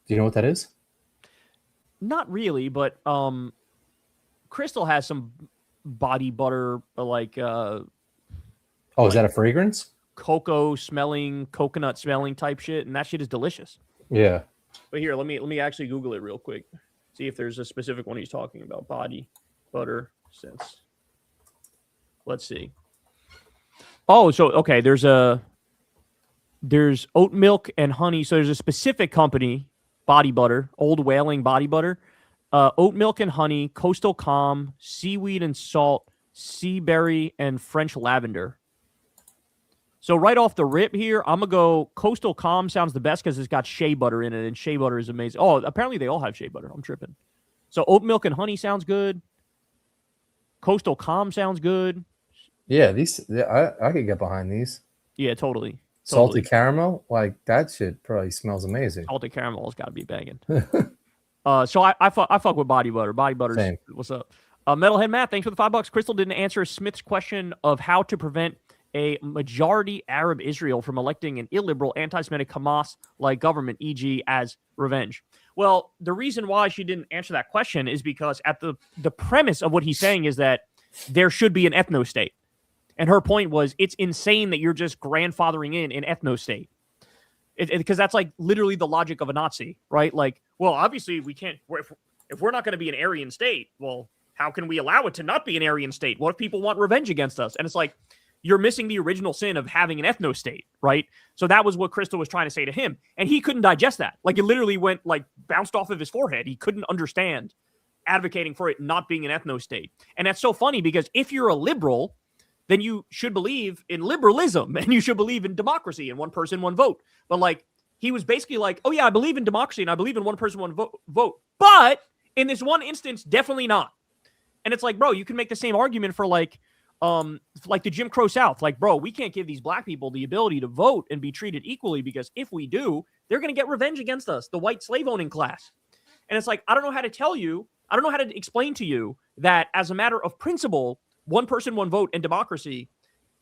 Do you know what that is? Not really, but Crystal has some body butter, like is that a fragrance? Coconut smelling type shit, and that shit is delicious. Yeah. But here, let me actually Google it real quick. See if there's a specific one he's talking about. Body butter sense. Let's see. Oh, so okay, there's oat milk and honey. So there's a specific company. Body butter, Old Whaling body butter, oat milk and honey, coastal calm, seaweed and salt, sea berry, and French lavender. So right off the rip here, I'm going to go coastal calm sounds the best because it's got shea butter in it, and shea butter is amazing. Oh, apparently they all have shea butter. I'm tripping. So oat milk and honey sounds good. Coastal calm sounds good. Yeah, I could get behind these. Yeah, totally. Salty caramel, like that shit probably smells amazing. Salty caramel has got to be banging. So I fuck with body butter. Body butter. Same. What's up? Metalhead Matt, thanks for the $5. Crystal didn't answer Smith's question of how to prevent a majority Arab Israel from electing an illiberal anti-Semitic Hamas-like government, e.g. as revenge. Well, the reason why she didn't answer that question is because at the premise of what he's saying is that there should be an ethno-state. And her point was, it's insane that you're just grandfathering in an ethno-state. Because that's like literally the logic of a Nazi, right? Like, well, obviously we can't, if we're not going to be an Aryan state, well, how can we allow it to not be an Aryan state? What if people want revenge against us? And it's like, you're missing the original sin of having an ethno state, right? So that was what Crystal was trying to say to him. And he couldn't digest that. Like, it literally went, like, bounced off of his forehead. He couldn't understand advocating for it not being an ethno state. And that's so funny because if you're a liberal, then you should believe in liberalism and you should believe in democracy and one person, one vote. But like, he was basically like, oh yeah, I believe in democracy and I believe in one person, one vote. But in this one instance, definitely not. And it's like, bro, you can make the same argument for like the Jim Crow South. Like, bro, we can't give these black people the ability to vote and be treated equally because if we do, they're going to get revenge against us, the white slave owning class. And it's like, I don't know how to tell you, I don't know how to explain to you that as a matter of principle, one person, one vote and democracy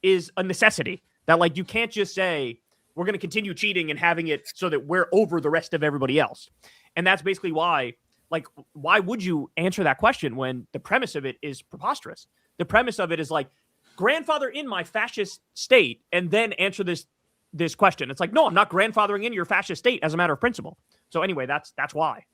is a necessity. That like, you can't just say, we're going to continue cheating and having it so that we're over the rest of everybody else. And that's basically why, like, why would you answer that question when the premise of it is preposterous? The premise of it is like, grandfather in my fascist state and then answer this question. It's like, no, I'm not grandfathering in your fascist state as a matter of principle. So anyway, that's why.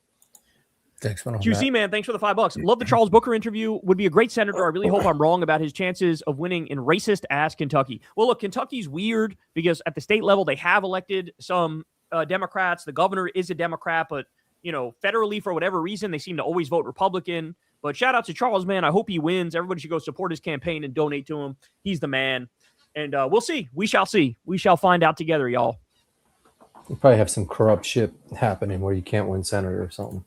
Thanks, man. QC man, thanks for the $5. Love the Charles Booker interview. Would be a great senator. I really hope I'm wrong about his chances of winning in racist ass Kentucky. Well, look, Kentucky's weird because at the state level they have elected some Democrats. The governor is a Democrat, but you know, federally for whatever reason they seem to always vote Republican. But shout out to Charles, man. I hope he wins. Everybody should go support his campaign and donate to him. He's the man. And we'll see. We shall see. We shall find out together, y'all. You probably have some corrupt shit happening where you can't win senator or something.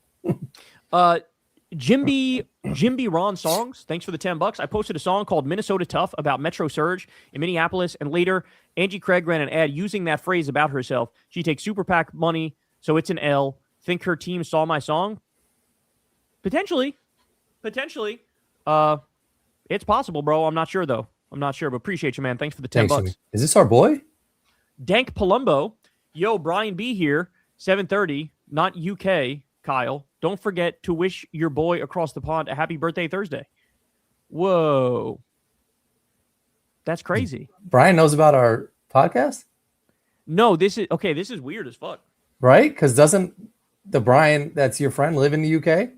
Jimby Ron Songs, thanks for the $10. I posted a song called Minnesota Tough about Metro Surge in Minneapolis, and later Angie Craig ran an ad using that phrase about herself. She takes super PAC money, so it's an L. Think her team saw my song? Potentially. It's possible, bro. I'm not sure though. But appreciate you, man. Thanks for the $10. Is this our boy? Dank Palumbo. Yo, Brian B here. 7:30, not UK. Kyle, don't forget to wish your boy across the pond a happy birthday Thursday. Whoa. That's crazy. Brian knows about our podcast? No, this is weird as fuck. Right? Because doesn't the Brian that's your friend live in the UK?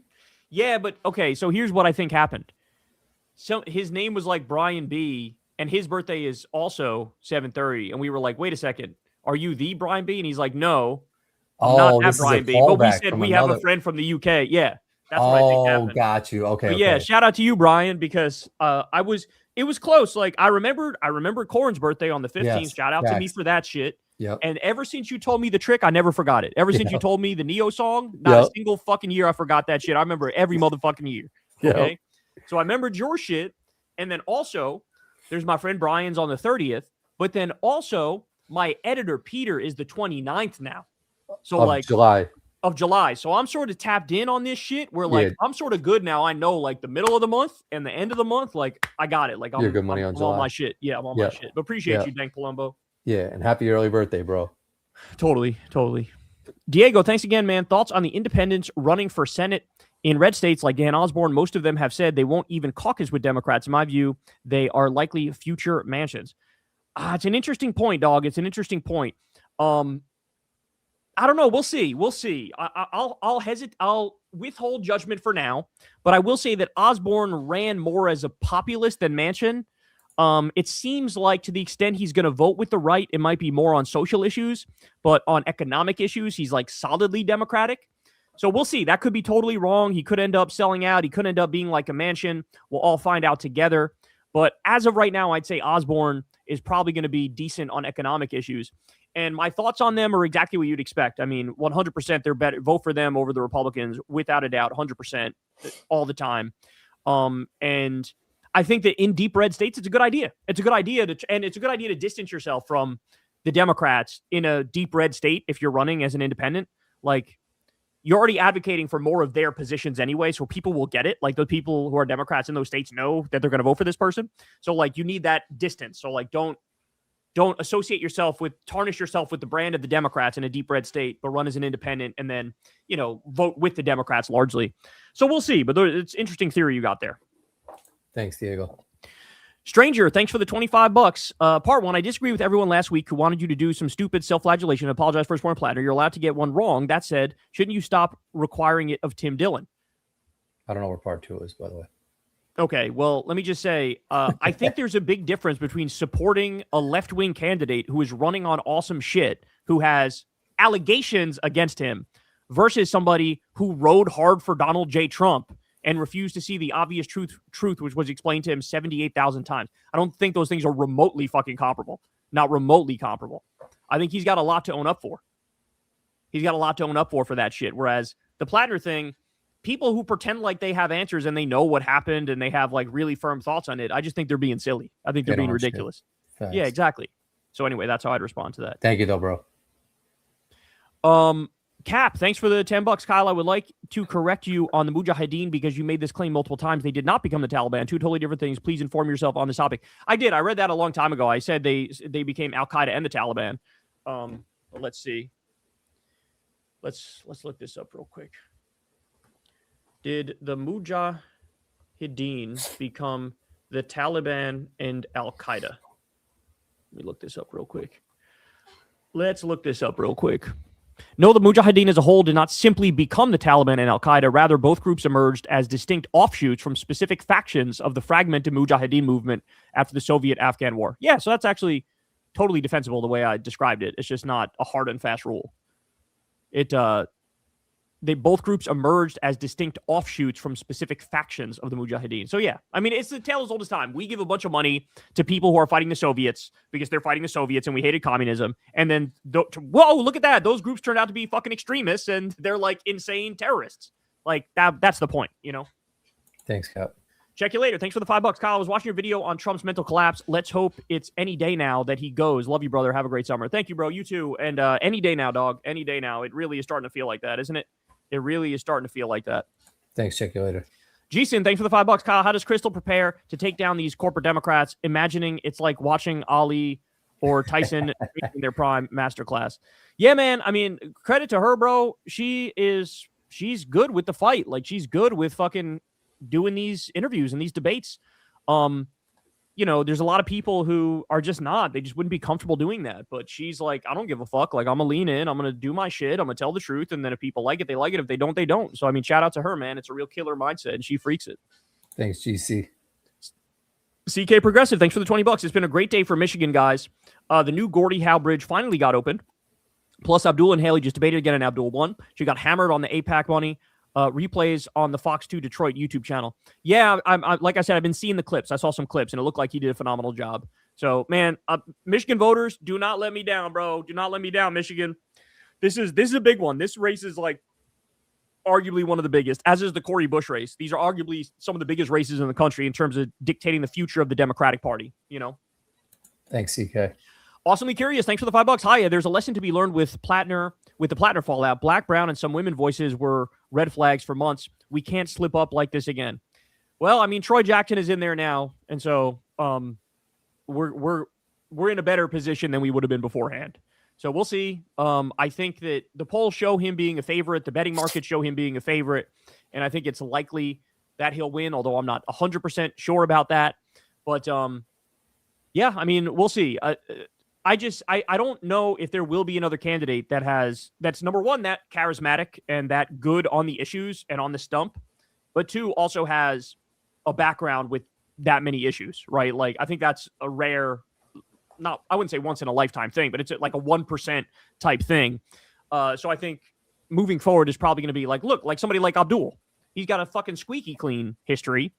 Yeah, but okay, so here's what I think happened. So his name was like Brian B, and his birthday is also 7:30, and we were like, wait a second, are you the Brian B? And he's like, no. Not that Brian B, but we said we have a friend from the UK. Yeah, that's what I think happened. Got you. Okay. But yeah, shout out to you, Brian, because it was close. Like I remember Corin's birthday on the 15th. Yes, shout out to me for that shit. Yep. And ever since you told me the trick, I never forgot it. Ever since you told me the Neo song, not a single fucking year I forgot that shit. I remember every motherfucking year. Okay. Yep. So I remembered your shit, and then also there's my friend Brian's on the 30th, but then also my editor Peter is the 29th now. So of July. So I'm sort of tapped in on this shit where like I'm sort of good now. I know like the middle of the month and the end of the month, like I got it. Like I'm good money on July. On my shit. Yeah, I'm on my shit. But appreciate you, Dank Palumbo. Yeah, and happy early birthday, bro. Totally. Diego, thanks again, man. Thoughts on the independents running for Senate in red states like Dan Osborne? Most of them have said they won't even caucus with Democrats. In my view, they are likely future mansions. It's an interesting point, dog. It's an interesting point. I don't know. We'll see. I'll hesitate. I'll withhold judgment for now, but I will say that Osborne ran more as a populist than Manchin. It seems like to the extent he's going to vote with the right, it might be more on social issues, but on economic issues, he's like solidly Democratic. So we'll see. That could be totally wrong. He could end up selling out. He could end up being like a Manchin. We'll all find out together. But as of right now, I'd say Osborne is probably going to be decent on economic issues. And my thoughts on them are exactly what you'd expect. I mean, 100% they're better. Vote for them over the Republicans, without a doubt, 100% all the time. And I think that in deep red states, it's a good idea. It's a good idea to distance yourself from the Democrats in a deep red state if you're running as an independent. Like, you're already advocating for more of their positions anyway, so people will get it. Like, the people who are Democrats in those states know that they're going to vote for this person. So, like, you need that distance. So, like, don't tarnish yourself with the brand of the Democrats in a deep red state, but run as an independent and then, vote with the Democrats largely. So we'll see, but it's interesting theory you got there. Thanks, Diego. Stranger, thanks for the $25. Part one, I disagree with everyone last week who wanted you to do some stupid self-flagellation and apologize for his foreign platter. You're allowed to get one wrong. That said, shouldn't you stop requiring it of Tim Dillon? I don't know where part two is, by the way. Okay, well, let me just say, I think there's a big difference between supporting a left-wing candidate who is running on awesome shit, who has allegations against him, versus somebody who rode hard for Donald J. Trump and refused to see the obvious truth, which was explained to him 78,000 times. I don't think those things are remotely fucking comparable. Not remotely comparable. I think he's got a lot to own up for. He's got a lot to own up for that shit. Whereas the Plattner thing, people who pretend like they have answers and they know what happened and they have like really firm thoughts on it, I just think they're being silly. I think they're being ridiculous. Yeah, exactly. So anyway, that's how I'd respond to that. Thank you though, bro. Cap, thanks for the $10, Kyle. I would like to correct you on the Mujahideen because you made this claim multiple times. They did not become the Taliban. Two totally different things. Please inform yourself on this topic. I did. I read that a long time ago. I said they became Al-Qaeda and the Taliban. Let's see. Let's look this up real quick. Did the Mujahideen become the Taliban and Al-Qaeda? Let me look this up real quick. No, the Mujahideen as a whole did not simply become the Taliban and Al-Qaeda. Rather, both groups emerged as distinct offshoots from specific factions of the fragmented Mujahideen movement after the Soviet-Afghan War. Yeah, so that's actually totally defensible the way I described it. It's just not a hard and fast rule. They both groups emerged as distinct offshoots from specific factions of the Mujahideen. So yeah, I mean, it's the tale as old as time. We give a bunch of money to people who are fighting the Soviets because they're fighting the Soviets and we hated communism. And then, whoa, look at that. Those groups turned out to be fucking extremists and they're like insane terrorists. Like that's the point, you know? Thanks, Cap. Check you later. Thanks for the $5, Kyle. I was watching your video on Trump's mental collapse. Let's hope it's any day now that he goes. Love you, brother. Have a great summer. Thank you, bro. You too. And any day now, dog. Any day now. It really is starting to feel like that, isn't it? It really is starting to feel like that. Thanks. Check you later. Jason, thanks for the $5, Kyle. How does Crystal prepare to take down these corporate Democrats? Imagining it's like watching Ali or Tyson in their prime masterclass. Yeah, man. I mean, credit to her, bro. She's good with the fight. Like, she's good with fucking doing these interviews and these debates. You know, there's a lot of people who are just not. They just wouldn't be comfortable doing that. But she's like, I don't give a fuck. Like, I'm going to lean in. I'm going to do my shit. I'm going to tell the truth. And then if people like it, they like it. If they don't, they don't. So, I mean, shout out to her, man. It's a real killer mindset, and she freaks it. Thanks, GC. CK Progressive, thanks for the $20. It's been a great day for Michigan, guys. The new Gordie Howe Bridge finally got opened. Plus, Abdul and Haley just debated again, and Abdul won. She got hammered on the APAC money. Replays on the Fox 2 Detroit YouTube channel. Yeah, I like I said, I've been seeing the clips. I saw some clips, and it looked like he did a phenomenal job. So, man, Michigan voters, do not let me down, bro. Do not let me down, Michigan. This is a big one. This race is like arguably one of the biggest, as is the Cori Bush race. These are arguably some of the biggest races in the country in terms of dictating the future of the Democratic Party, you know? Thanks, CK. Awesomely curious. Thanks for the $5. Hiya. There's a lesson to be learned with the Plattner fallout. Black, brown, and some women voices were red flags for months. We can't slip up like this again. Well, I mean, Troy Jackson is in there now, and so we're in a better position than we would have been beforehand. So we'll see. I think that the polls show him being a favorite. The betting markets show him being a favorite, and I think it's likely that he'll win, although I'm not 100% sure about that. But yeah, I mean, we'll see. I don't know if there will be another candidate that's number one, that charismatic and that good on the issues and on the stump, but two, also has a background with that many issues, right? Like, I think that's a rare, I wouldn't say once in a lifetime thing, but it's like a 1% type thing. So I think moving forward is probably going to be like, look, like somebody like Abdul, he's got a fucking squeaky clean history.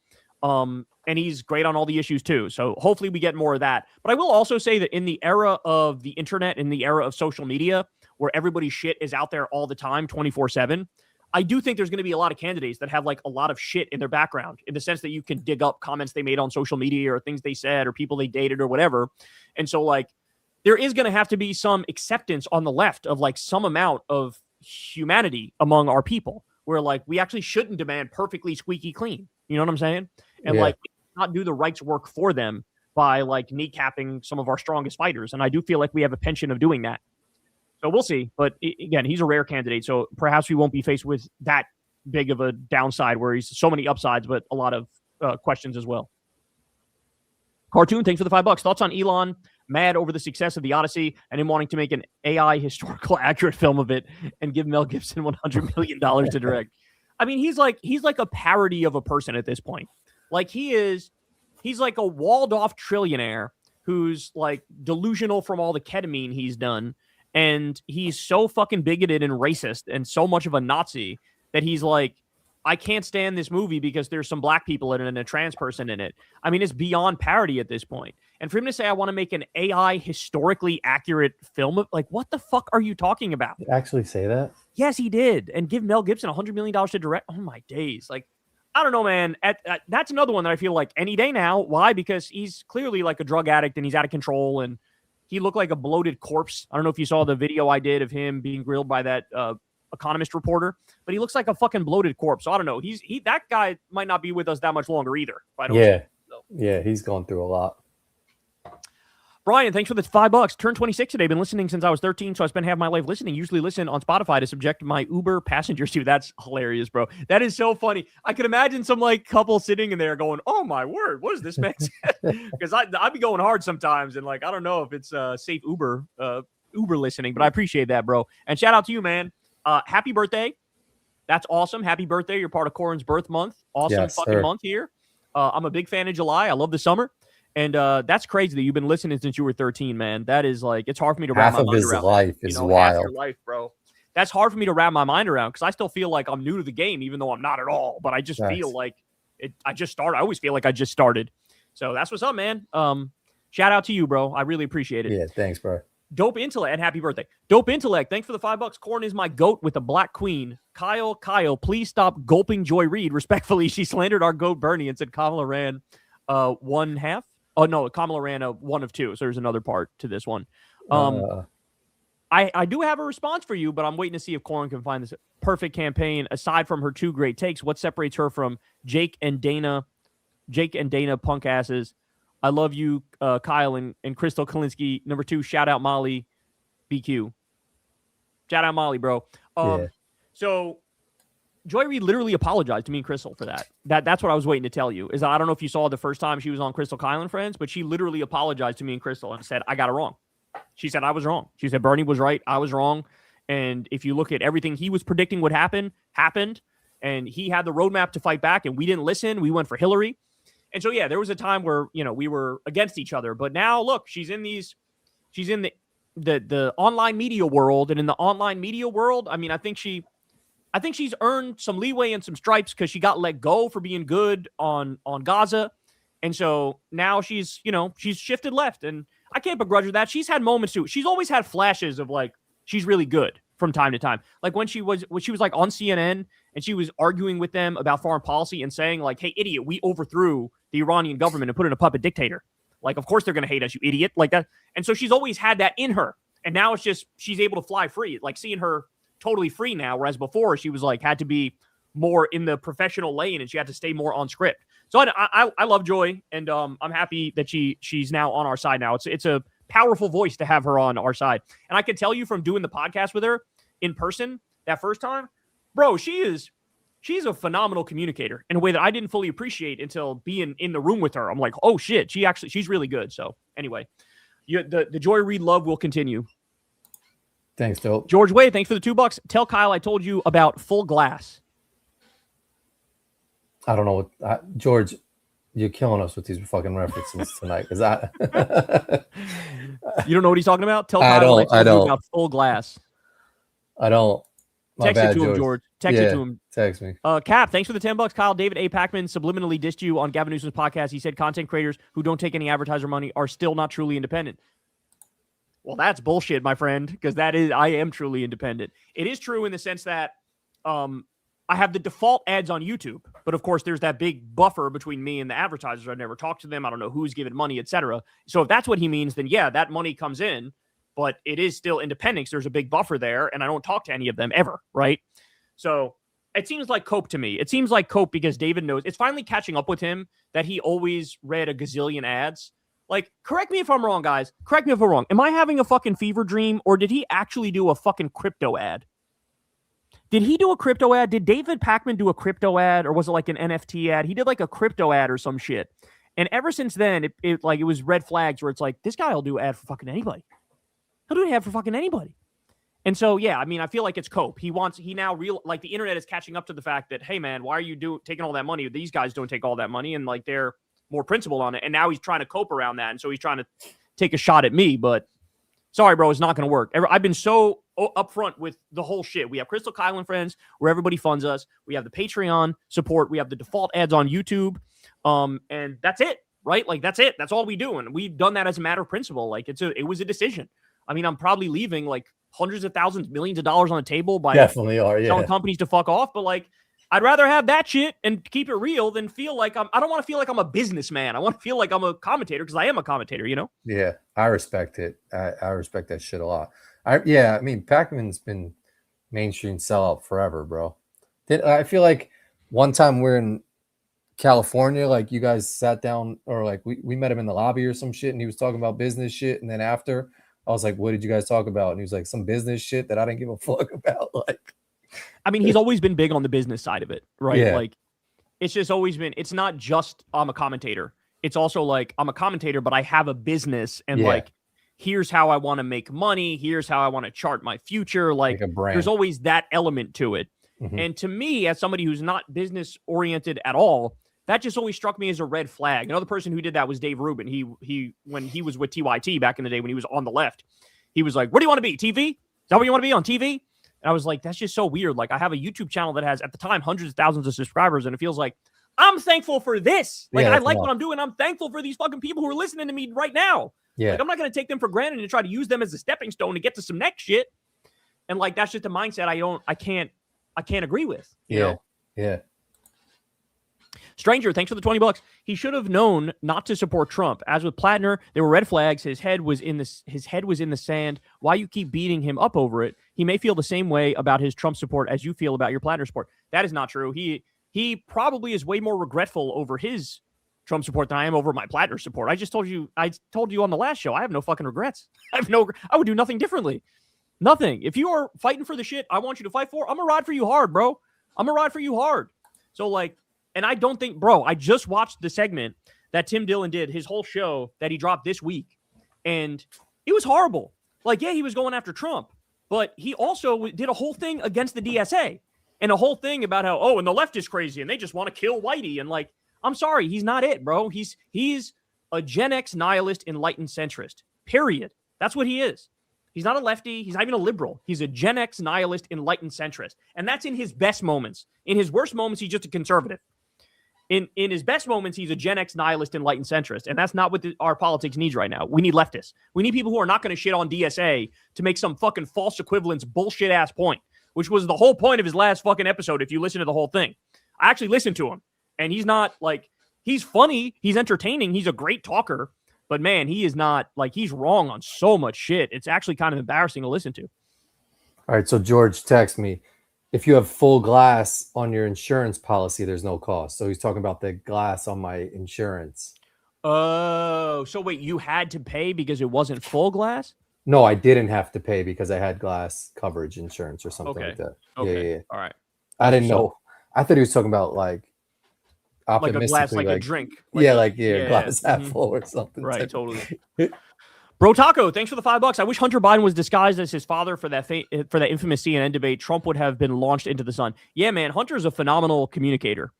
And he's great on all the issues too. So hopefully we get more of that. But I will also say that in the era of the internet, in the era of social media, where everybody's shit is out there all the time, 24/7, I do think there's going to be a lot of candidates that have like a lot of shit in their background, in the sense that you can dig up comments they made on social media or things they said or people they dated or whatever. And so like, there is going to have to be some acceptance on the left of like some amount of humanity among our people, where like we actually shouldn't demand perfectly squeaky clean. You know what I'm saying? And like, not do the right's work for them by like kneecapping some of our strongest fighters. And I do feel like we have a penchant of doing that. So we'll see. But again, he's a rare candidate. So perhaps we won't be faced with that big of a downside where he's so many upsides, but a lot of questions as well. Cartoon, thanks for the $5. Thoughts on Elon mad over the success of the Odyssey and him wanting to make an AI historical accurate film of it and give Mel Gibson $100 million to direct? I mean, he's like a parody of a person at this point. Like he's like a walled off trillionaire who's like delusional from all the ketamine he's done. And he's so fucking bigoted and racist and so much of a Nazi that he's like, I can't stand this movie because there's some black people in it and a trans person in it. I mean, it's beyond parody at this point. And for him to say, I want to make an AI historically accurate film, like, what the fuck are you talking about? Did you actually say that? Yes, he did. And give Mel Gibson $100 million to direct. Oh, my days. Like, I don't know, man. That's another one that I feel like any day now. Why? Because he's clearly like a drug addict and he's out of control and he looked like a bloated corpse. I don't know if you saw the video I did of him being grilled by that Economist reporter, but he looks like a fucking bloated corpse. So I don't know. That guy might not be with us that much longer either. Yeah, he's going through a lot. Brian, thanks for the $5. Turned 26 today. Been listening since I was 13, so I spent half my life listening. Usually listen on Spotify to subject my Uber passengers to. That's hilarious, bro. That is so funny. I can imagine some like couple sitting in there going, "Oh my word, what is this man?" Because I'd be going hard sometimes, and like I don't know if it's safe Uber listening, but I appreciate that, bro. And shout out to you, man. Happy birthday. That's awesome. Happy birthday. You're part of Corin's birth month. Awesome fucking month here. I'm a big fan of July. I love the summer. And that's crazy that you've been listening since you were 13, man. That is like, it's hard for me to wrap my mind around. Half of his life is wild. Half your life, bro. That's hard for me to wrap my mind around because I still feel like I'm new to the game, even though I'm not at all. But I just feel like I just started. I always feel like I just started. So that's what's up, man. Shout out to you, bro. I really appreciate it. Yeah, thanks, bro. Dope Intellect, and happy birthday. Dope Intellect, thanks for the $5. Corin is my goat with the black queen. Kyle, please stop gulping Joy Reid. Respectfully, she slandered our goat Bernie and said Kamala ran 1/2. Oh, no, Kamala ran a 1 of 2. So there's another part to this one. I do have a response for you, but I'm waiting to see if Corin can find this perfect campaign. Aside from her 2 great takes, what separates her from Jake and Dana punk asses? I love you, Kyle and Crystal Kulinski. Number 2, shout out Molly BQ. Shout out Molly, bro. So Joy Reid literally apologized to me and Crystal for that. That's what I was waiting to tell you. Is I don't know if you saw the first time she was on Crystal, Kyle, and Friends, but she literally apologized to me and Crystal and said, I got it wrong. She said, I was wrong. She said, Bernie was right. I was wrong. And if you look at everything he was predicting would happen, happened. And he had the roadmap to fight back, and we didn't listen. We went for Hillary. And so, yeah, there was a time where, we were against each other. But now, look, she's in the online media world. And in the online media world, I mean, I think she's earned some leeway and some stripes because she got let go for being good on Gaza. And so now she's shifted left. And I can't begrudge her that. She's had moments too. She's always had flashes of like, she's really good from time to time. Like when she was like on CNN and she was arguing with them about foreign policy and saying like, hey, idiot, we overthrew the Iranian government and put in a puppet dictator. Like, of course they're going to hate us, you idiot. Like that. And so she's always had that in her. And now it's just, she's able to fly free. Like seeing her totally free now, whereas before she was like had to be more in the professional lane and she had to stay more on script. So I love Joy, and I'm happy that she's now on our side now. It's a powerful voice to have her on our side, and I can tell you from doing the podcast with her in person that first time, bro, she's a phenomenal communicator in a way that I didn't fully appreciate until being in the room with her. I'm like, oh shit, she's really good. So anyway, the Joy Reid love will continue. Thanks, Dope. George Wade, thanks for the $2. Tell Kyle I told you about Full Glass. I don't know what George, you're killing us with these fucking references tonight. Because you don't know what he's talking about. Tell Kyle I told you about Full Glass. I don't. Text it to him, George. Text it to him. Text me. Cap, thanks for the $10. Kyle, David A. Packman subliminally dissed you on Gavin Newsom's podcast. He said content creators who don't take any advertiser money are still not truly independent. Well, that's bullshit, my friend, because I am truly independent. It is true in the sense that I have the default ads on YouTube, but of course there's that big buffer between me and the advertisers. I've never talked to them. I don't know who's giving money, etc. So if that's what he means, then yeah, that money comes in, but it is still independent. There's a big buffer there, and I don't talk to any of them ever, right? So it seems like cope to me. It seems like cope because David knows. It's finally catching up with him that he always read a gazillion ads. Like, correct me if I'm wrong, guys. Correct me if I'm wrong. Am I having a fucking fever dream, or did he actually do a fucking crypto ad? Did he do a crypto ad? Did David Packman do a crypto ad, or was it like an NFT ad? He did like a crypto ad or some shit. And ever since then, it was red flags where it's like, this guy will do an ad for fucking anybody. He'll do an ad for fucking anybody. And so, yeah, I mean, I feel like it's cope. He now like the internet is catching up to the fact that, hey, man, why are you taking all that money? These guys don't take all that money, and like they're more principled on it. And now he's trying to cope around that, and so he's trying to take a shot at me. But sorry, bro, it's not going to work. I've been so upfront with the whole shit. We have Crystal, Kyle, and Friends, where everybody funds us. We have the Patreon support. We have the default ads on YouTube, and that's it, right? Like that's it. That's all we do, and we've done that as a matter of principle. Like it was a decision. I mean, I'm probably leaving like hundreds of thousands, millions of dollars on the table by definitely are, yeah, telling companies to fuck off. But like, I'd rather have that shit and keep it real than feel like I don't want to feel like I'm a businessman. I want to feel like I'm a commentator because I am a commentator, you know? Yeah, I respect it. I respect that shit a lot. I mean, Pac-Man's been mainstream sellout forever, bro. I feel like one time we're in California, like you guys sat down, or like we met him in the lobby or some shit, and he was talking about business shit, and then after I was like, what did you guys talk about? And he was like, some business shit that I didn't give a fuck about. Like, I mean, he's always been big on the business side of it, right? Yeah. Like, it's just always been, it's not just I'm a commentator. It's also like I'm a commentator, but I have a business, and like, here's how I want to make money. Here's how I want to chart my future. Like a brand. There's always that element to it. Mhm. And to me, as somebody who's not business oriented at all, that just always struck me as a red flag. Another person who did that was Dave Rubin. He when he was with TYT back in the day, when he was on the left, he was like, "Where do you want to be? TV? Is that what you want to be on TV?" And I was like, "That's just so weird." Like, I have a YouTube channel that has, at the time, hundreds of thousands of subscribers, and it feels like I'm thankful for this. Like, I like what I'm doing. I'm thankful for these fucking people who are listening to me right now. Yeah. Like, I'm not going to take them for granted and try to use them as a stepping stone to get to some next shit. And like, that's just a mindset I can't agree with. You know? Yeah. Stranger, thanks for the $20. He should have known not to support Trump. As with Plattner, there were red flags. His head was in the sand. Why you keep beating him up over it? He may feel the same way about his Trump support as you feel about your Plattner support. That is not true. He probably is way more regretful over his Trump support than I am over my Plattner support. I told you on the last show, I have no fucking regrets. I would do nothing differently. Nothing. If you are fighting for the shit I want you to fight for, I'm gonna ride for you hard, bro. I'm gonna ride for you hard. So like, and I don't think, bro, I just watched the segment that Tim Dillon did, his whole show that he dropped this week, and it was horrible. Like, yeah, he was going after Trump, but he also did a whole thing against the DSA and a whole thing about how, and the left is crazy and they just want to kill Whitey. And like, I'm sorry, he's not it, bro. He's a Gen X nihilist enlightened centrist, period. That's what he is. He's not a lefty. He's not even a liberal. He's a Gen X nihilist enlightened centrist. And that's in his best moments. In his worst moments, he's just a conservative. In his best moments, he's a Gen X nihilist enlightened centrist. And that's not what our politics needs right now. We need leftists. We need people who are not going to shit on DSA to make some fucking false equivalence bullshit ass point, which was the whole point of his last fucking episode. If you listen to the whole thing, I actually listened to him, and he's not like, he's funny. He's entertaining. He's a great talker, but man, he is not, like, he's wrong on so much shit. It's actually kind of embarrassing to listen to. All right. So George texted me, if you have full glass on your insurance policy, there's no cost. So he's talking about the glass on my insurance. Oh, so wait, you had to pay because it wasn't full glass? No, I didn't have to pay because I had glass coverage insurance or something like that. Okay. Yeah. All right. I didn't know. I thought he was talking about like a glass, like a drink. Glass half full or something. Right, totally. Bro Taco, thanks for the $5. I wish Hunter Biden was disguised as his father for that infamous CNN debate. Trump would have been launched into the sun. Yeah, man, Hunter's a phenomenal communicator.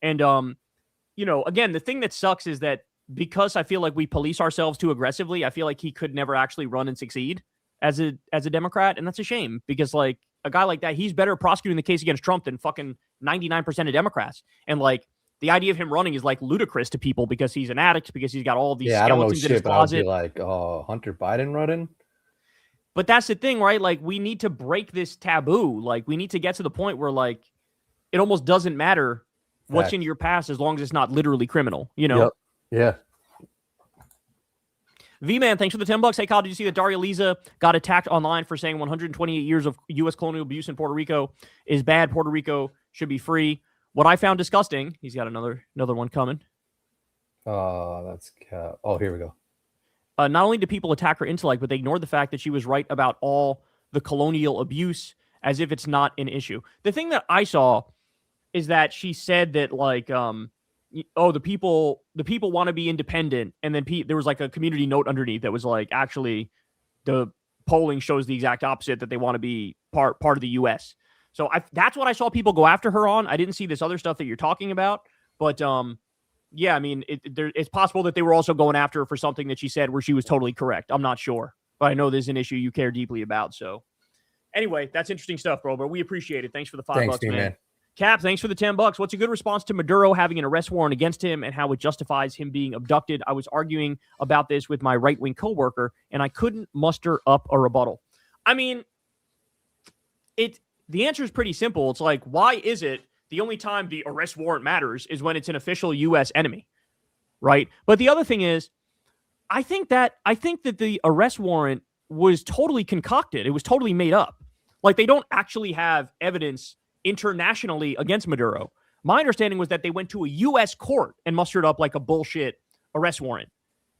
And again, the thing that sucks is that because I feel like we police ourselves too aggressively, I feel like he could never actually run and succeed as a Democrat, and that's a shame because like a guy like that, he's better prosecuting the case against Trump than fucking 99% of Democrats. And like, the idea of him running is like ludicrous to people because he's an addict, because he's got all these skeletons in his closet. But I'll be like, oh, Hunter Biden running? But that's the thing, right? Like, we need to break this taboo. Like, we need to get to the point where like it almost doesn't matter what's in your past as long as it's not literally criminal, you know? Yep. Yeah. V-Man, thanks for the $10. Hey, Kyle, did you see that Daria Liza got attacked online for saying 128 years of U.S. colonial abuse in Puerto Rico is bad? Puerto Rico should be free. What I found disgusting, he's got another one coming. Here we go. Not only do people attack her intellect, but they ignore the fact that she was right about all the colonial abuse as if it's not an issue. The thing that I saw is that she said that like, the people want to be independent, and then there was like a community note underneath that was like, actually, the polling shows the exact opposite, that they want to be part of the U.S. So that's what I saw people go after her on. I didn't see this other stuff that you're talking about, but yeah, I mean, it's possible that they were also going after her for something that she said where she was totally correct. I'm not sure, but I know there's an issue you care deeply about. So anyway, that's interesting stuff, bro. But we appreciate it. Thanks for the $5, man. Cap, thanks for the $10. What's a good response to Maduro having an arrest warrant against him and how it justifies him being abducted? I was arguing about this with my right-wing coworker, and I couldn't muster up a rebuttal. I mean, the answer is pretty simple. It's like, why is it the only time the arrest warrant matters is when it's an official U.S. enemy, right? But the other thing is, I think that the arrest warrant was totally concocted. It was totally made up. Like, they don't actually have evidence internationally against Maduro. My understanding was that they went to a U.S. court and mustered up like a bullshit arrest warrant.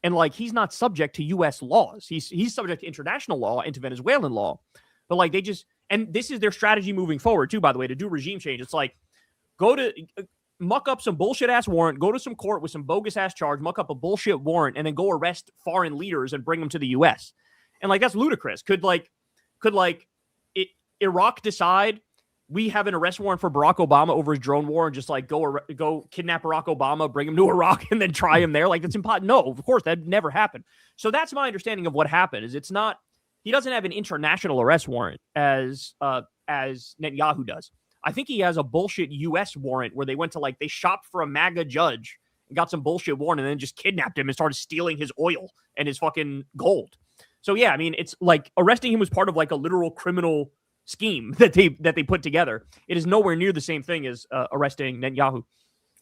And like, he's not subject to U.S. laws. He's subject to international law and to Venezuelan law. But like, and this is their strategy moving forward too, by the way, to do regime change. It's like, go to muck up some bullshit ass warrant, go to some court with some bogus ass charge, muck up a bullshit warrant, and then go arrest foreign leaders and bring them to the U.S. And like, that's ludicrous. Could Iraq decide we have an arrest warrant for Barack Obama over his drone war and just like go kidnap Barack Obama, bring him to Iraq, and then try him there? Like, that's impossible. No, of course, that never happened. So that's my understanding of what happened. Is he doesn't have an international arrest warrant as Netanyahu does. I think he has a bullshit U.S. warrant where they went to they shopped for a MAGA judge and got some bullshit warrant and then just kidnapped him and started stealing his oil and his fucking gold. So yeah, I mean, it's like arresting him was part of like a literal criminal scheme that they put together. It is nowhere near the same thing as arresting Netanyahu.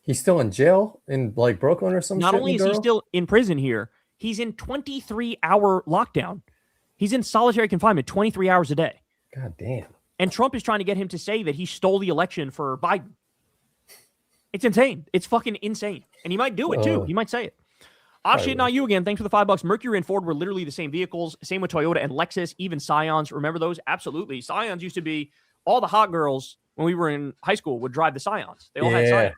He's still in jail in like Brooklyn or something. Not only is he still in prison here, he's in 23-hour lockdown. He's in solitary confinement 23 hours a day. God damn. And Trump is trying to get him to say that he stole the election for Biden. It's insane. It's fucking insane. And he might do it too. He might say it. Shit, not you again. Thanks for the $5. Mercury and Ford were literally the same vehicles. Same with Toyota and Lexus, even Scions. Remember those? Absolutely. Scions used to be all the hot girls when we were in high school would drive the Scions. They all had Scions.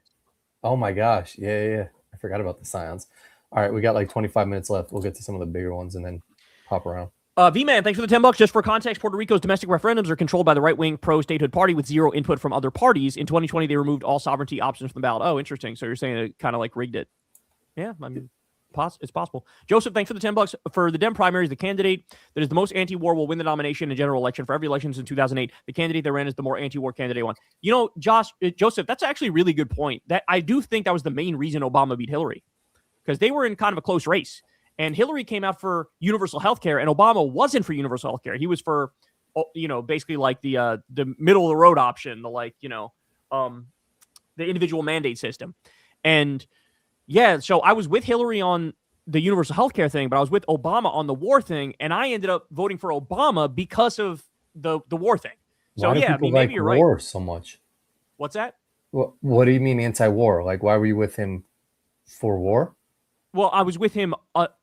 Oh my gosh. Yeah. I forgot about the Scions. All right, we got like 25 minutes left. We'll get to some of the bigger ones and then pop around. V-Man, thanks for the $10. Just for context, Puerto Rico's domestic referendums are controlled by the right-wing pro-statehood party with zero input from other parties. In 2020, they removed all sovereignty options from the ballot. Oh, interesting. So you're saying it kind of like rigged it. Yeah, I mean, it's possible. Joseph, thanks for the $10. For the Dem primaries, the candidate that is the most anti-war will win the nomination in general election. For every election since 2008, the candidate that ran is the more anti-war candidate one. You know, Joseph, that's actually a really good point. That I do think that was the main reason Obama beat Hillary, because they were in kind of a close race. And Hillary came out for universal health care, and Obama wasn't for universal health care. He was for, basically like the middle of the road option, the individual mandate system. And yeah, so I was with Hillary on the universal health care thing, but I was with Obama on the war thing, and I ended up voting for Obama because of the war thing. So yeah, I mean, maybe you're right. War so much. What's that? What do you mean anti-war? Like, why were you with him for war? Well, I was with him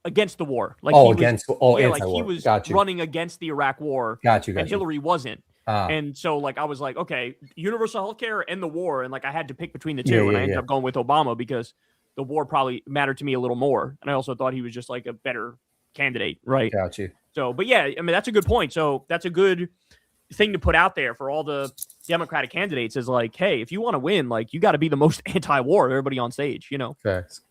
against the war. Like anti-war. Like he was running against the Iraq war. Got you. And Hillary wasn't. And so like I was like, okay, universal healthcare and the war, and like I had to pick between the two, and I ended up going with Obama because the war probably mattered to me a little more, and I also thought he was just like a better candidate, right? Got you. So, but yeah, I mean that's a good point. So that's a good thing to put out there for all the Democratic candidates is like, hey, if you want to win, like you got to be the most anti-war of everybody on stage, Facts.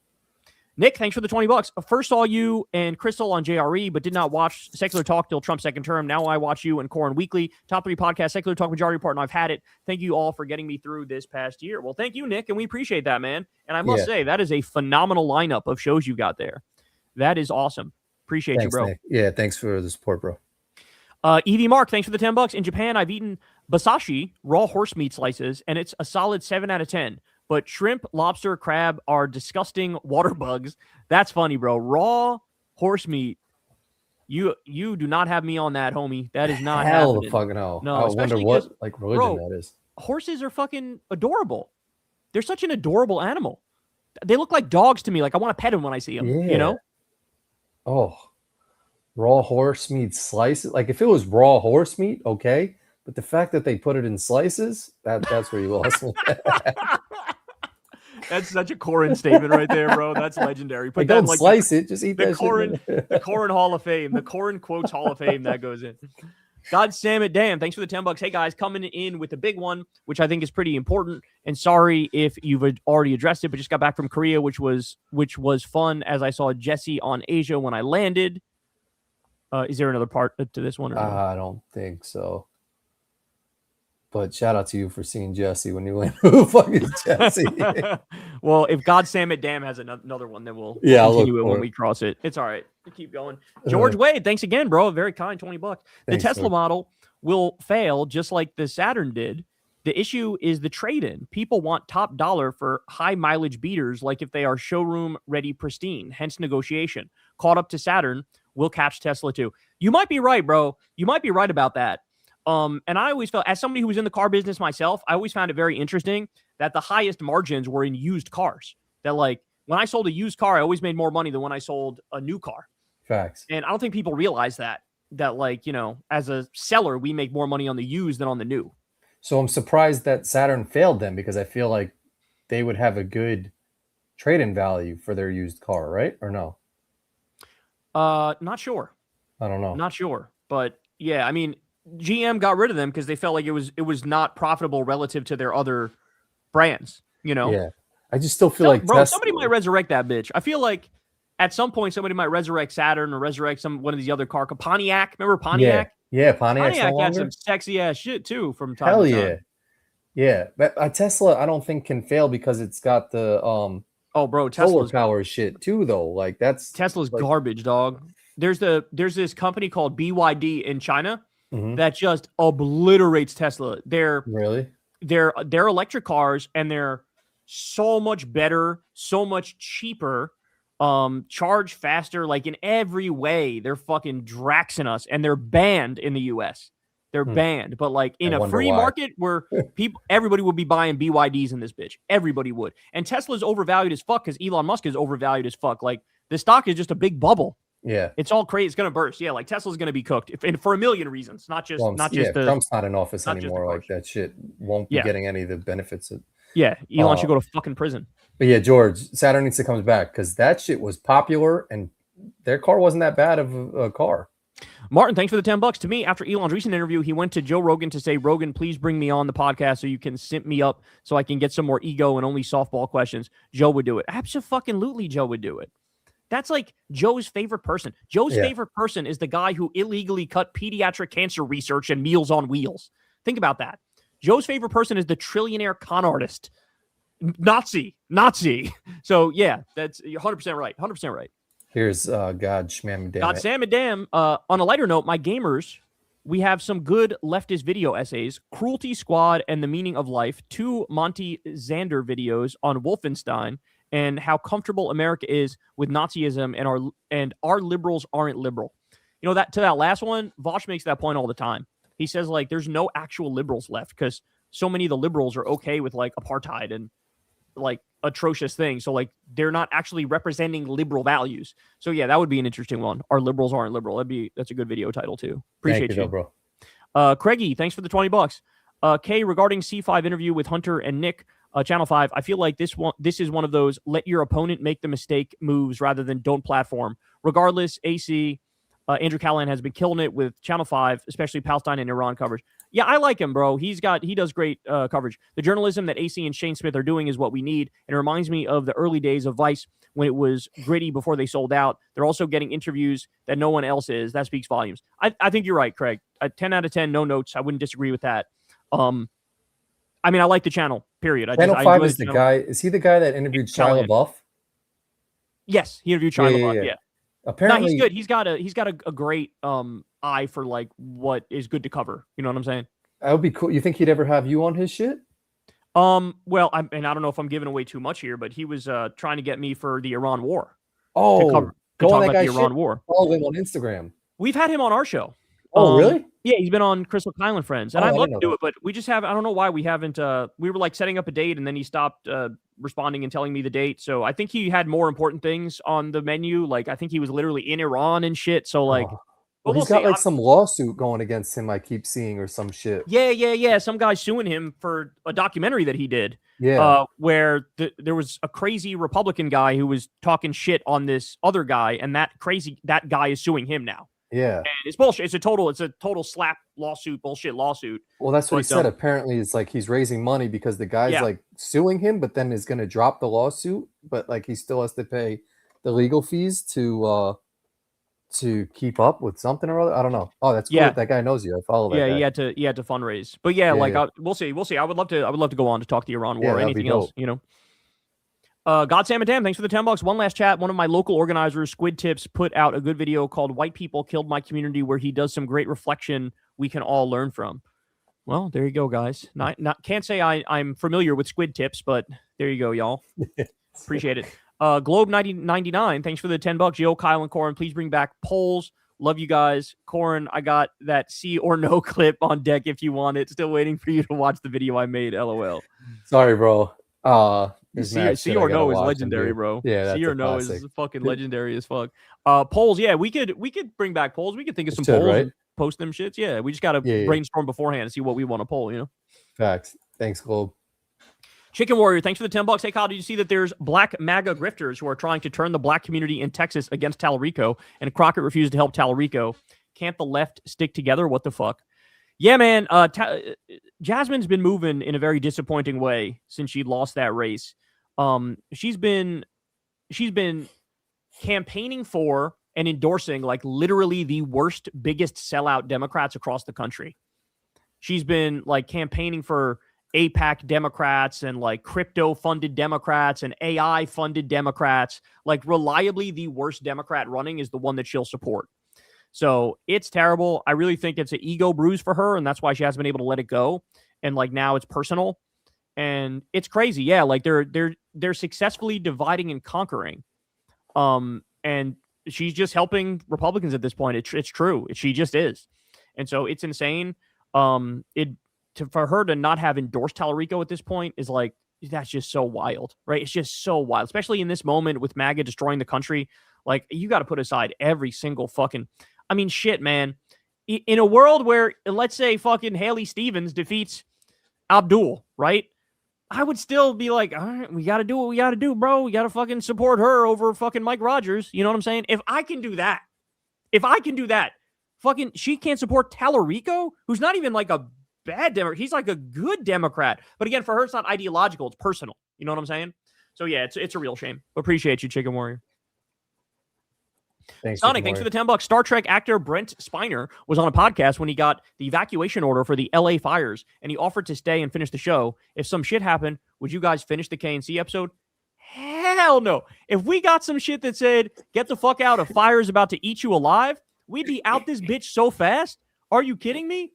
Nick, thanks for the $20. First saw you and Crystal on JRE, but did not watch Secular Talk till Trump's second term. Now I watch you and Corin weekly. Top 3 podcast, Secular Talk Majority Report, and I've had it. Thank you all for getting me through this past year. Well, thank you, Nick, and we appreciate that, man. And I must say, that is a phenomenal lineup of shows you got there. That is awesome. Appreciate you, bro. Nick. Yeah, thanks for the support, bro. Evie Mark, thanks for the $10. In Japan, I've eaten basashi, raw horse meat slices, and it's a solid 7 out of 10. But shrimp, lobster, crab are disgusting water bugs. That's funny, bro. Raw horse meat. You do not have me on that, homie. That is not hell happening. The fucking hell. No, I wonder what religion that is. Horses are fucking adorable. They're such an adorable animal. They look like dogs to me. Like I want to pet them when I see them. Oh, raw horse meat slices. Like if it was raw horse meat, okay. But the fact that they put it in slices, that's where you lost me. That's such a Corin statement right there, bro. That's legendary. Like, don't slice it. Just eat that Corin, shit. the Corin Hall of Fame. The Corin quotes Hall of Fame that goes in. God damn it, damn. Thanks for the $10. Hey, guys, coming in with a big one, which I think is pretty important. And sorry if you've already addressed it, but just got back from Korea, which was fun, as I saw Jesse on Asia when I landed. Is there another part to this one? Or no? I don't think so. But shout out to you for seeing Jesse when you went. Who the fuck is Jesse? Well, if God Sam it damn has another one, then we'll continue it when we cross it. It's all right. We keep going. George Wade, thanks again, bro. Very kind, $20. The Tesla model will fail just like the Saturn did. The issue is the trade-in. People want top dollar for high mileage beaters, like if they are showroom ready, pristine. Hence negotiation. Caught up to Saturn will catch Tesla too. You might be right, bro. You might be right about that. And I always felt, as somebody who was in the car business myself, I always found it very interesting that the highest margins were in used cars. That, like, when I sold a used car, I always made more money than when I sold a new car. Facts. And I don't think people realize that like, you know, as a seller, we make more money on the used than on the new. So I'm surprised that Saturn failed them, because I feel like they would have a good trade-in value for their used car, right? Or no? Not sure. I don't know. Not sure. But yeah, I mean, GM got rid of them because they felt like it was not profitable relative to their other brands, you know? Yeah. I just still feel like somebody might resurrect that bitch. I feel like at some point somebody might resurrect Saturn or resurrect one of these other car. Pontiac, remember Pontiac? Yeah, Pontiac had some sexy ass shit too from time Hell to time. yeah. Yeah. But a Tesla, I don't think can fail because it's got the solar power shit too, though. Like Tesla's garbage, dog. There's this company called BYD in China that just obliterates Tesla. They're electric cars, and they're so much better, so much cheaper, charge faster, like in every way. They're fucking draxing us, and they're banned in the US. They're banned, but like in a free market where everybody would be buying BYDs in this bitch. Everybody would. And Tesla's overvalued as fuck because Elon Musk is overvalued as fuck. Like, the stock is just a big bubble. Yeah, it's all crazy. It's gonna burst. Yeah, like Tesla's gonna be cooked, and for a million reasons. Not just Trump's not in office anymore. Like, that shit won't be getting any of the benefits. Elon should go to fucking prison. But yeah, George, Saturn needs to come back because that shit was popular, and their car wasn't that bad of a car. Martin, thanks for the $10. To me, after Elon's recent interview, he went to Joe Rogan to say, "Rogan, please bring me on the podcast so you can simp me up so I can get some more ego and only softball questions." Joe would do it. Absolutely, Joe would do it. That's like Joe's favorite person. Joe's favorite person is the guy who illegally cut pediatric cancer research and Meals on Wheels. Think about that. Joe's favorite person is the trillionaire con artist. Nazi. So yeah, that's 100% right. 100% right. Here's God Shmam Damn. God Sam and Damn. On a lighter note, my gamers, we have some good leftist video essays, Cruelty Squad and the Meaning of Life, 2 Monty Zander videos on Wolfenstein, and how comfortable America is with Nazism, and our liberals aren't liberal. You know, that to that last one, Vosh makes that point all the time. He says, like, there's no actual liberals left because so many of the liberals are okay with like apartheid and like atrocious things. So like they're not actually representing liberal values. So yeah, that would be an interesting one. Our liberals aren't liberal. That's a good video title too. Appreciate you, bro. Craigie, thanks for the $20. Kay, regarding C5 interview with Hunter and Nick, Channel 5, I feel like this is one of those let your opponent make the mistake moves rather than don't platform. Regardless, AC, Andrew Callahan has been killing it with Channel 5, especially Palestine and Iran coverage. Yeah, I like him, bro. He does great coverage. The journalism that AC and Shane Smith are doing is what we need. And it reminds me of the early days of Vice when it was gritty before they sold out. They're also getting interviews that no one else is. That speaks volumes. I think you're right, Craig. 10 out of 10, no notes. I wouldn't disagree with that. I mean, I like the channel, period. Channel 5 is the guy. Is he the guy that interviewed Shia LaBeouf? Yes, he interviewed Shia LaBeouf, yeah. Apparently, no, he's good. He's got a great eye for like what is good to cover. You know what I'm saying? That would be cool. You think he'd ever have you on his shit? Well, I don't know if I'm giving away too much here, but he was trying to get me for the Iran war. Oh, to talk about the Iran war. Follow him on Instagram. We've had him on our show. Oh, really? Yeah, he's been on Crystal Kylan Friends, and I'd love to do it, but we just haven't. I don't know why we haven't. We were like setting up a date, and then he stopped responding and telling me the date. So I think he had more important things on the menu. Like I think he was literally in Iran and shit. So like, Well, we'll he's got see. some lawsuit going against him. I keep seeing or some shit. Yeah. Some guy suing him for a documentary that he did. Yeah. Where there was a crazy Republican guy who was talking shit on this other guy, and that guy is suing him now. Yeah. And it's bullshit. It's a total slap lawsuit, bullshit lawsuit. Well, that's what he said. Apparently, it's like he's raising money because the guy's like suing him, but then is going to drop the lawsuit, but like he still has to pay the legal fees to keep up with something or other. I don't know. Oh, that's cool. That guy knows you. I follow that. Yeah, guy. He had to fundraise. But we'll see. I would love to go on to talk the Iran war or anything else, you know. God Sam and Tam, thanks for the $10. One last chat. One of my local organizers, Squid Tips, put out a good video called "White People Killed My Community," where he does some great reflection we can all learn from. Well, there you go, guys. Can't say I'm familiar with Squid Tips, but there you go, y'all. Appreciate it. Globe 9099, thanks for the $10. Yo, Kyle and Corin, please bring back polls. Love you guys. Corin, I got that see or no clip on deck if you want it. Still waiting for you to watch the video I made. LOL. Sorry, bro. See or no is legendary, bro. Yeah, see or no is fucking legendary as fuck. Polls, yeah, we could bring back polls. We could think of some polls and post them shits. Yeah, we just gotta brainstorm beforehand and see what we want to poll. You know. Facts. Thanks, Globe. Chicken Warrior, thanks for the $10. Hey, Kyle, did you see that there's black MAGA grifters who are trying to turn the black community in Texas against Tallarico, and Crockett refused to help Tallarico? Can't the left stick together? What the fuck? Yeah, man. Jasmine's been moving in a very disappointing way since she lost that race. She's been campaigning for and endorsing like literally the worst, biggest sellout Democrats across the country. She's been like campaigning for APAC Democrats and like crypto funded Democrats and AI funded Democrats. Like reliably the worst Democrat running is the one that she'll support. So it's terrible. I really think it's an ego bruise for her, and that's why she hasn't been able to let it go. And like now it's personal, and it's crazy. Yeah, like they're successfully dividing and conquering. And she's just helping Republicans at this point. It's true. She just is, and so it's insane. For her to not have endorsed Tallarico at this point is like, that's just so wild, right? It's just so wild, especially in this moment with MAGA destroying the country. Like, you got to put aside every single fucking, I mean, shit, man. In a world where, let's say, fucking Haley Stevens defeats Abdul, right? I would still be like, all right, we got to do what we got to do, bro. We got to fucking support her over fucking Mike Rogers. You know what I'm saying? If I can do that, fucking, she can't support Tallarico, who's not even like a bad Democrat. He's like a good Democrat. But again, for her, it's not ideological. It's personal. You know what I'm saying? So yeah, it's a real shame. Appreciate you, Chicken Warrior. Thanks, Sonic, thanks for the $10. Star Trek actor Brent Spiner was on a podcast when he got the evacuation order for the LA fires, and he offered to stay and finish the show. If some shit happened, would you guys finish the KNC episode? Hell no. If we got some shit that said, get the fuck out, a fire is about to eat you alive, we'd be out this bitch so fast. Are you kidding me?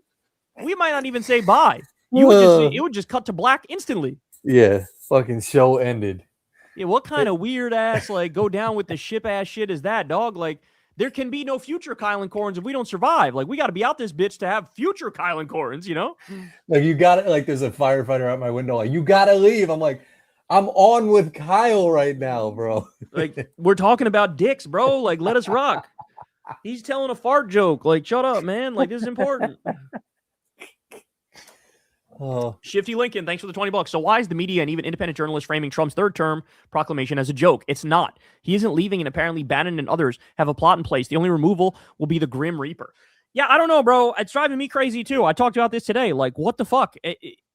We might not even say bye. It would just cut to black instantly. Yeah, fucking show ended. Yeah, what kind of weird ass like go down with the ship ass shit is that, dog? Like, there can be no future Kyle and Corins if we don't survive. Like, we got to be out this bitch to have future Kyle and Corins, you know? Like, you got it. Like, there's a firefighter out my window. Like, you got to leave. I'm like, I'm on with Kyle right now, bro. Like, we're talking about dicks, bro. Like, let us rock. He's telling a fart joke. Like, shut up, man. Like, this is important. Oh. Shifty Lincoln, thanks for the $20. So why is the media and even independent journalists framing Trump's third term proclamation as a joke? It's not. He isn't leaving, and apparently Bannon and others have a plot in place. The only removal will be the Grim Reaper. Yeah, I don't know, bro. It's driving me crazy too. I talked about this today. Like, what the fuck?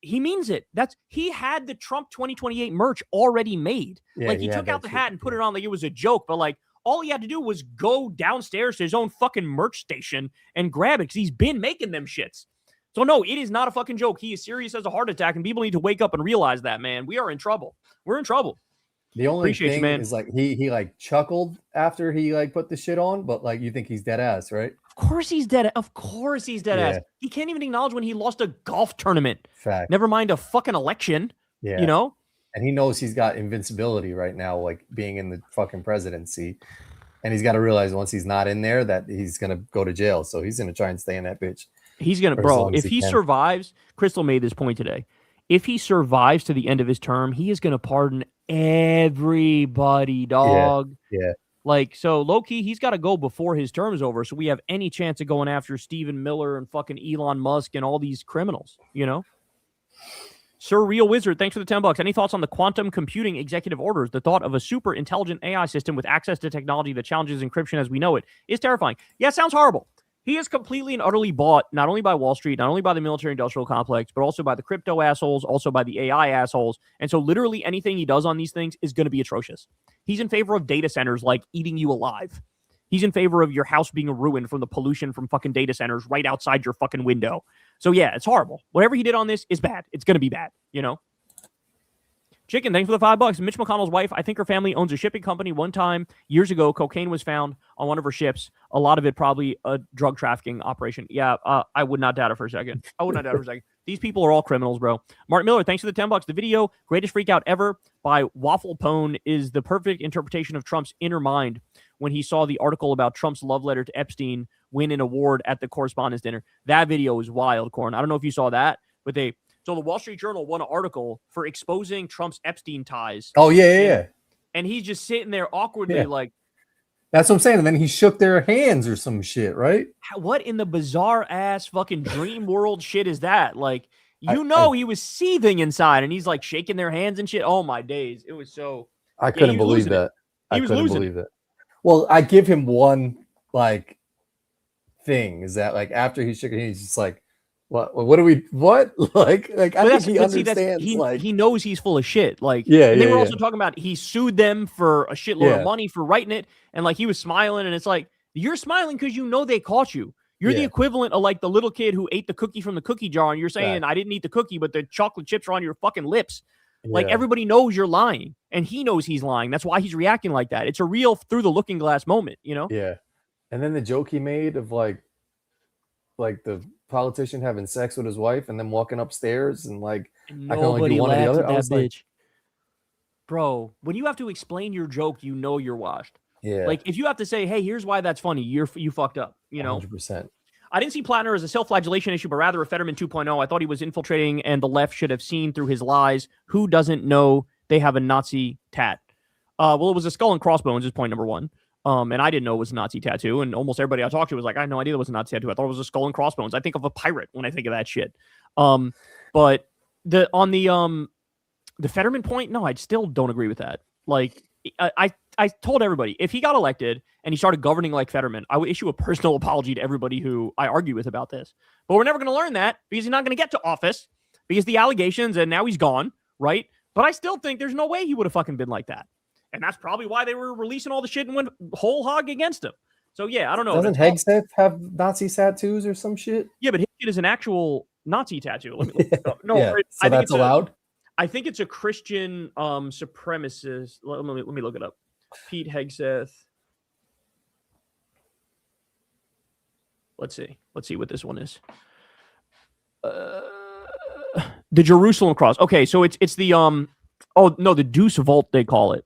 He means it. He had the Trump 2028 merch already made. Yeah, like, he took out the hat and put it on like it was a joke, but like all he had to do was go downstairs to his own fucking merch station and grab it because he's been making them shits. So no, it is not a fucking joke. He is serious as a heart attack, and people need to wake up and realize that, man. We are in trouble. We're in trouble. The only thing is like he like chuckled after he like put the shit on, but like you think he's dead ass, right? Of course he's dead. Of course he's dead ass. He can't even acknowledge when he lost a golf tournament. Fact. Never mind a fucking election. Yeah. You know? And he knows he's got invincibility right now, like being in the fucking presidency. And he's got to realize once he's not in there that he's gonna go to jail. So he's gonna try and stay in that bitch. He's going to, bro, if he survives, Crystal made this point today. If he survives to the end of his term, he is going to pardon everybody, dog. Yeah. Like, so low key, he's got to go before his term is over, so we have any chance of going after Stephen Miller and fucking Elon Musk and all these criminals, you know? Sir Real Wizard, thanks for the $10. Any thoughts on the quantum computing executive orders? The thought of a super intelligent AI system with access to technology that challenges encryption as we know it is terrifying. Yeah, it sounds horrible. He is completely and utterly bought, not only by Wall Street, not only by the military-industrial complex, but also by the crypto assholes, also by the AI assholes. And so literally anything he does on these things is going to be atrocious. He's in favor of data centers like eating you alive. He's in favor of your house being ruined from the pollution from fucking data centers right outside your fucking window. So yeah, it's horrible. Whatever he did on this is bad. It's going to be bad, you know? Chicken, thanks for the $5. Mitch McConnell's wife, I think her family owns a shipping company. One time, years ago, cocaine was found on one of her ships. A lot of it probably a drug trafficking operation. Yeah, I would not doubt it for a second. These people are all criminals, bro. Mark Miller, thanks for the $10. The video, greatest freak out ever by Waffle Pone, is the perfect interpretation of Trump's inner mind when he saw the article about Trump's love letter to Epstein win an award at the correspondence dinner. That video is wild, Corin. I don't know if you saw that, but so the Wall Street Journal won an article for exposing Trump's Epstein ties. Oh, yeah. And he's just sitting there awkwardly like... That's what I'm saying. And then he shook their hands or some shit, right? What in the bizarre-ass fucking dream world shit is that? Like, he was seething inside, and he's, like, shaking their hands and shit. Oh, my days. It was so... I couldn't believe that. I couldn't believe it. Well, I give him one, like, thing. Is that, like, after he shook it, he's just like, what do we like I think he understands, he knows he's full of shit. Like, and they were also talking about he sued them for a shitload of money for writing it, and like he was smiling, and it's like, you're smiling because you know they caught you. You're the equivalent of like the little kid who ate the cookie from the cookie jar, and you're saying, I didn't eat the cookie, but the chocolate chips are on your fucking lips. Like, everybody knows you're lying, and he knows he's lying. That's why he's reacting like that. It's a real through the looking glass moment, you know? Yeah. And then the joke he made of like the politician having sex with his wife and then walking upstairs and like I can only do one or the other. I was like, bro, when you have to explain your joke, you know you're washed. Yeah. Like, if you have to say, hey, here's why that's funny, you fucked up, you know? 100%. I didn't see Plattner as a self-flagellation issue, but rather a Fetterman 2.0. I thought he was infiltrating, and the left should have seen through his lies. Who doesn't know they have a Nazi tat? Well, it was a skull and crossbones is point number one. And I didn't know it was a Nazi tattoo. And almost everybody I talked to was like, I had no idea it was a Nazi tattoo. I thought it was a skull and crossbones. I think of a pirate when I think of that shit. But the Fetterman point, no, I still don't agree with that. Like, I told everybody, if he got elected and he started governing like Fetterman, I would issue a personal apology to everybody who I argue with about this. But we're never going to learn that because he's not going to get to office because the allegations, and now he's gone, right? But I still think there's no way he would have fucking been like that. And that's probably why they were releasing all the shit and went whole hog against him. So, yeah, I don't know. Doesn't Hegseth have Nazi tattoos or some shit? Yeah, but his shit is an actual Nazi tattoo. Let me look up. No, so I think that's allowed? I think it's a Christian supremacist. Let me look it up. Pete Hegseth. Let's see what this one is. The Jerusalem cross. Okay, so it's the the Deuce Vault, they call it.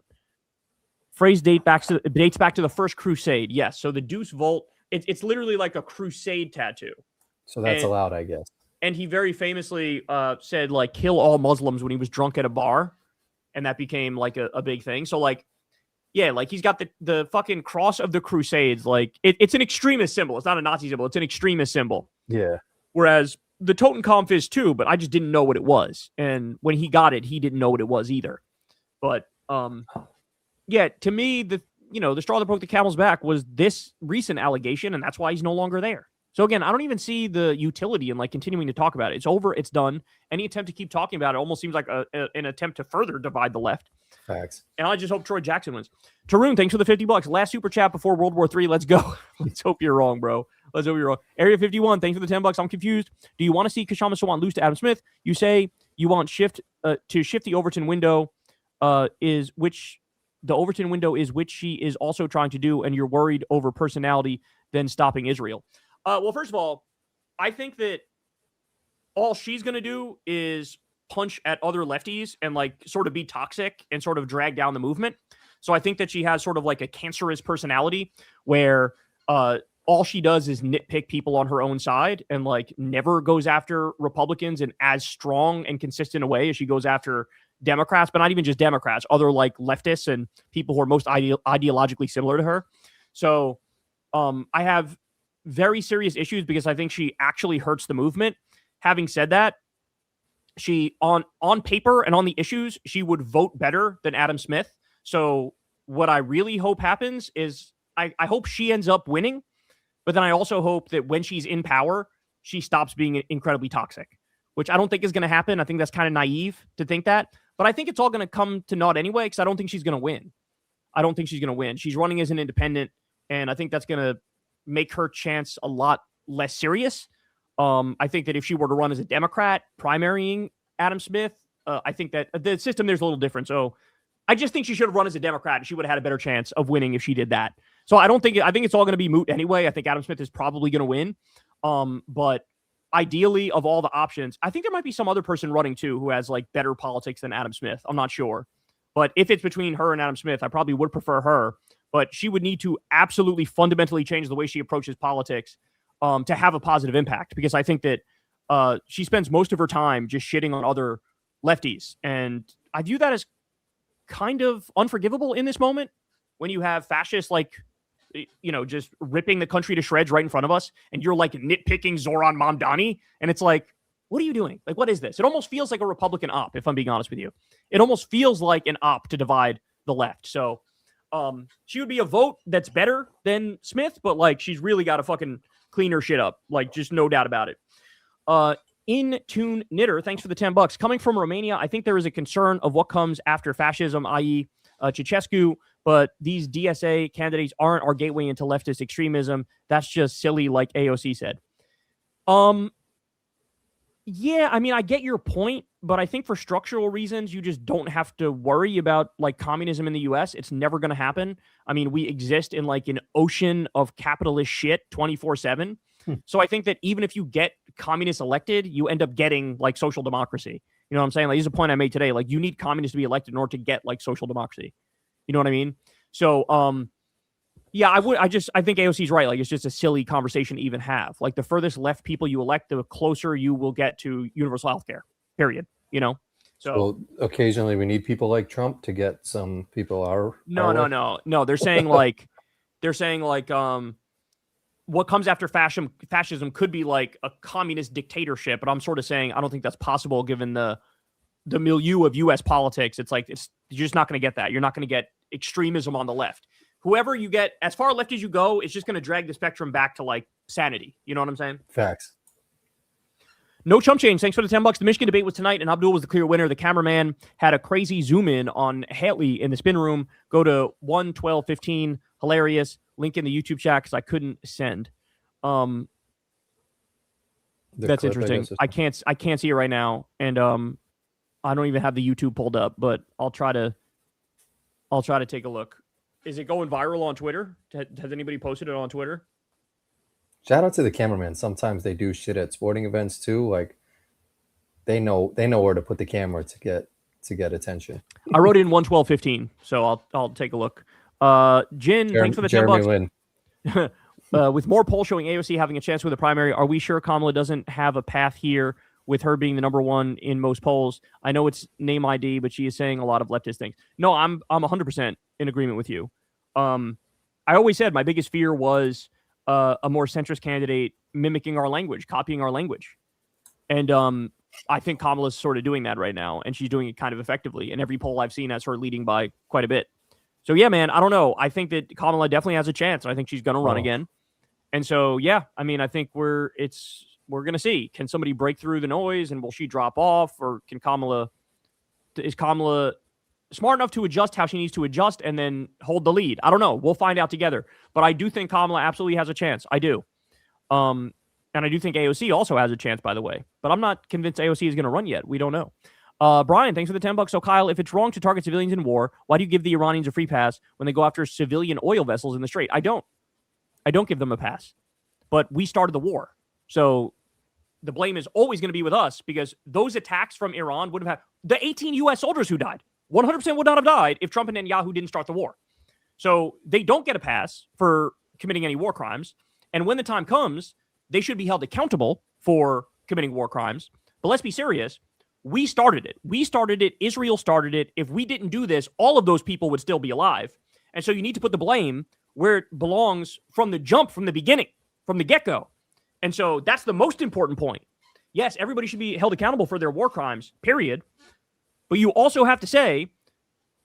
Phrase dates back to the first crusade. Yes, so the Deuce Vault, it's literally like a crusade tattoo. So that's allowed, I guess. And he very famously said, like, kill all Muslims when he was drunk at a bar, and that became like a big thing. So like, yeah, like he's got the fucking cross of the Crusades. Like it's an extremist symbol. It's not a Nazi symbol. It's an extremist symbol. Yeah. Whereas the Totenkopf is too, but I just didn't know what it was. And when he got it, he didn't know what it was either. But yeah, to me, the straw that broke the camel's back was this recent allegation, and that's why he's no longer there. So again, I don't even see the utility in like continuing to talk about it. It's over. It's done. Any attempt to keep talking about it almost seems like an attempt to further divide the left. Facts. And I just hope Troy Jackson wins. Tarun, thanks for the $50. Last super chat before World War III. Let's go. Let's hope you're wrong, bro. Let's hope you're wrong. Area 51, thanks for the $10. I'm confused. Do you want to see Kashama Sawant lose to Adam Smith? You say you want to shift the Overton window, which she is also trying to do, and you're worried over personality than stopping Israel. Well, first of all, I think that all she's going to do is punch at other lefties and like sort of be toxic and sort of drag down the movement. So I think that she has sort of like a cancerous personality where all she does is nitpick people on her own side and like never goes after Republicans in as strong and consistent a way as she goes after Democrats, but not even just Democrats, other like leftists and people who are most ideologically similar to her. So I have very serious issues because I think she actually hurts the movement. Having said that, she on paper and on the issues, she would vote better than Adam Smith. So what I really hope happens is I hope she ends up winning, but then I also hope that when she's in power, she stops being incredibly toxic, which I don't think is going to happen. I think that's kind of naive to think that, but I think it's all going to come to naught anyway, because I don't think she's going to win. I don't think she's going to win. She's running as an independent, and I think that's going to make her chance a lot less serious. I think that if she were to run as a Democrat, primarying Adam Smith, I think that the system there's a little different. So I just think she should have run as a Democrat, and she would have had a better chance of winning if she did that. So I think it's all going to be moot anyway. I think Adam Smith is probably going to win. But ideally, of all the options, I think there might be some other person running too who has like better politics than Adam Smith. I'm not sure. But if it's between her and Adam Smith, I probably would prefer her. But she would need to absolutely fundamentally change the way she approaches politics to have a positive impact. Because I think that she spends most of her time just shitting on other lefties. And I view that as kind of unforgivable in this moment when you have fascists like, just ripping the country to shreds right in front of us. And you're like nitpicking Zoran Mamdani. And it's like, what are you doing? Like, what is this? It almost feels like a Republican op, if I'm being honest with you. It almost feels like an op to divide the left. So she would be a vote that's better than Smith, but like she's really got to fucking clean her shit up. Like, just no doubt about it. In Tune Knitter, thanks for the $10. Coming from Romania, I think there is a concern of what comes after fascism, i.e. Ceausescu, but these DSA candidates aren't our gateway into leftist extremism. That's just silly, like AOC said. Yeah, I mean, I get your point, but I think for structural reasons, you just don't have to worry about like communism in the US. It's never going to happen. I mean, we exist in like an ocean of capitalist shit 24/7. So I think that even if you get communists elected, you end up getting like social democracy. You know what I'm saying? Like, this is a point I made today. Like, you need communists to be elected in order to get like social democracy. You know what I mean? So, yeah, I think AOC's right. Like, it's just a silly conversation to even have. Like, the furthest left people you elect, the closer you will get to universal healthcare, period. So occasionally we need people like Trump to get some people No. They're saying like, what comes after fascism could be like a communist dictatorship. But I'm sort of saying, I don't think that's possible given the milieu of U.S. politics. It's like, you're just not going to get that. You're not going to get extremism on the left. Whoever you get, as far left as you go, it's just going to drag the spectrum back to like sanity. You know what I'm saying? Facts. No chump change. Thanks for the $10. The Michigan debate was tonight, and Abdul was the clear winner. The cameraman had a crazy zoom in on Haley in the spin room. Go to 1:12:15. Hilarious. Link in the YouTube chat because I couldn't send. That's interesting. I can't see it right now, and I don't even have the YouTube pulled up, but I'll try to take a look. Is it going viral on Twitter? Has anybody posted it on Twitter? Shout out to the cameraman. Sometimes they do shit at sporting events too. Like, they know where to put the camera to get attention. I wrote it in 1:12:15, so I'll take a look. Jin, thanks for the $10. With more polls showing AOC having a chance with the primary, are we sure Kamala doesn't have a path here with her being the number one in most polls? I know it's name ID, but she is saying a lot of leftist things. No, I'm 100% in agreement with you. I always said my biggest fear was a more centrist candidate mimicking our language, copying our language. And I think Kamala's sort of doing that right now, and she's doing it kind of effectively. And every poll I've seen has her leading by quite a bit. So, yeah, man, I don't know. I think that Kamala definitely has a chance. I think she's going to run again. And so, yeah, I mean, I think we're going to see. Can somebody break through the noise, and will she drop off? Or is Kamala smart enough to adjust how she needs to adjust and then hold the lead? I don't know. We'll find out together. But I do think Kamala absolutely has a chance. I do. And I do think AOC also has a chance, by the way. But I'm not convinced AOC is going to run yet. We don't know. Brian, thanks for the $10. So, Kyle, if it's wrong to target civilians in war, why do you give the Iranians a free pass when they go after civilian oil vessels in the Strait? I don't give them a pass. But we started the war. So the blame is always going to be with us because those attacks from Iran would have had the 18 U.S. soldiers who died. 100% would not have died if Trump and Netanyahu didn't start the war. So they don't get a pass for committing any war crimes. And when the time comes, they should be held accountable for committing war crimes. But let's be serious. we started it. We started it. Israel started it. If we didn't do this, all of those people would still be alive. And so you need to put the blame where it belongs from the jump, from the beginning, from the get-go. And so that's the most important point. Yes, everybody should be held accountable for their war crimes, period. But you also have to say,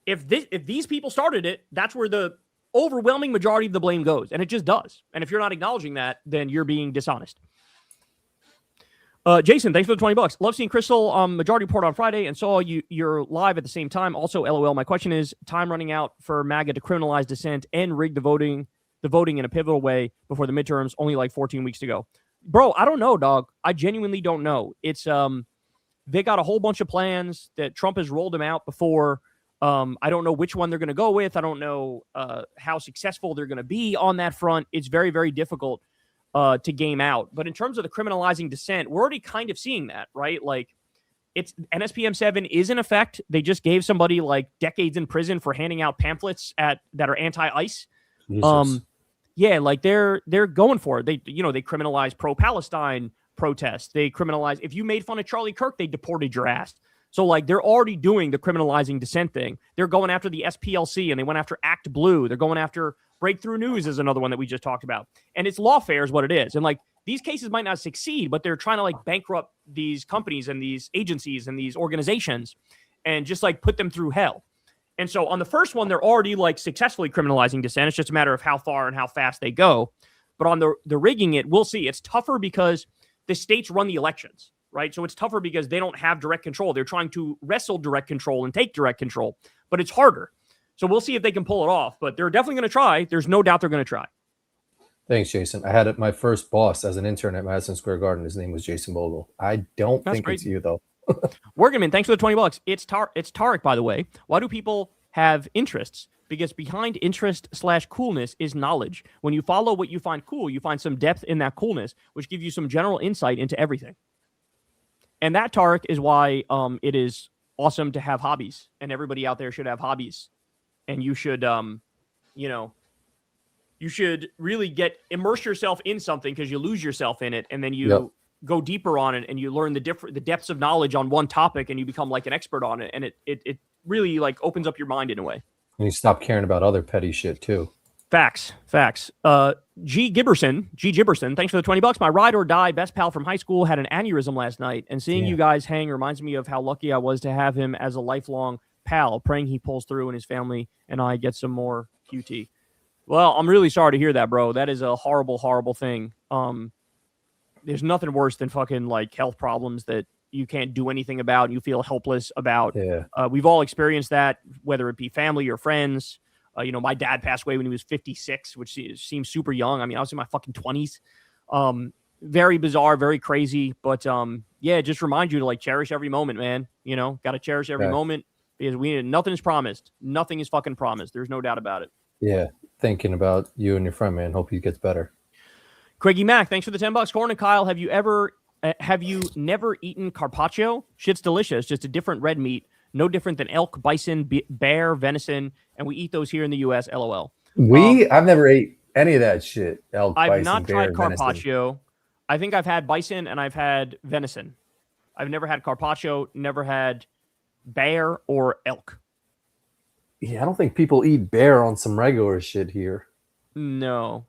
if these people started it, that's where the overwhelming majority of the blame goes. And it just does. And if you're not acknowledging that, then you're being dishonest. Jason, thanks for the $20. Love seeing Crystal Majority Report on Friday and saw you're live at the same time. Also, LOL, my question is, time running out for MAGA to criminalize dissent and rig the voting in a pivotal way before the midterms, only like 14 weeks to go. Bro, I don't know, dog. I genuinely don't know. It's they got a whole bunch of plans that Trump has rolled them out before. I don't know which one they're going to go with. I don't know how successful they're going to be on that front. It's very, very difficult to game out. But in terms of the criminalizing dissent, we're already kind of seeing that, right? Like, it's NSPM 7 is in effect. They just gave somebody like decades in prison for handing out pamphlets that are anti-ICE. Yeah, like they're going for it. They criminalize pro-Palestine protests. They criminalize, if you made fun of Charlie Kirk, they deported your ass. So like they're already doing the criminalizing dissent thing. They're going after the SPLC and they went after Act Blue. They're going after Breakthrough News is another one that we just talked about. And it's lawfare is what it is. And like these cases might not succeed, but they're trying to like bankrupt these companies and these agencies and these organizations and just like put them through hell. And so on the first one, they're already like successfully criminalizing dissent. It's just a matter of how far and how fast they go. But on the rigging it, we'll see. It's tougher because the states run the elections, right? So it's tougher because they don't have direct control. They're trying to wrestle direct control and take direct control, but it's harder. So we'll see if they can pull it off, but they're definitely going to try. There's no doubt they're going to try. Thanks, Jason. I had my first boss as an intern at Madison Square Garden. His name was Jason Bogle. I don't think it's you, though. Workman, thanks for the $20. It's Tarek, by the way. Why do people have interests? Because behind interest/coolness is knowledge. When you follow what you find cool, you find some depth in that coolness, which gives you some general insight into everything. And that, Tarek, is why it is awesome to have hobbies, and everybody out there should have hobbies. And you should, you should really immerse yourself in something because you lose yourself in it, and then you go deeper on it, and you learn the depths of knowledge on one topic, and you become like an expert on it, and it really like opens up your mind in a way. And you stop caring about other petty shit too. Facts. G. Gibberson, thanks for the $20. My ride or die best pal from high school had an aneurysm last night, and seeing you guys hang reminds me of how lucky I was to have him as a lifelong pal, praying he pulls through and his family and I get some more QT. Well, I'm really sorry to hear that, bro. That is a horrible, horrible thing. There's nothing worse than fucking like health problems that you can't do anything about and you feel helpless about. Yeah. We've all experienced that, whether it be family or friends. My dad passed away when he was 56, which seems super young. I mean, I was in my fucking 20s. Very bizarre, very crazy. But just remind you to like cherish every moment, man. Got to cherish every moment because nothing is promised. Nothing is fucking promised. There's no doubt about it. Yeah. Thinking about you and your friend, man. Hope he gets better. Craigie Mack, thanks for the $10. Corin and Kyle, have you never eaten carpaccio? Shit's delicious. Just a different red meat. No different than elk, bison, bear, venison, and we eat those here in the U.S. LOL. I've never ate any of that shit. Elk, I've bison, not bear, tried carpaccio. Venison. I think I've had bison and I've had venison. I've never had carpaccio, never had bear or elk. Yeah, I don't think people eat bear on some regular shit here. No.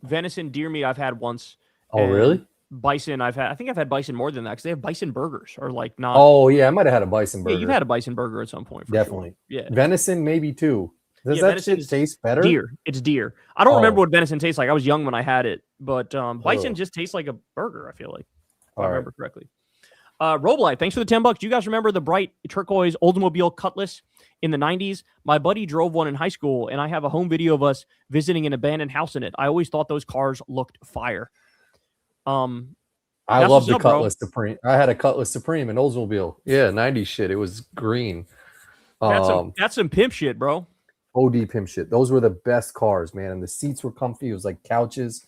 Venison, deer meat I've had once. Oh, really? Bison I think I've had bison more than that because they have bison burgers or like not. Oh yeah, I might have had a bison burger. Yeah, you've had a bison burger at some point. Definitely. Sure. Yeah. Venison maybe too. Does that shit taste better? Deer. It's deer. I don't remember what venison tastes like. I was young when I had it, but bison just tastes like a burger. I feel like, if I remember correctly. Roblight, thanks for the $10. Do you guys remember the bright turquoise Oldsmobile Cutlass in the 90s? My buddy drove one in high school, and I have a home video of us visiting an abandoned house in it. I always thought those cars looked fire. I love the Cutlass Supreme. I had a Cutlass Supreme in Oldsmobile. Yeah, 90s shit. It was green. That's some pimp shit, bro. OD pimp shit. Those were the best cars, man. And the seats were comfy. It was like couches.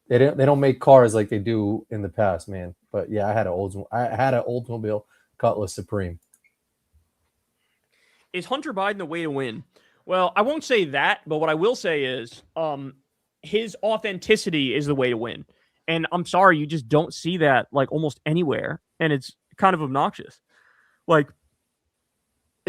They don't make cars like they do in the past, man. But yeah, I had an Oldsmobile Cutlass Supreme. Is Hunter Biden the way to win? Well, I won't say that, but what I will say is his authenticity is the way to win. And I'm sorry, you just don't see that like almost anywhere. And it's kind of obnoxious. Like,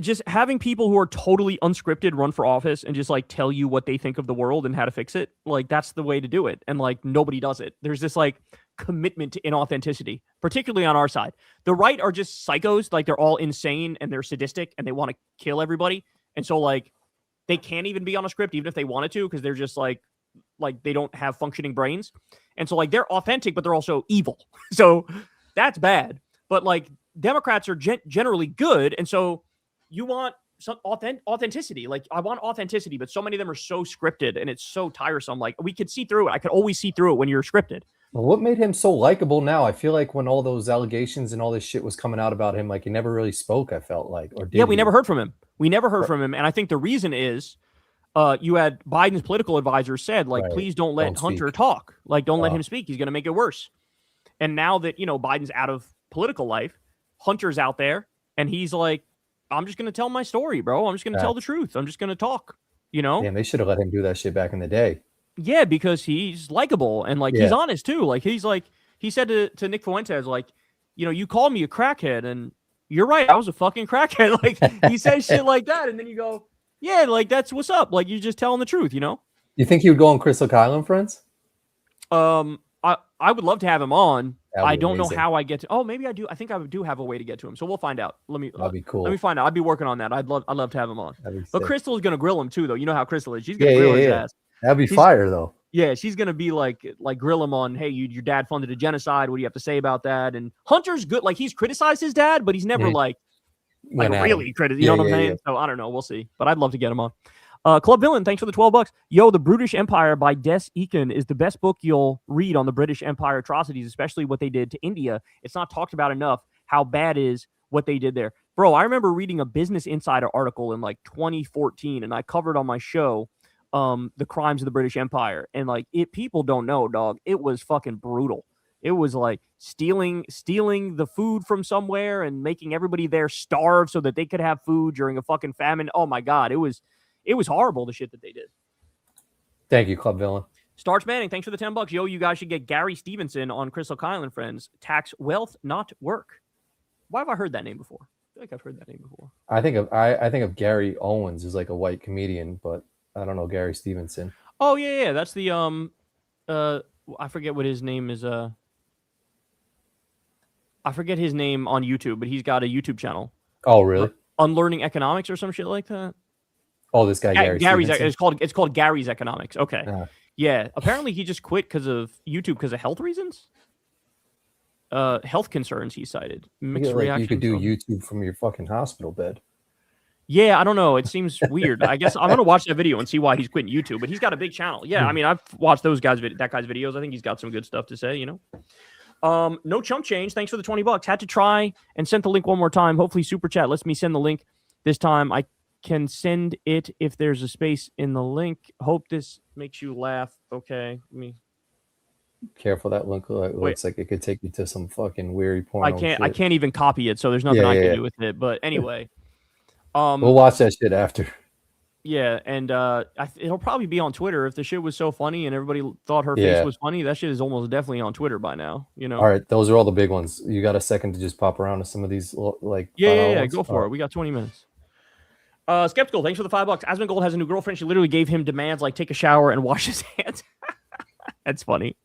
just having people who are totally unscripted run for office and just like tell you what they think of the world and how to fix it, like that's the way to do it. And like nobody does it. There's this like commitment to inauthenticity, particularly on our side. The right are just psychos, like they're all insane and they're sadistic and they want to kill everybody. And so like they can't even be on a script even if they wanted to, because they're just like they don't have functioning brains. And so like they're authentic, but they're also evil. So that's bad. But like Democrats are generally good, and so you want some authenticity. Like I want authenticity, but so many of them are so scripted and it's so tiresome. Like we could see through it. I could always see through it when you're scripted. Well, what made him so likable now? I feel like when all those allegations and all this shit was coming out about him, like he never really spoke, I felt like. Or did we never heard from him. We never heard from him. And I think the reason is you had Biden's political advisor said, like, please don't let Hunter talk. Like, don't let him speak. He's going to make it worse. And now that, Biden's out of political life, Hunter's out there and he's like, I'm just going to tell my story, bro. I'm just going to tell the truth. I'm just going to talk, Damn, they should have let him do that shit back in the day. Yeah, because he's likable and like he's honest too. Like he said to Nick Fuentes, like, you called me a crackhead and you're right. I was a fucking crackhead. Like he says shit like that. And then you go, yeah, like that's what's up. Like you're just telling the truth, You think he would go on Crystal Kyle and Friends? I would love to have him on. I don't know amazing. how I get to. Oh, maybe I do. I think I do have a way to get to him. So we'll find out. That'd be cool. Let me find out. I'd be working on that. I'd love to have him on. But Crystal's gonna grill him too, though. You know how Crystal is. She's gonna grill his ass. That'd be fire, though. Yeah, she's gonna be like grill him on. Hey, your dad funded a genocide. What do you have to say about that? And Hunter's good. Like he's criticized his dad, but he's never like really criticized. You know what I'm saying? So I don't know. We'll see. But I'd love to get him on. Club Villain, thanks for the $12. Yo, The British Empire by Des Eakin is the best book you'll read on the British Empire atrocities, especially what they did to India. It's not talked about enough how bad is what they did there. Bro, I remember reading a Business Insider article in like 2014, and I covered on my show the crimes of the British Empire. And like people don't know, dog. It was fucking brutal. It was like stealing the food from somewhere and making everybody there starve so that they could have food during a fucking famine. Oh my God, it was horrible, the shit that they did. Thank you, Club Villain. Starch Manning, thanks for the $10. Yo, you guys should get Gary Stevenson on Crystal Kyle and Friends. Tax wealth, not work. Why have I heard that name before? I feel like I've heard that name before. I think of Gary Owens as like a white comedian, but I don't know Gary Stevenson. Oh yeah. That's the I forget what his name is. I forget his name on YouTube, but he's got a YouTube channel. Oh really? Unlearning Economics or some shit like that. Oh, this guy Gary's. It's called Gary's Economics. Okay. Yeah. Apparently, he just quit because of YouTube because of health reasons. Health concerns he cited. Mixed reaction. You could do YouTube from your fucking hospital bed. Yeah, I don't know. It seems weird. I guess I'm gonna watch that video and see why he's quitting YouTube. But he's got a big channel. Yeah, I mean, I've watched that guy's videos. I think he's got some good stuff to say. No chump change. Thanks for the $20. Had to try and sent the link one more time. Hopefully, Super Chat lets me send the link this time. I can send it if there's a space in the link. Hope this makes you laugh. Okay, Careful, that link looks like it could take you to some fucking weird porno. I can't even copy it, so there's nothing I can do with it. But anyway, we'll watch that shit after. Yeah, and it'll probably be on Twitter. If the shit was so funny and everybody thought her face was funny, that shit is almost definitely on Twitter by now. All right, those are all the big ones. You got a second to just pop around to some of these like go for it. We got 20 minutes. Skeptical, thanks for the $5. Asmongold has a new girlfriend. She literally gave him demands like take a shower and wash his hands. That's funny.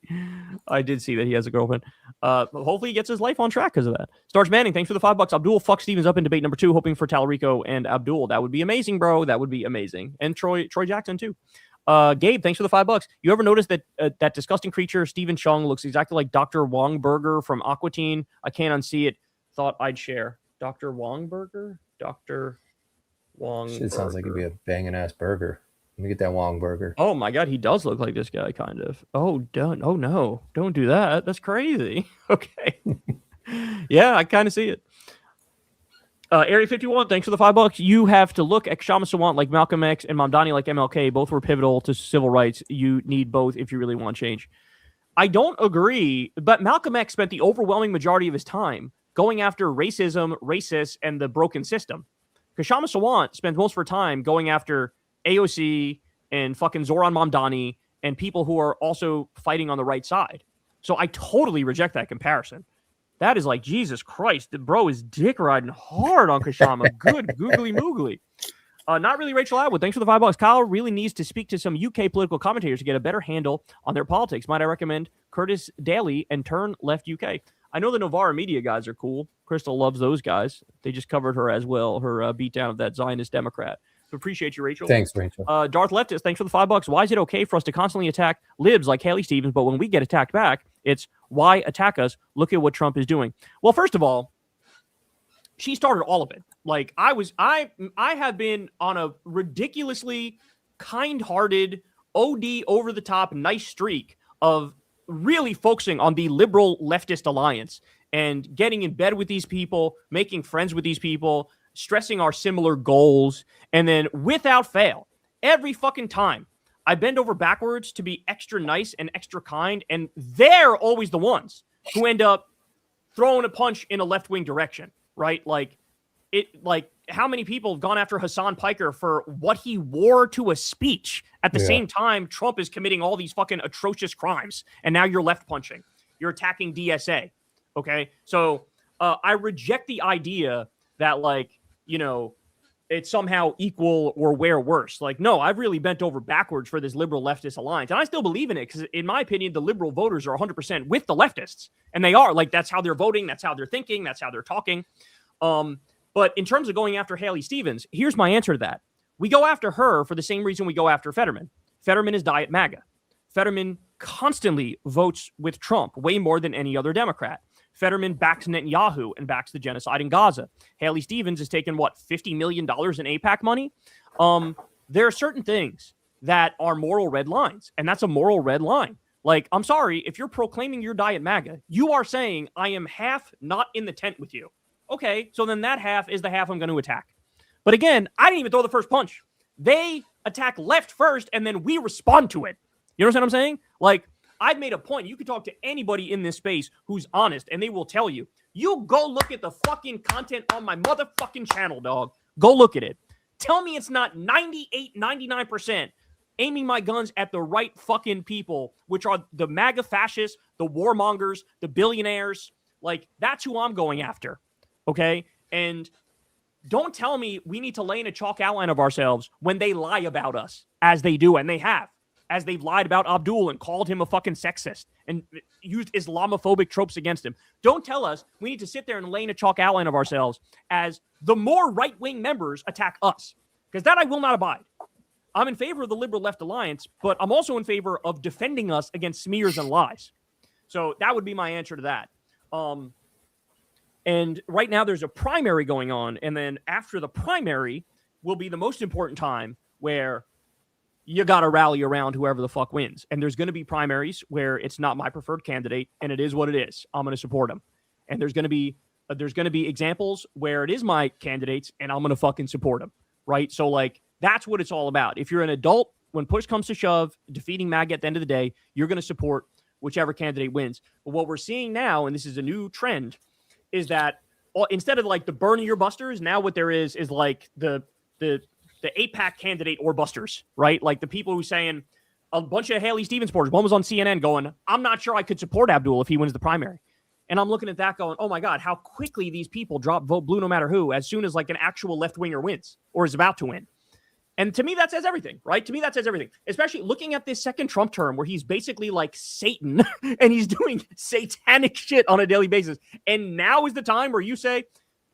I did see that he has a girlfriend. Hopefully he gets his life on track because of that. Starch Manning, thanks for the $5. Abdul fuck Stevens up in debate number 2, hoping for Talarico and Abdul. That would be amazing, bro. That would be amazing. And Troy Jackson too. Gabe, thanks for the $5. You ever notice that that disgusting creature Stephen Chung looks exactly like Dr. Wongburger from Aqua Teen? I can't unsee it. Thought I'd share. Dr. Wongburger? Dr. Wong. Shit sounds like it'd be a banging ass burger. Let me get that Wong burger. Oh my God, he does look like this guy, kind of. Oh no, don't do that. That's crazy. Okay. Yeah, I kind of see it. Area 51, thanks for the $5. You have to look at Kshama Sawant like Malcolm X and Mamdani like MLK. Both were pivotal to civil rights. You need both if you really want change. I don't agree, but Malcolm X spent the overwhelming majority of his time going after racism, racists, and the broken system. Kshama Sawant spends most of her time going after AOC and fucking Zoran Mamdani and people who are also fighting on the right side. So I totally reject that comparison. That is like, Jesus Christ. The bro is dick riding hard on Kashama. Good googly moogly. Not really Rachel Atwood. Thanks for the $5. Kyle really needs to speak to some UK political commentators to get a better handle on their politics. Might I recommend Curtis Daly and Turn Left UK? I know the Novara Media guys are cool. Crystal loves those guys. They just covered her as well, her beatdown of that Zionist Democrat. So appreciate you, Rachel. Thanks, Rachel. Darth Leftist, thanks for the $5. Why is it okay for us to constantly attack libs like Haley Stevens, but when we get attacked back, it's why attack us? Look at what Trump is doing. Well, first of all, she started all of it. Like I have been on a ridiculously kind-hearted, OD over the top, nice streak of really focusing on the liberal leftist alliance and getting in bed with these people, making friends with these people, stressing our similar goals. And then without fail, every fucking time I bend over backwards to be extra nice and extra kind. And they're always the ones who end up throwing a punch in a left-wing direction. Right? Like how many people have gone after Hassan Piker for what he wore to a speech at the same time Trump is committing all these fucking atrocious crimes. And now you're left punching. You're attacking DSA. Okay. So I reject the idea that it's somehow equal or where worse. Like, no, I've really bent over backwards for this liberal leftist alliance. And I still believe in it because in my opinion, the liberal voters are 100% with the leftists. And they are like, that's how they're voting. That's how they're thinking. That's how they're talking. But in terms of going after Haley Stevens, here's my answer to that. We go after her for the same reason we go after Fetterman. Fetterman is Diet MAGA. Fetterman constantly votes with Trump way more than any other Democrat. Fetterman backs Netanyahu and backs the genocide in Gaza. Haley Stevens has taken, $50 million in AIPAC money? There are certain things that are moral red lines, and that's a moral red line. Like, I'm sorry, if you're proclaiming your Diet MAGA, you are saying, I am half not in the tent with you. Okay, so then that half is the half I'm going to attack. But again, I didn't even throw the first punch. They attack left first, and then we respond to it. You understand what I'm saying? Like, I've made a point. You can talk to anybody in this space who's honest, and they will tell you. You go look at the fucking content on my motherfucking channel, dog. Go look at it. Tell me it's not 98, 99% aiming my guns at the right fucking people, which are the MAGA fascists, the warmongers, the billionaires. Like, that's who I'm going after. Okay? And don't tell me we need to lay in a chalk outline of ourselves when they lie about us, as they do, and they have. As they've lied about Abdul and called him a fucking sexist and used Islamophobic tropes against him. Don't tell us we need to sit there and lay in a chalk outline of ourselves as the more right-wing members attack us. Because that I will not abide. I'm in favor of the liberal left alliance, but I'm also in favor of defending us against smears and lies. So that would be my answer to that. And right now there's a primary going on. And then after the primary will be the most important time where you got to rally around whoever the fuck wins. And there's going to be primaries where it's not my preferred candidate and it is what it is. I'm going to support him. And there's going to be examples where it is my candidates and I'm going to fucking support him. Right. So like, that's what it's all about. If you're an adult, when push comes to shove, defeating MAGA at the end of the day, you're going to support whichever candidate wins. But what we're seeing now, and this is a new trend, is that instead of like the burning your busters, now what there is like the AIPAC candidate or busters, right? Like the people who saying a bunch of Haley Stevens supporters. One was on CNN going, I'm not sure I could support Abdul if he wins the primary. And I'm looking at that going, oh my God, how quickly these people drop vote blue no matter who, as soon as like an actual left-winger wins or is about to win. And to me, that says everything, right? To me, that says everything, especially looking at this second Trump term where he's basically like Satan and he's doing satanic shit on a daily basis. And now is the time where you say,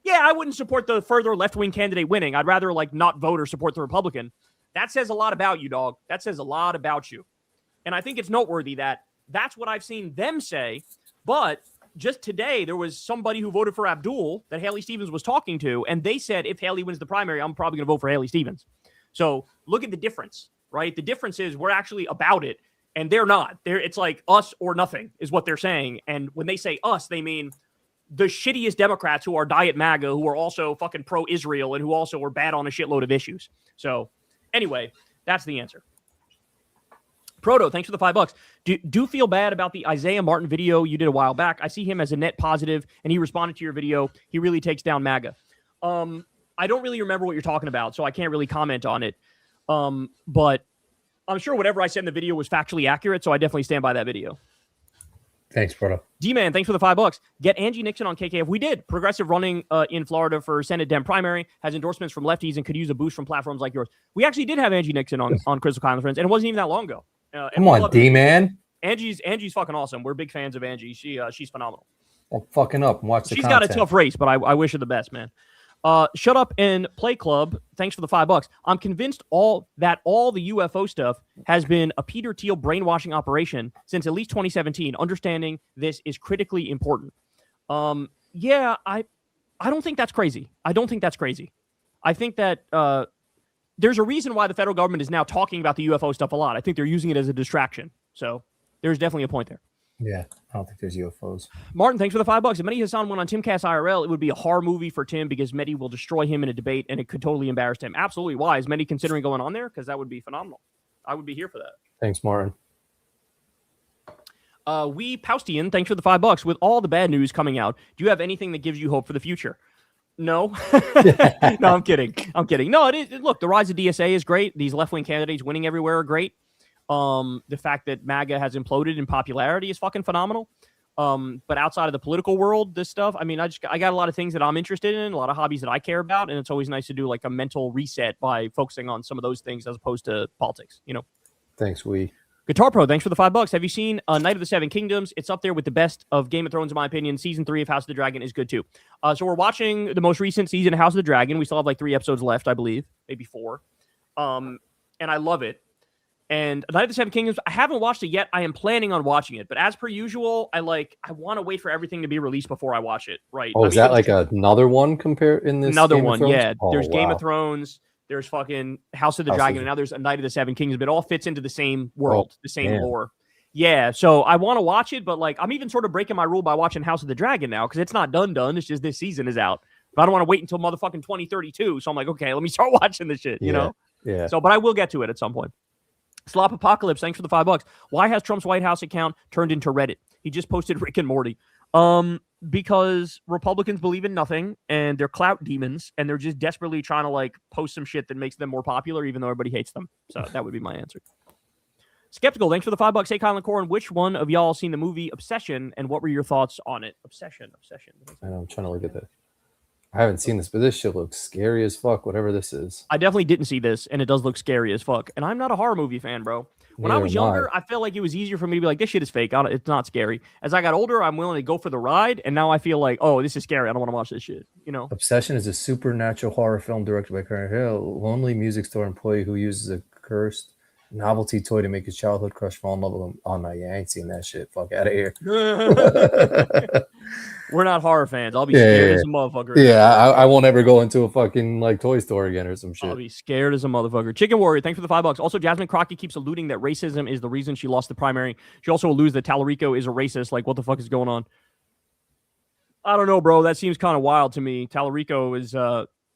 yeah, I wouldn't support the further left-wing candidate winning. I'd rather like not vote or support the Republican. That says a lot about you, dog. That says a lot about you. And I think it's noteworthy that that's what I've seen them say. But just today, there was somebody who voted for Abdul that Haley Stevens was talking to. And they said, if Haley wins the primary, I'm probably going to vote for Haley Stevens. So look at the difference, right? The difference is we're actually about it and they're not. It's like us or nothing is what they're saying. And when they say us, they mean the shittiest Democrats who are Diet MAGA, who are also fucking pro-Israel and who also are bad on a shitload of issues. So anyway, that's the answer. Proto, thanks for the $5. Do feel bad about the Isaiah Martin video you did a while back. I see him as a net positive and he responded to your video. He really takes down MAGA. I don't really remember what you're talking about, so I can't really comment on it. But I'm sure whatever I said in the video was factually accurate, so I definitely stand by that video. Thanks, brother. D-Man, thanks for the $5. Get Angie Nixon on KKF. We did. Progressive running in Florida for Senate Dem primary, has endorsements from lefties and could use a boost from platforms like yours. We actually did have Angie Nixon on Crystal Kyle and Friends, and it wasn't even that long ago. Come on, D-Man. Angie's fucking awesome. We're big fans of Angie. She's phenomenal. I'm fucking up and watch the content. She's got a tough race, but I wish her the best, man. Shut Up and Play Club, thanks for the $5. I'm convinced all the UFO stuff has been a Peter Thiel brainwashing operation since at least 2017. Understanding this is critically important. Yeah, I don't think that's crazy. I think that there's a reason why the federal government is now talking about the UFO stuff a lot. I think they're using it as a distraction. So there's definitely a point there. Yeah, I don't think there's UFOs. Martin, thanks for the $5. If Mehdi Hassan went on Timcast IRL, it would be a horror movie for Tim because Mehdi will destroy him in a debate and it could totally embarrass him. Absolutely. Why? Is Mehdi considering going on there? Because that would be phenomenal. I would be here for that. Thanks, Martin. We Paustian, thanks for the $5. With all the bad news coming out, do you have anything that gives you hope for the future? No. No, I'm kidding. No, it is. Look, the rise of DSA is great. These left-wing candidates winning everywhere are great. The fact that MAGA has imploded in popularity is fucking phenomenal. But outside of the political world, this stuff, I mean, I got a lot of things that I'm interested in, a lot of hobbies that I care about, and it's always nice to do like a mental reset by focusing on some of those things as opposed to politics, you know. Thanks, Guitar Pro, thanks for the $5. Have you seen Night of the Seven Kingdoms? It's up there with the best of Game of Thrones, in my opinion. Season 3 of House of the Dragon is good too. So we're watching the most recent season of House of the Dragon. We still have like 3 episodes left, I believe, maybe 4. And I love it. And Night of the Seven Kingdoms, I haven't watched it yet. I am planning on watching it, but as per usual, I want to wait for everything to be released before I watch it. Right? Oh, is that like another one compared in this? Another Game one, of Thrones? yeah. Oh, there's Game of Thrones. There's fucking House of the Dragon, and now there's A Night of the Seven Kingdoms. But it all fits into the same world, the same lore. Yeah, so I want to watch it, but like I'm even sort of breaking my rule by watching House of the Dragon now because it's not done. It's just this season is out. But I don't want to wait until motherfucking 2032. So I'm like, okay, let me start watching this shit. You know? Yeah. So, but I will get to it at some point. Slop Apocalypse, thanks for the $5. Why has Trump's White House account turned into Reddit? He just posted Rick and Morty. Because Republicans believe in nothing and they're clout demons and they're just desperately trying to like post some shit that makes them more popular, even though everybody hates them. So that would be my answer. Skeptical, thanks for the $5. Hey, Colin Corin, which one of y'all seen the movie Obsession and what were your thoughts on it? Obsession. I know, I'm trying to look at that. I haven't seen this, but this shit looks scary as fuck, whatever this is. I definitely didn't see this, and it does look scary as fuck. And I'm not a horror movie fan, bro. When I was younger, I felt like it was easier for me to be like, this shit is fake. It's not scary. As I got older, I'm willing to go for the ride, and now I feel like, oh, this is scary. I don't want to watch this shit, you know? Obsession is a supernatural horror film directed by Corin. A lonely music store employee who uses a cursed novelty toy to make his childhood crush fall in love with him. Oh, no, yeah, I ain't seen that shit. Fuck out of here. We're not horror fans. I'll be scared as a motherfucker. Yeah, I won't ever go into a fucking like toy store again or some shit. I'll be scared as a motherfucker. Chicken Warrior, thanks for the $5. Also, Jasmine Crockett keeps alluding that racism is the reason she lost the primary. She also alludes that Tallarico is a racist. Like, what the fuck is going on? I don't know, bro. That seems kind of wild to me. Tallarico is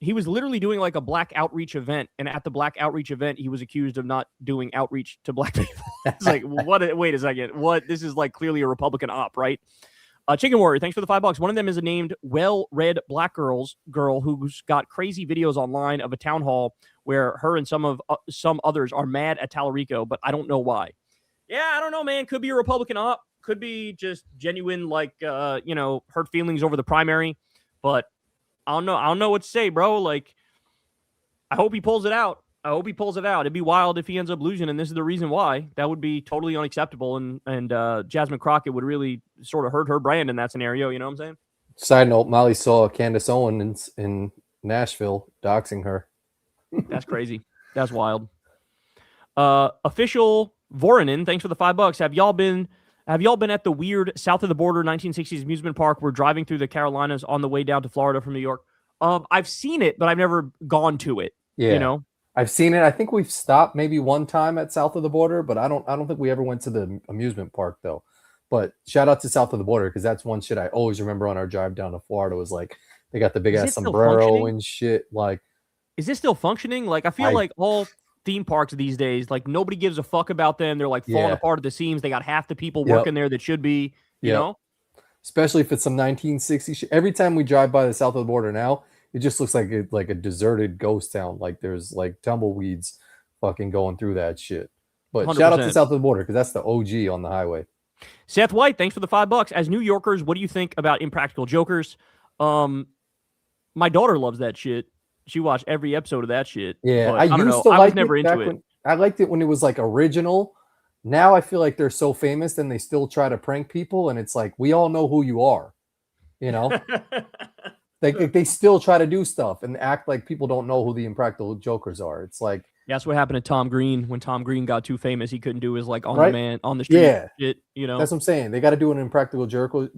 he was literally doing like a black outreach event, and at the black outreach event, he was accused of not doing outreach to black people. It's like, what? Wait a second. What? This is like clearly a Republican op, right? Chicken Warrior, thanks for the $5. One of them is a named well-read black girl who's got crazy videos online of a town hall where her and some others are mad at Tallarico, but I don't know why. Yeah, I don't know, man. Could be a Republican op. Could be just genuine, like, hurt feelings over the primary. But I don't know. I don't know what to say, bro. Like, I hope he pulls it out. It'd be wild if he ends up losing, and this is the reason why. That would be totally unacceptable, and Jasmine Crockett would really sort of hurt her brand in that scenario. You know what I'm saying? Side note: Molly saw Candace Owens in Nashville doxing her. That's crazy. That's wild. Official Voronin, thanks for the $5. Have y'all been at the weird south of the border 1960s amusement park? We're driving through the Carolinas on the way down to Florida from New York. I've seen it, but I've never gone to it. Yeah. You know? I've seen it. I think we've stopped maybe one time at south of the border, but I don't think we ever went to the amusement park though. But shout out to south of the border because that's one shit I always remember on our drive down to Florida was like they got the big ass sombrero and shit. Like, is this still functioning? Like, I feel like all theme parks these days, like nobody gives a fuck about them. They're like falling apart at the seams. They got half the people working there that should be, you know. Especially if it's some 1960s shit. Every time we drive by the south of the border now, it just looks like a deserted ghost town. Like there's like tumbleweeds fucking going through that shit. But 100%. Shout out to south of the border because that's the OG on the highway. Seth White, thanks for the $5. As New Yorkers, what do you think about Impractical Jokers? My daughter loves that shit. She watched every episode of that shit. Yeah, but I I don't used know. to I like was never it into back it. when I liked it when it was like original. Now I feel like they're so famous and they still try to prank people, and it's like we all know who you are, you know. They still try to do stuff and act like people don't know who the Impractical Jokers are. It's like That's what happened to Tom Green when Tom Green got too famous. He couldn't do his like on Right? demand on the street Yeah. shit. You know, that's what I'm saying. They got to do an Impractical Jerkers.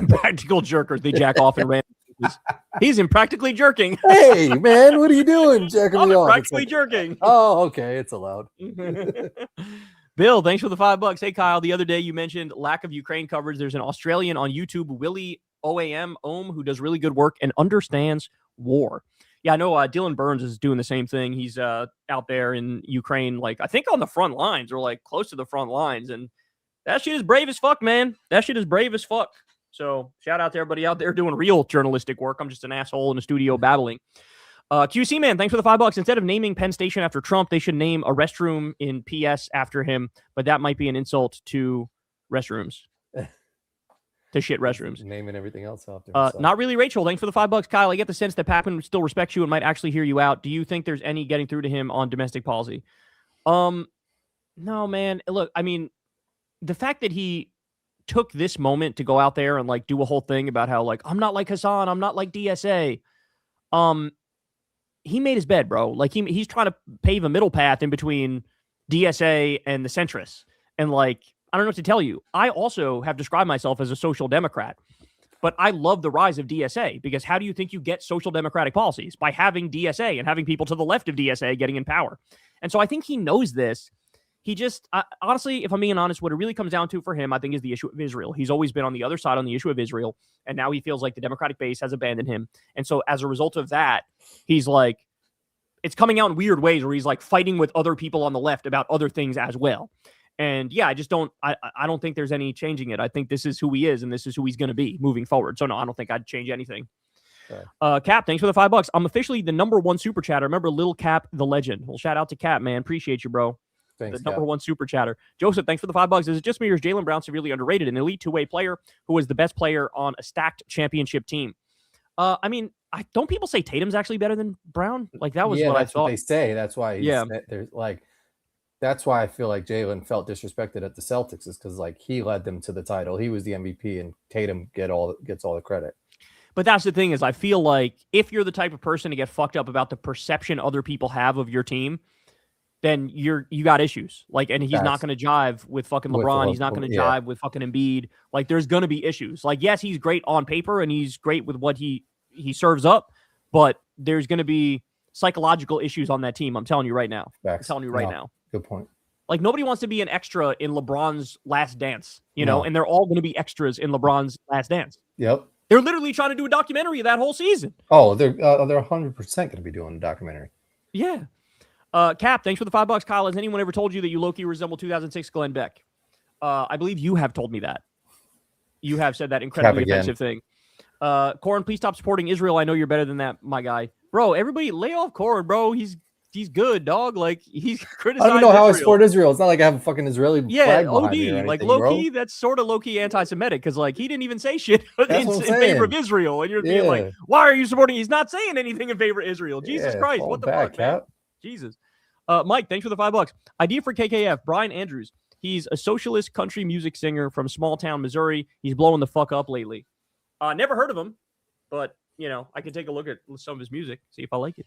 Practical Jerkers. They jack off and ran. He's impractically jerking. Hey man, what are you doing? Jacking I'm me off. It's practically like, jerking. oh, okay, it's allowed. Bill, thanks for the $5. Hey Kyle, the other day you mentioned lack of Ukraine coverage. There's an Australian on YouTube, Willie Ohm, who does really good work and understands war. Yeah, I know Dylan Burns is doing the same thing. He's out there in Ukraine, like I think on the front lines or like close to the front lines. And that shit is brave as fuck, man. That shit is brave as fuck. So shout out to everybody out there doing real journalistic work. I'm just an asshole in the studio babbling. QC man, thanks for the $5. Instead of naming Penn Station after Trump, they should name a restroom in PS after him. But that might be an insult to restrooms. To shit restrooms. Naming everything else after. Not really, Rachel. Thanks for the $5. Kyle, I get the sense that Paquin still respects you and might actually hear you out. Do you think there's any getting through to him on domestic policy? No, man. Look, I mean, the fact that he took this moment to go out there and like do a whole thing about how like I'm not like Hassan, I'm not like DSA. He made his bed, bro. Like he's trying to pave a middle path in between DSA and the centrists. And like I don't know what to tell you. I also have described myself as a social democrat, but I love the rise of DSA because how do you think you get social democratic policies? By having DSA and having people to the left of DSA getting in power. And so I think he knows this. He just, honestly, if I'm being honest, what it really comes down to for him, I think, is the issue of Israel. He's always been on the other side on the issue of Israel, and now he feels like the Democratic base has abandoned him. And so as a result of that, he's like, it's coming out in weird ways where he's like fighting with other people on the left about other things as well. And yeah, I don't think there's any changing it. I think this is who he is, and this is who he's going to be moving forward. So no, I don't think I'd change anything. Okay. Cap, thanks for the $5. I'm officially the #1 super chatter. Remember Little Cap, the legend. Well, shout out to Cap, man. Appreciate you, bro. Thanks, the #1 super chatter. Joseph, thanks for the $5. Is it just me or is Jaylen Brown severely underrated? An elite two-way player who was the best player on a stacked championship team. I mean, don't people say Tatum's actually better than Brown? Like that was what I thought. What they say. That's why. There's like, that's why I feel like Jaylen felt disrespected at the Celtics is because like he led them to the title. He was the MVP, and Tatum gets all the credit. But that's the thing is, I feel like if you're the type of person to get fucked up about the perception other people have of your team, then you got issues. Like, and he's not going to jive with fucking LeBron. He's not going to jive with fucking Embiid. Like, there's going to be issues. Like, yes, he's great on paper and he's great with what he serves up, but there's going to be psychological issues on that team. I'm telling you right now. I'm telling you right now. Good point. Like, nobody wants to be an extra in LeBron's Last Dance, you know, and they're all going to be extras in LeBron's Last Dance. Yep. They're literally trying to do a documentary of that whole season. Oh, they're 100% going to be doing a documentary. Yeah. Cap, thanks for the $5. Kyle, has anyone ever told you that you low-key resemble 2006 Glenn Beck? I believe you have told me that. You have said that incredibly offensive thing. Corin, please stop supporting Israel. I know you're better than that, my guy. Bro, everybody lay off Corin, bro. He's good, dog. Like, he's criticized I don't know how Israel. I support Israel. It's not like I have a fucking Israeli flag behind me or anything, like low-key, that's sort of low-key anti-Semitic because, like, he didn't even say shit in favor of Israel. And you're being like, why are you supporting? He's not saying anything in favor of Israel. Jesus Christ, what the fuck, man? Jesus. Mike, thanks for the $5. Idea for KKF, Brian Andrews. He's a socialist country music singer from small town Missouri. He's blowing the fuck up lately. Never heard of him, but, you know, I can take a look at some of his music, see if I like it.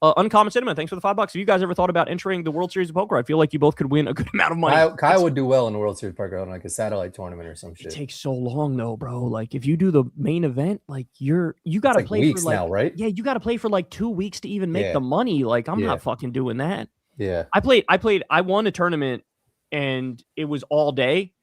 Uncommon Cinema, thanks for the $5. Have you guys ever thought about entering the World Series of Poker? I feel like you both could win a good amount of money. Kyle would do well in the World Series of Poker on like a satellite tournament or some shit. It takes so long though, bro. Like if you do the main event, like you got to play weeks for like now, right? Yeah, you got to play for like 2 weeks to even make the money. Like I'm not fucking doing that. Yeah. I won a tournament and it was all day.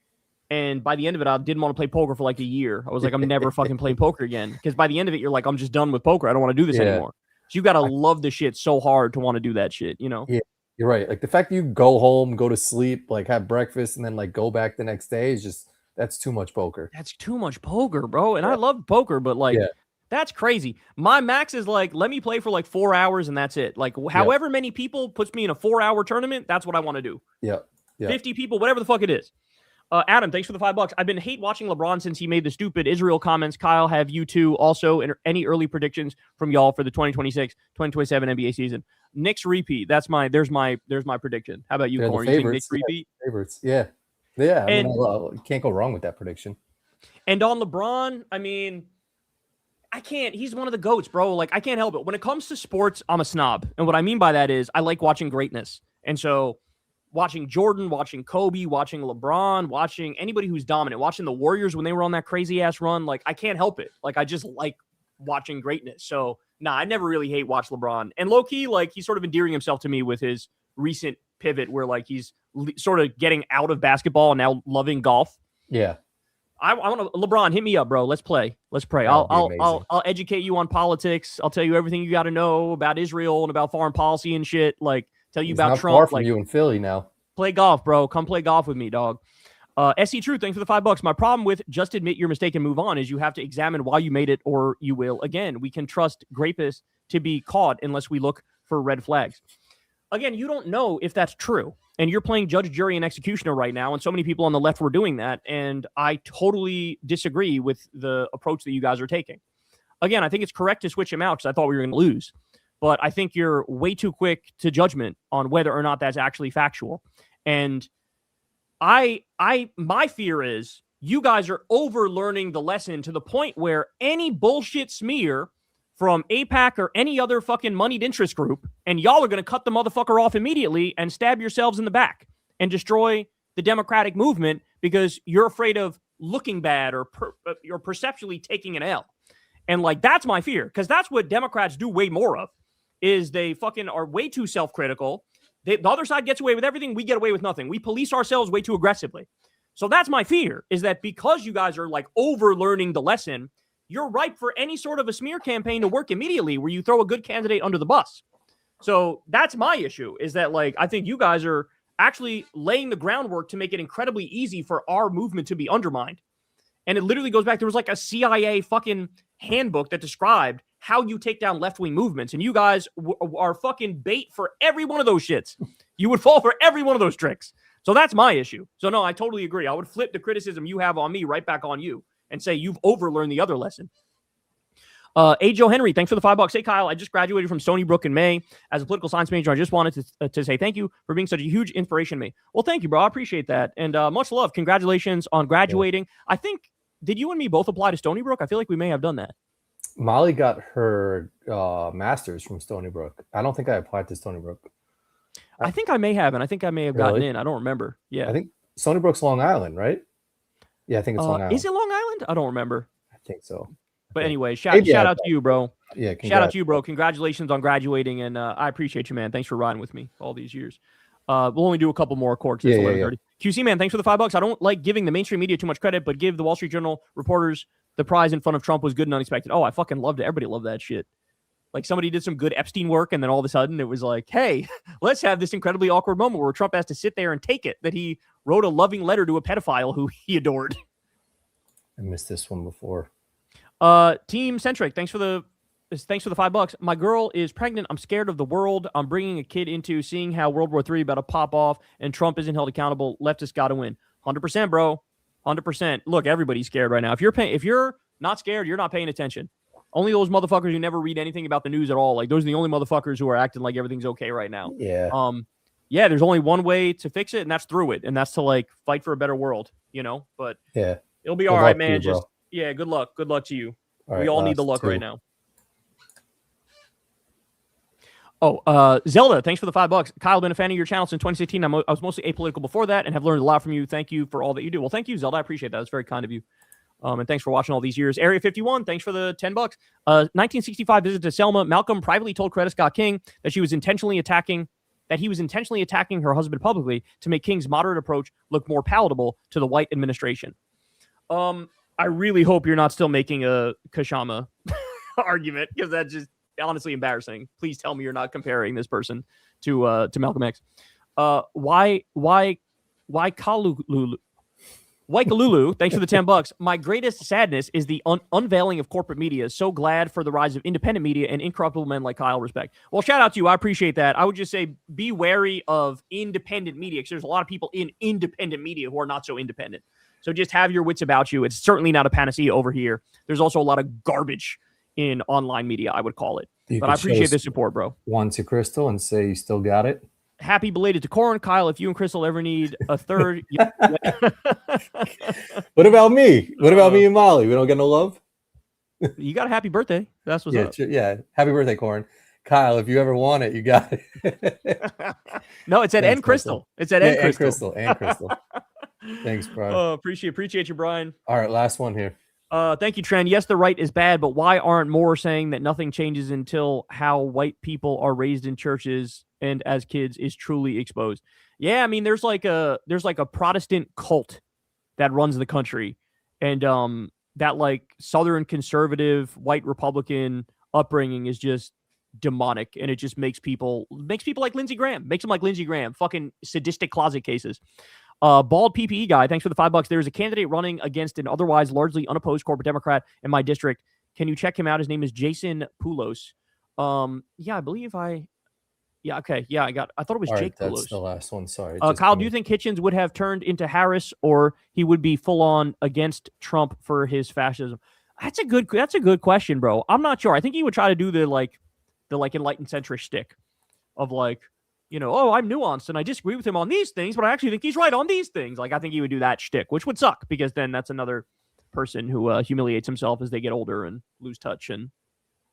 And by the end of it, I didn't want to play poker for like a year. I was like, I'm never fucking playing poker again. Because by the end of it, you're like, I'm just done with poker. I don't want to do this anymore. So you got to love the shit so hard to want to do that shit, you know? Yeah, you're right. Like the fact that you go home, go to sleep, like have breakfast, and then like go back the next day is just, that's too much poker. That's too much poker, bro. And I love poker, but like, that's crazy. My max is like, let me play for like 4 hours and that's it. Like however many people puts me in a 4-hour tournament, that's what I want to do. Yeah. 50 people, whatever the fuck it is. Adam, thanks for the $5. I've been hate watching LeBron since he made the stupid Israel comments. Kyle, have you two also any early predictions from y'all for the 2026-2027 NBA season? Knicks repeat. There's my prediction. How about you, Corin? You think Knicks repeat? Favorites. Yeah. Yeah. I And, mean, you can't go wrong with that prediction. And on LeBron, I mean, I can't. He's one of the GOATs, bro. Like, I can't help it. When it comes to sports, I'm a snob. And what I mean by that is I like watching greatness. And so watching Jordan, watching Kobe, watching LeBron, watching anybody who's dominant, watching the Warriors when they were on that crazy ass run, like, I can't help it. Like, I just like watching greatness. So, I never really hate watch LeBron. And low-key, like, he's sort of endearing himself to me with his recent pivot where, like, he's sort of getting out of basketball and now loving golf. Yeah. I want to, LeBron, hit me up, bro. Let's play. I'll educate you on politics. I'll tell you everything you got to know about Israel and about foreign policy and shit. Like, tell you about Trump. Far from you in Philly now. Play golf, bro. Come play golf with me, dog. SC True, thanks for the $5. My problem with just admit your mistake and move on is you have to examine why you made it or you will again. We can trust grapists to be caught unless we look for red flags. Again, you don't know if that's true. And you're playing judge, jury, and executioner right now. And so many people on the left were doing that. And I totally disagree with the approach that you guys are taking. Again, I think it's correct to switch him out because I thought we were going to lose. But I think you're way too quick to judgment on whether or not that's actually factual. And my fear is you guys are over-learning the lesson to the point where any bullshit smear from AIPAC or any other fucking moneyed interest group, and y'all are going to cut the motherfucker off immediately and stab yourselves in the back and destroy the democratic movement because you're afraid of looking bad or you're perceptually taking an L. And like, that's my fear, because that's what Democrats do way more of, is they fucking are way too self-critical. The other side gets away with everything. We get away with nothing. We police ourselves way too aggressively. So that's my fear, is that because you guys are like over-learning the lesson, you're ripe for any sort of a smear campaign to work immediately where you throw a good candidate under the bus. So that's my issue, is that, like, I think you guys are actually laying the groundwork to make it incredibly easy for our movement to be undermined. And it literally goes back. There was like a CIA fucking handbook that described how you take down left-wing movements. And you guys are fucking bait for every one of those shits. You would fall for every one of those tricks. So that's my issue. So no, I totally agree. I would flip the criticism you have on me right back on you and say you've overlearned the other lesson. A. Joe Henry, thanks for the $5. Hey, Kyle, I just graduated from Stony Brook in May as a political science major. I just wanted to say thank you for being such a huge inspiration to me. Well, thank you, bro. I appreciate that. And much love. Congratulations on graduating. Yeah. I think, did you and me both apply to Stony Brook? I feel like we may have done that. Molly got her master's from Stony Brook. I don't think I applied to Stony Brook. I think I may have, and I think I may have gotten in. I don't remember. Yeah. I think Stony Brook's Long Island, right? Yeah, I think it's Long Island. Is it Long Island? I don't remember. I think so. But anyway, shout out to you, bro. Yeah, shout out to you, bro. Congratulations on graduating, and I appreciate you, man. Thanks for riding with me all these years. We'll only do a couple more corks. It's 11:30. QC, man, thanks for the $5. I don't like giving the mainstream media too much credit, but give the Wall Street Journal reporters the prize in front of Trump was good and unexpected. Oh, I fucking loved it. Everybody loved that shit. Like, somebody did some good Epstein work, and then all of a sudden it was like, hey, let's have this incredibly awkward moment where Trump has to sit there and take it that he wrote a loving letter to a pedophile who he adored. I missed this one before. Team Centric, thanks for the $5. My girl is pregnant. I'm scared of the world I'm bringing a kid into, seeing how World War III about to pop off and Trump isn't held accountable. Leftists got to win. 100%, bro. 100%. Look, everybody's scared right now. If you're not scared, you're not paying attention. Only those motherfuckers who never read anything about the news at all. Like, those are the only motherfuckers who are acting like everything's okay right now. Yeah. Yeah, there's only one way to fix it, and that's through it. And that's to, like, fight for a better world, you know? But yeah, it'll be all right, man. Yeah, good luck. Good luck to you. We all need the luck right now. Oh, Zelda, thanks for the $5. Kyle, been a fan of your channel since 2016. I was mostly apolitical before that and have learned a lot from you. Thank you for all that you do. Well, thank you, Zelda. I appreciate that. It's very kind of you. And thanks for watching all these years. Area 51, thanks for the $10. 1965 visit to Selma. Malcolm privately told Coretta Scott King that he was intentionally attacking her husband publicly to make King's moderate approach look more palatable to the white administration. I really hope you're not still making a Kashama argument, because that's just honestly embarrassing. Please tell me you're not comparing this person to Malcolm X. Why Kalulu? Waikalulu, thanks for the $10. My greatest sadness is the unveiling of corporate media. So glad for the rise of independent media and incorruptible men like Kyle. Respect. Well, shout out to you. I appreciate that. I would just say be wary of independent media because there's a lot of people in independent media who are not so independent. So just have your wits about you. It's certainly not a panacea over here. There's also a lot of garbage in online media, I would call it. But I appreciate the support, bro. One to Crystal and say you still got it. Happy belated to Corin. Kyle, if you and Crystal ever need a third. What about me? What about me and Molly? We don't get no love? You got a happy birthday. That's what's up. Yeah. Happy birthday, Corin. Kyle, if you ever want it, you got it. No, it's at N Crystal. It's at N Crystal. Thanks, Brian. Appreciate you, Brian. All right, last one here. Thank you, Trent. Yes, the right is bad, but why aren't more saying that nothing changes until how white people are raised in churches and as kids is truly exposed? Yeah, I mean, there's like a Protestant cult that runs the country, and that like Southern conservative white Republican upbringing is just demonic, and it just makes people like Lindsey Graham, fucking sadistic closet cases. Bald PPE guy, thanks for the $5. There's a candidate running against an otherwise largely unopposed corporate Democrat in my district. Can you check him out? His name is Jason Poulos. I believe I thought it was Jake Poulos. That's the last one. Sorry. Kyle, do you think Hitchens would have turned into Harris, or he would be full on against Trump for his fascism? That's a good question, bro. I'm not sure. I think he would try to do the enlightened centrist shtick of like, I'm nuanced and I disagree with him on these things, but I actually think he's right on these things. Like, I think he would do that shtick, which would suck because then that's another person who humiliates himself as they get older and lose touch and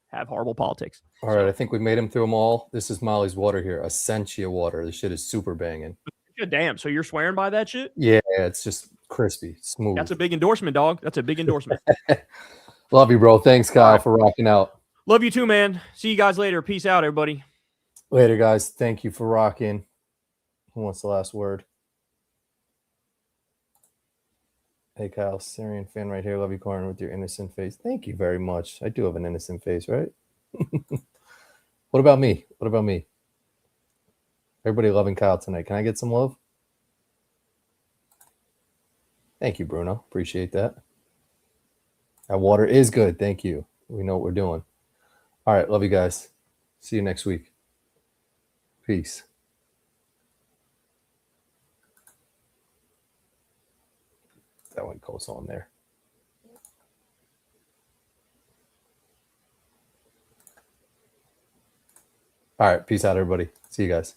have horrible politics. All right, I think we made him through them all. This is Molly's water here, Essentia water. This shit is super banging. Good damn. So you're swearing by that shit? Yeah, it's just crispy, smooth. That's a big endorsement, dog. That's a big endorsement. Love you, bro. Thanks, Kyle, for rocking out. Love you too, man. See you guys later. Peace out, everybody. Later, guys. Thank you for rocking. Who wants the last word? Hey, Kyle, Syrian fan right here. Love you, Corin, with your innocent face. Thank you very much. I do have an innocent face, right? What about me? Everybody loving Kyle tonight. Can I get some love? Thank you, Bruno. Appreciate that. That water is good. Thank you. We know what we're doing. All right. Love you guys. See you next week. Peace. That one goes on there. All right. Peace out, everybody. See you guys.